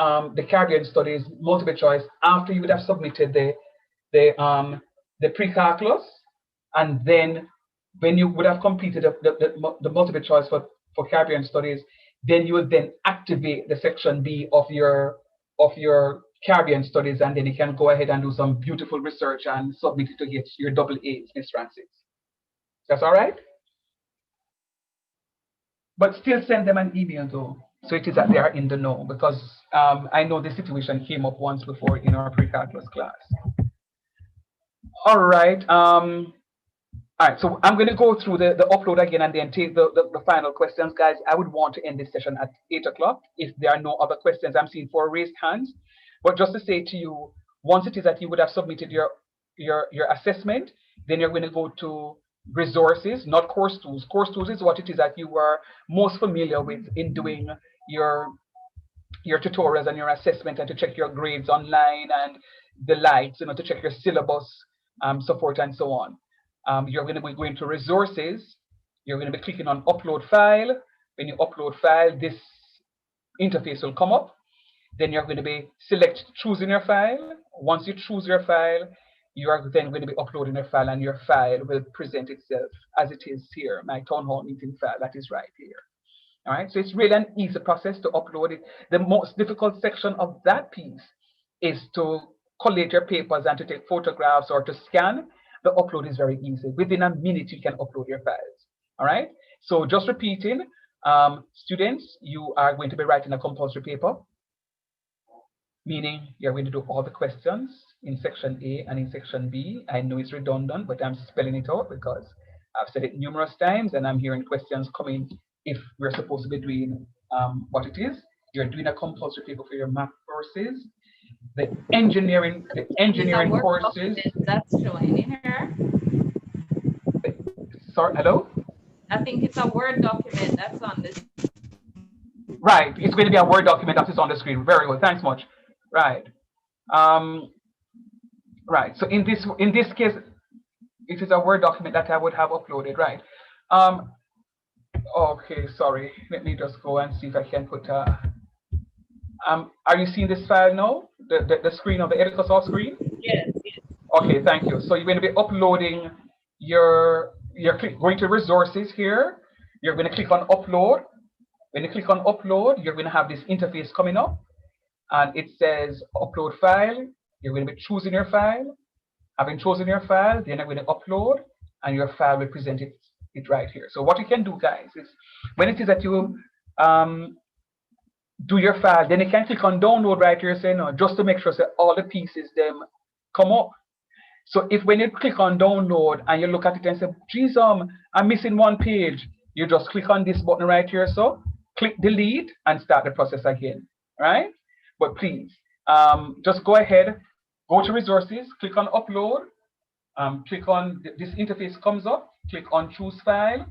Caribbean Studies multiple choice after you would have submitted the the pre-calculus, and then when you would have completed the multiple choice for Caribbean studies, then you would then activate the section B of your Caribbean studies, and then you can go ahead and do some beautiful research and submit it to get your double A's, Miss Francis. That's all right? But still send them an email though, so it is that they are in the know, because I know the situation came up once before in our pre-calculus class. All right. All right, so I'm going to go through the upload again and then take the final questions. Guys, I would want to end this session at 8 o'clock if there are no other questions. I'm seeing 4 raised hands. But just to say to you, once it is that you would have submitted your assessment, then you're going to go to resources, not course tools. Course tools is what it is that you were most familiar with in doing your tutorials and your assessment, and to check your grades online and the likes, to check your syllabus, support, and so on. You're going to be going to resources. You're going to be clicking on upload file. When you upload file, this interface will come up. Then you're going to be choosing your file. Once you choose your file, you are then going to be uploading your file, and your file will present itself as it is here, my town hall meeting file that is right here. All right, so it's really an easy process to upload it. The most difficult section of that piece is to collate your papers and to take photographs or to scan. The upload is very easy. Within a minute, you can upload your files. All right, so just repeating, students, you are going to be writing a compulsory paper, meaning you're going to do all the questions in section A and in section B. I know it's redundant, but I'm spelling it out because I've said it numerous times, and I'm hearing questions coming if we're supposed to be doing what it is. You're doing a compulsory paper for your math courses, the engineering courses. That's showing in here. Sorry, hello? I think it's a Word document that's on this. Right, it's going to be a Word document that is on the screen. Very good, thanks much. Right. Right, so in this case, it is a Word document that I would have uploaded, right? Okay, sorry. Let me just go and see if I can put are you seeing this file now? The screen of the EducoSoft screen? Yes. Okay, thank you. So you're going to be uploading going to resources here. You're going to click on upload. When you click on upload, you're going to have this interface coming up, and it says upload file. You're going to be choosing your file. Having chosen your file, then you're going to upload, and your file will present it right here. So what you can do, guys, is when it is that you do your file, then you can click on download right here, say no, just to make sure that all the pieces them come up. So if when you click on download and you look at it and say, geez, I'm missing one page, you just click on this button right here, so click delete and start the process again, right? But please, just go ahead, go to resources, click on upload, click on this interface comes up, click on choose file.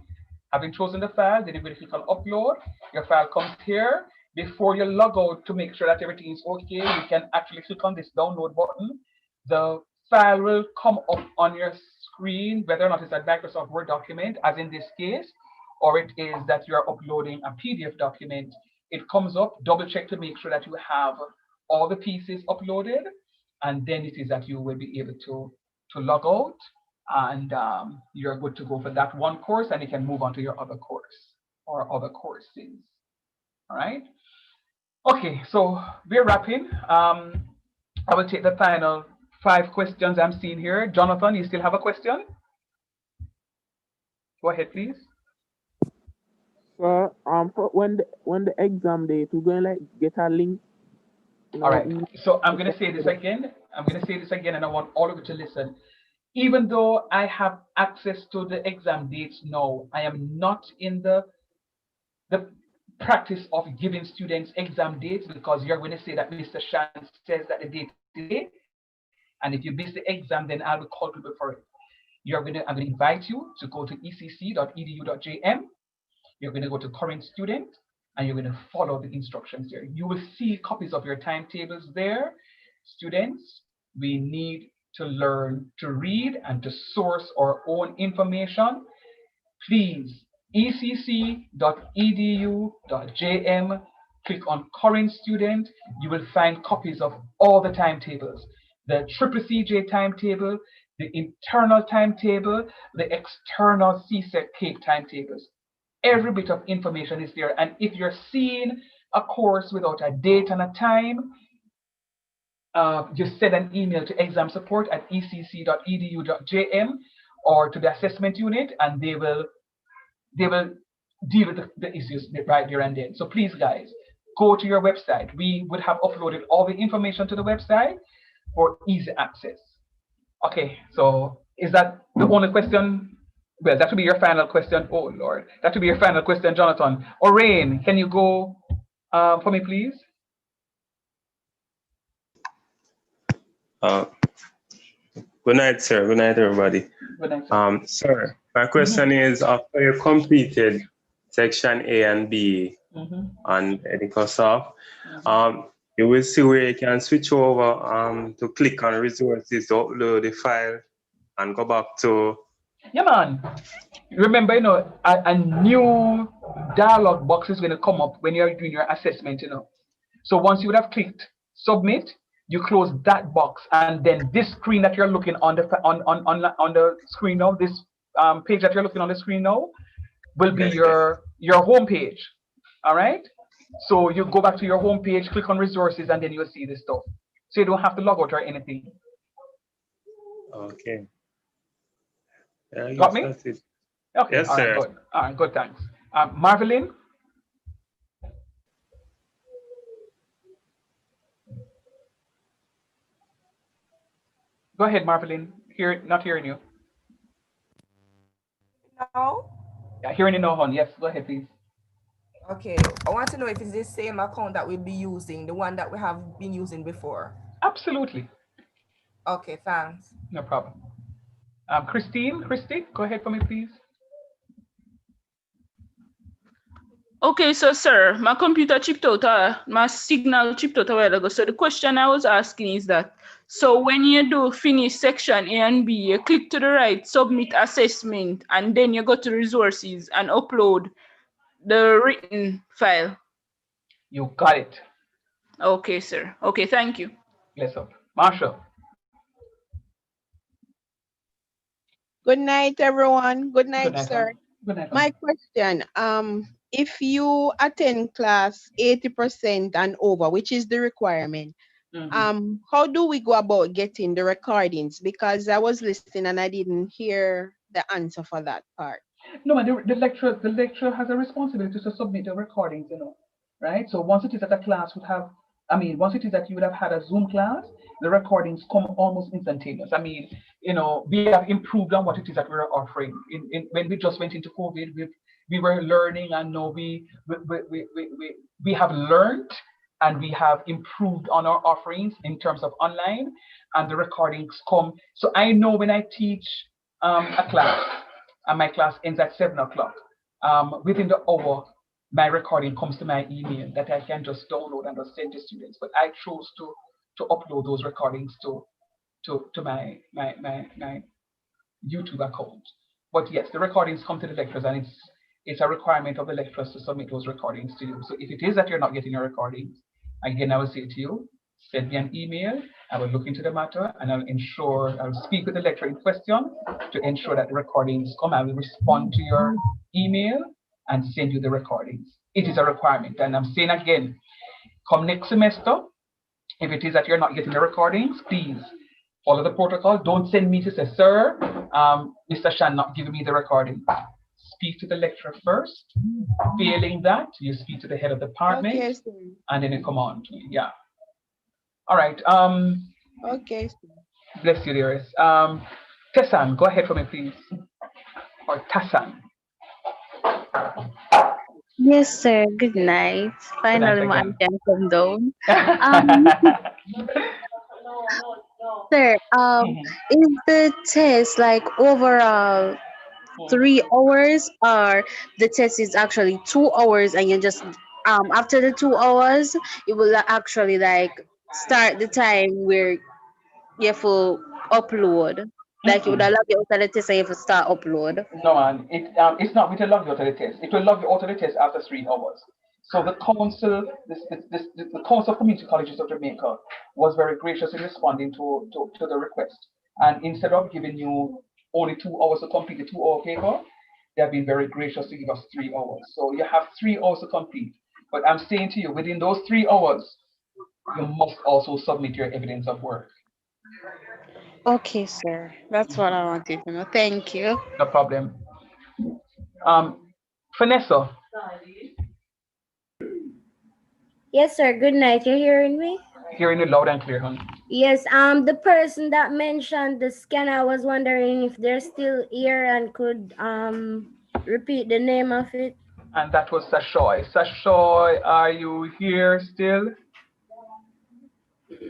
Having chosen the file, then you're going to click on upload. Your file comes here. Before you log out to make sure that everything is okay, you can actually click on this download button. The file will come up on your screen, whether or not it's a Microsoft Word document, as in this case, or it is that you're uploading a PDF document. It comes up, double check to make sure that you have all the pieces uploaded, and then it is that you will be able to log out, and you're good to go for that one course, and you can move on to your other course or other courses. All right. Okay, so we're wrapping. I will take the final 5 questions I'm seeing here. Jonathan, you still have a question? Go ahead, please. For when the exam date, we're going to like get a link. All right. So I'm going to say this again. And I want all of you to listen. Even though I have access to the exam dates now, I am not in the practice of giving students exam dates, because you're going to say that Mr. Shan says that the date is today, and if you miss the exam, then I'll be culpable for it. I'm going to invite you to go to ecc.edu.jm. You're going to go to current student, and you're going to follow the instructions there. You will see copies of your timetables there. Students, we need to learn to read and to source our own information. Please, ecc.edu.jm, click on current student. You will find copies of all the timetables. the triple CJ timetable, the internal timetable, the external CSEC CAPE timetables. Every bit of information is there. And if you're seeing a course without a date and a time, just send an email to exam support at ecc.edu.jm or to the assessment unit, and they will deal with the issues right there and then. So please, guys, go to your website. We would have uploaded all the information to the website for easy access. Okay, so is that the only question? Well, that would be your final question. Oh, Lord. That would be your final question, Jonathan. Or Rain, can you go for me, please? Good night, sir. Good night, everybody. Good night, sir. Sir, my question is, after you completed section A and B on EducoSoft, you will see where you can switch over to click on resources, upload the file, and go back to... Yeah, man. Remember, a new dialog box is going to come up when you're doing your assessment, So once you would have clicked submit, you close that box, and then this screen that you're looking on the screen now, this page that you're looking on the screen now, will be your home page. All right. So you go back to your home page, click on resources, and then you'll see this stuff. So you don't have to log out or anything. Okay. Got me? That's it. Okay. Yes, all right, sir. good. All right, good. Thanks. Marvelyn. Go ahead, Marvelyn. Not hearing you. No. Yeah, hearing you now, hon. Yes, go ahead, please. Okay. I want to know if it's the same account that we'll be using, the one that we have been using before. Absolutely. Okay, thanks. No problem. Christy, go ahead for me, please. Okay, so sir, my computer chipped out, my signal chipped out a while ago. So the question I was asking is that, so when you do finish section A and B, you click to the right, submit assessment, and then you go to resources and upload the written file. You got it. Okay, sir. Okay, thank you. Bless up. Marsha. Good night, everyone. Good night, Good night, sir. Good night. My question, if you attend class 80% and over, which is the requirement, how do we go about getting the recordings? Because I was listening and I didn't hear the answer for that part. No, and the lecturer has a responsibility to submit the recordings, right? So once it is that a class would have, once it is that you would have had a Zoom class, the recordings come almost instantaneous. We have improved on what it is that we're offering. When we just went into COVID, we were learning, and now we have learned and we have improved on our offerings in terms of online, and the recordings come. So I know when I teach a class, and my class ends at 7 o'clock, within the hour, my recording comes to my email that I can just download and just send to students. But I chose to upload those recordings to my YouTube account. But yes, the recordings come to the lecturers, and it's a requirement of the lecturers to submit those recordings to you. So if it is that you're not getting your recordings, again, I will say to you, send me an email. I will look into the matter, and I'll speak with the lecturer in question to ensure that the recordings come. I will respond to your email and send you the recordings. It is a requirement. And I'm saying again, come next semester, if it is that you're not getting the recordings, please follow the protocol. Don't send me to say, sir, Mr. Shan not giving me the recording. Speak to the lecturer first. Failing that, you speak to the head of the department, okay, and then you come on to me. Yeah. All right. Okay. Bless you, dearest. Tessan, go ahead for me, please. Or Tassan. Yes, sir. Good night. Finally, my again. can come down. Sir, is the test like overall 3 hours, or the test is actually 2 hours, and you just after the 2 hours, it will actually like start the time where you have to upload. Like you would allow you out of the test and you have to start upload. No, man. It's not going to log you out of the test. It will log you out of the test after 3 hours. So the council, the Council of Community Colleges of Jamaica was very gracious in responding to the request. And instead of giving you only 2 hours to complete the 2-hour paper, they have been very gracious to give us 3 hours. So you have 3 hours to complete. But I'm saying to you, within those 3 hours, you must also submit your evidence of work. Okay, sir. That's what I wanted to know. Thank you. No problem. Vanessa. Yes, sir. Good night. You're hearing me? Hearing you loud and clear, honey. Yes. The person that mentioned the scanner, I was wondering if they're still here and could repeat the name of it. And that was Sashoy. Sashoy, are you here still?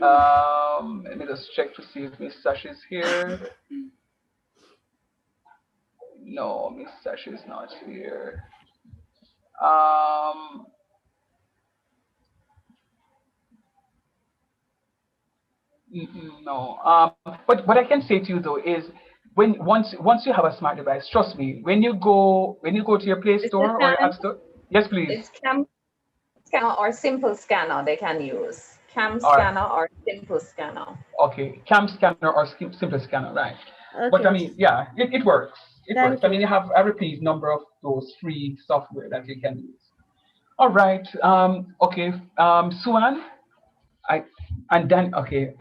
Let me just check to see if Miss Sash is here. No, Miss Sash is not here. No. But what I can say to you though is, once you have a smart device, trust me, when you go to your Play Store or your App Store, yes, please. It's Cam Scanner or Simple Scanner they can use. Cam All right. Scanner or Simple Scanner. Okay, Cam Scanner or Simple Scanner, right? Okay. But I mean, yeah, it works. It Thank works. you. I mean, you have a repeat number of those free software that you can use. All right. Okay. Suan, and then okay.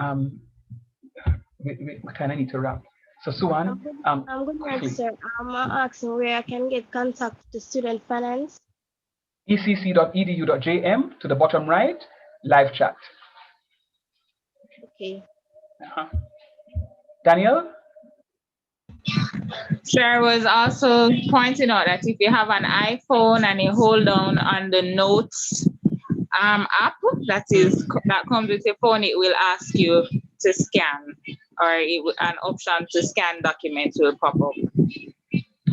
We kind of need to wrap. So Suan, I'm good night, quickly. sir. I'm asking where I can get contact to student finance. ecc.edu.jm to the bottom right, live chat. Okay. Daniel? Sure, was also pointing out that if you have an iPhone and you hold down on the Notes app that comes with your phone, it will ask you to scan, or an option to scan documents will pop up.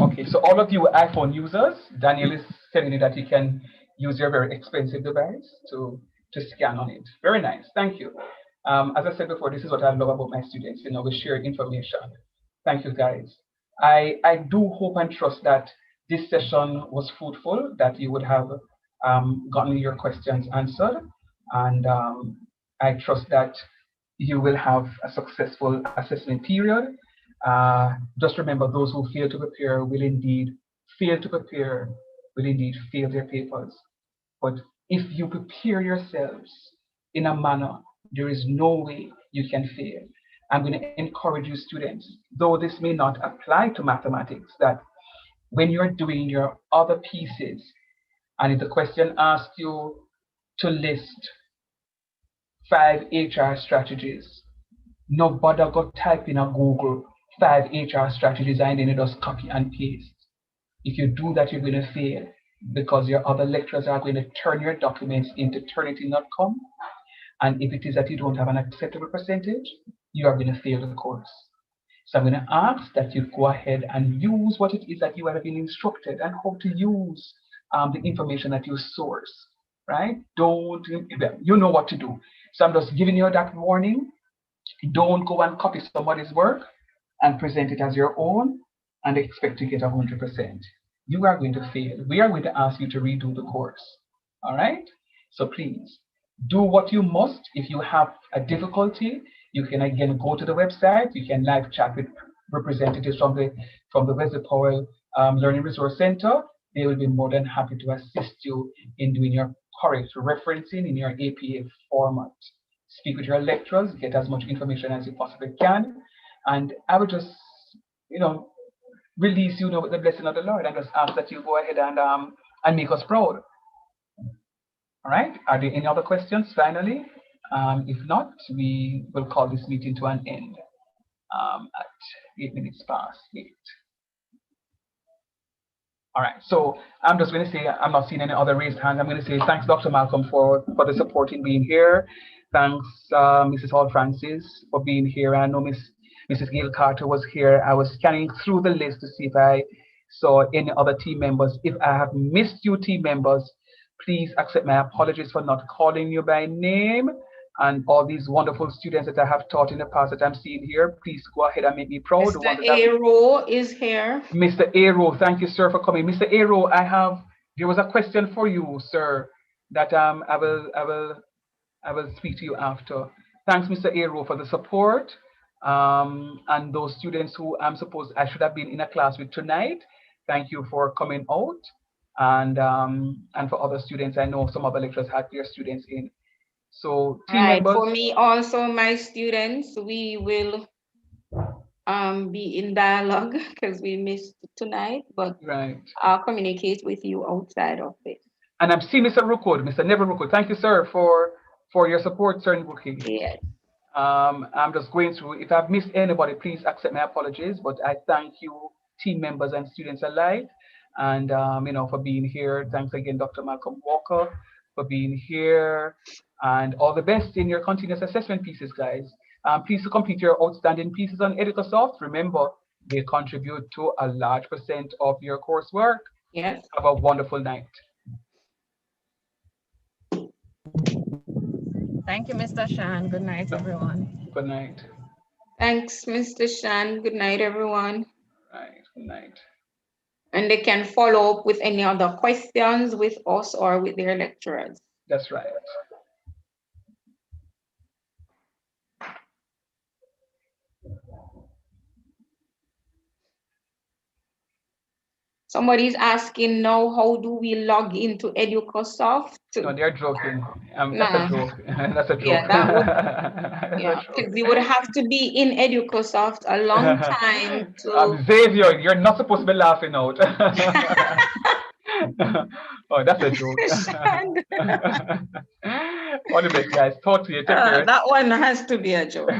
Okay, so all of you iPhone users, Daniel is telling you that you can use your very expensive device to scan on it. Very nice, thank you. As I said before, this is what I love about my students. You know, we share information. Thank you, guys. I do hope and trust that this session was fruitful, that you would have gotten your questions answered, and I trust that you will have a successful assessment period. Just remember, those who fail to prepare will indeed fail their papers. But if you prepare yourselves in a manner, there is no way you can fail. I'm going to encourage you students, though this may not apply to mathematics, that when you're doing your other pieces, and if the question asks you to list 5 HR strategies, no bother go type in a Google 5 HR strategies and then you just copy and paste. If you do that, you're going to fail, because your other lecturers are going to turn your documents into Turnitin.com. And if it is that you don't have an acceptable percentage, you are going to fail the course. So I'm going to ask that you go ahead and use what it is that you have been instructed and how to use the information that you source, right? You know what to do. So I'm just giving you that warning. Don't go and copy somebody's work and present it as your own and expect to get 100%. You are going to fail. We are going to ask you to redo the course. All right? So please do what you must. If you have a difficulty, you can again go to the website. You can live chat with representatives from the Wesley Powell Learning Resource Center. They will be more than happy to assist you in doing your correct referencing in your APA format. Speak with your lecturers, get as much information as you possibly can, and I will just, release you with the blessing of the Lord, and just ask that you go ahead and make us proud. All right. Are there any other questions? Finally, if not, we will call this meeting to an end at 8 minutes past 8. All right, so I'm just going to say, I'm not seeing any other raised hands. I'm going to say thanks, Dr. Malcolm, for the support in being here. Thanks, Mrs. Hall Francis, for being here. I know Mrs. Gail Carter was here. I was scanning through the list to see if I saw any other team members. If I have missed you team members, please accept my apologies for not calling you by name. And all these wonderful students that I have taught in the past that I'm seeing here, please go ahead and make me proud. Mr. Aero is here. Mr. Aero, thank you, sir, for coming. Mr. Aero, there was a question for you, sir. that I will speak to you after. Thanks, Mr. Aero, for the support. And those students who I should have been in a class with tonight, thank you for coming out. And for other students, I know some other lecturers had their students in. So team members. For me also, my students, we will be in dialogue because we missed tonight, but I'll communicate with you outside of this. And I'm seeing Mr. Rukud, Mr. Never Rukud. Thank you, sir, for your support, sir Nbuki. Yes. I'm just going through. If I've missed anybody, please accept my apologies. But I thank you, team members and students alike, and for being here. Thanks again, Dr. Malcolm Walker, for being here, and all the best in your continuous assessment pieces, guys. Please complete your outstanding pieces on EducoSoft. Remember, they contribute to a large percent of your coursework. Yes. Have a wonderful night. Thank you, Mr. Shan. Good night, everyone. Good night. Thanks, Mr. Shan. Good night, everyone. Right. Good night. And they can follow up with any other questions with us or with their lecturers. That's right. Somebody's asking now, how do we log into EducoSoft? No, they're joking. That's a joke. That's a joke. Yeah, that would, because you would have to be in EducoSoft a long time to... Xavier, you're not supposed to be laughing out. Oh, that's a joke. All the best, guys. Talk to you. Take care. That one has to be a joke.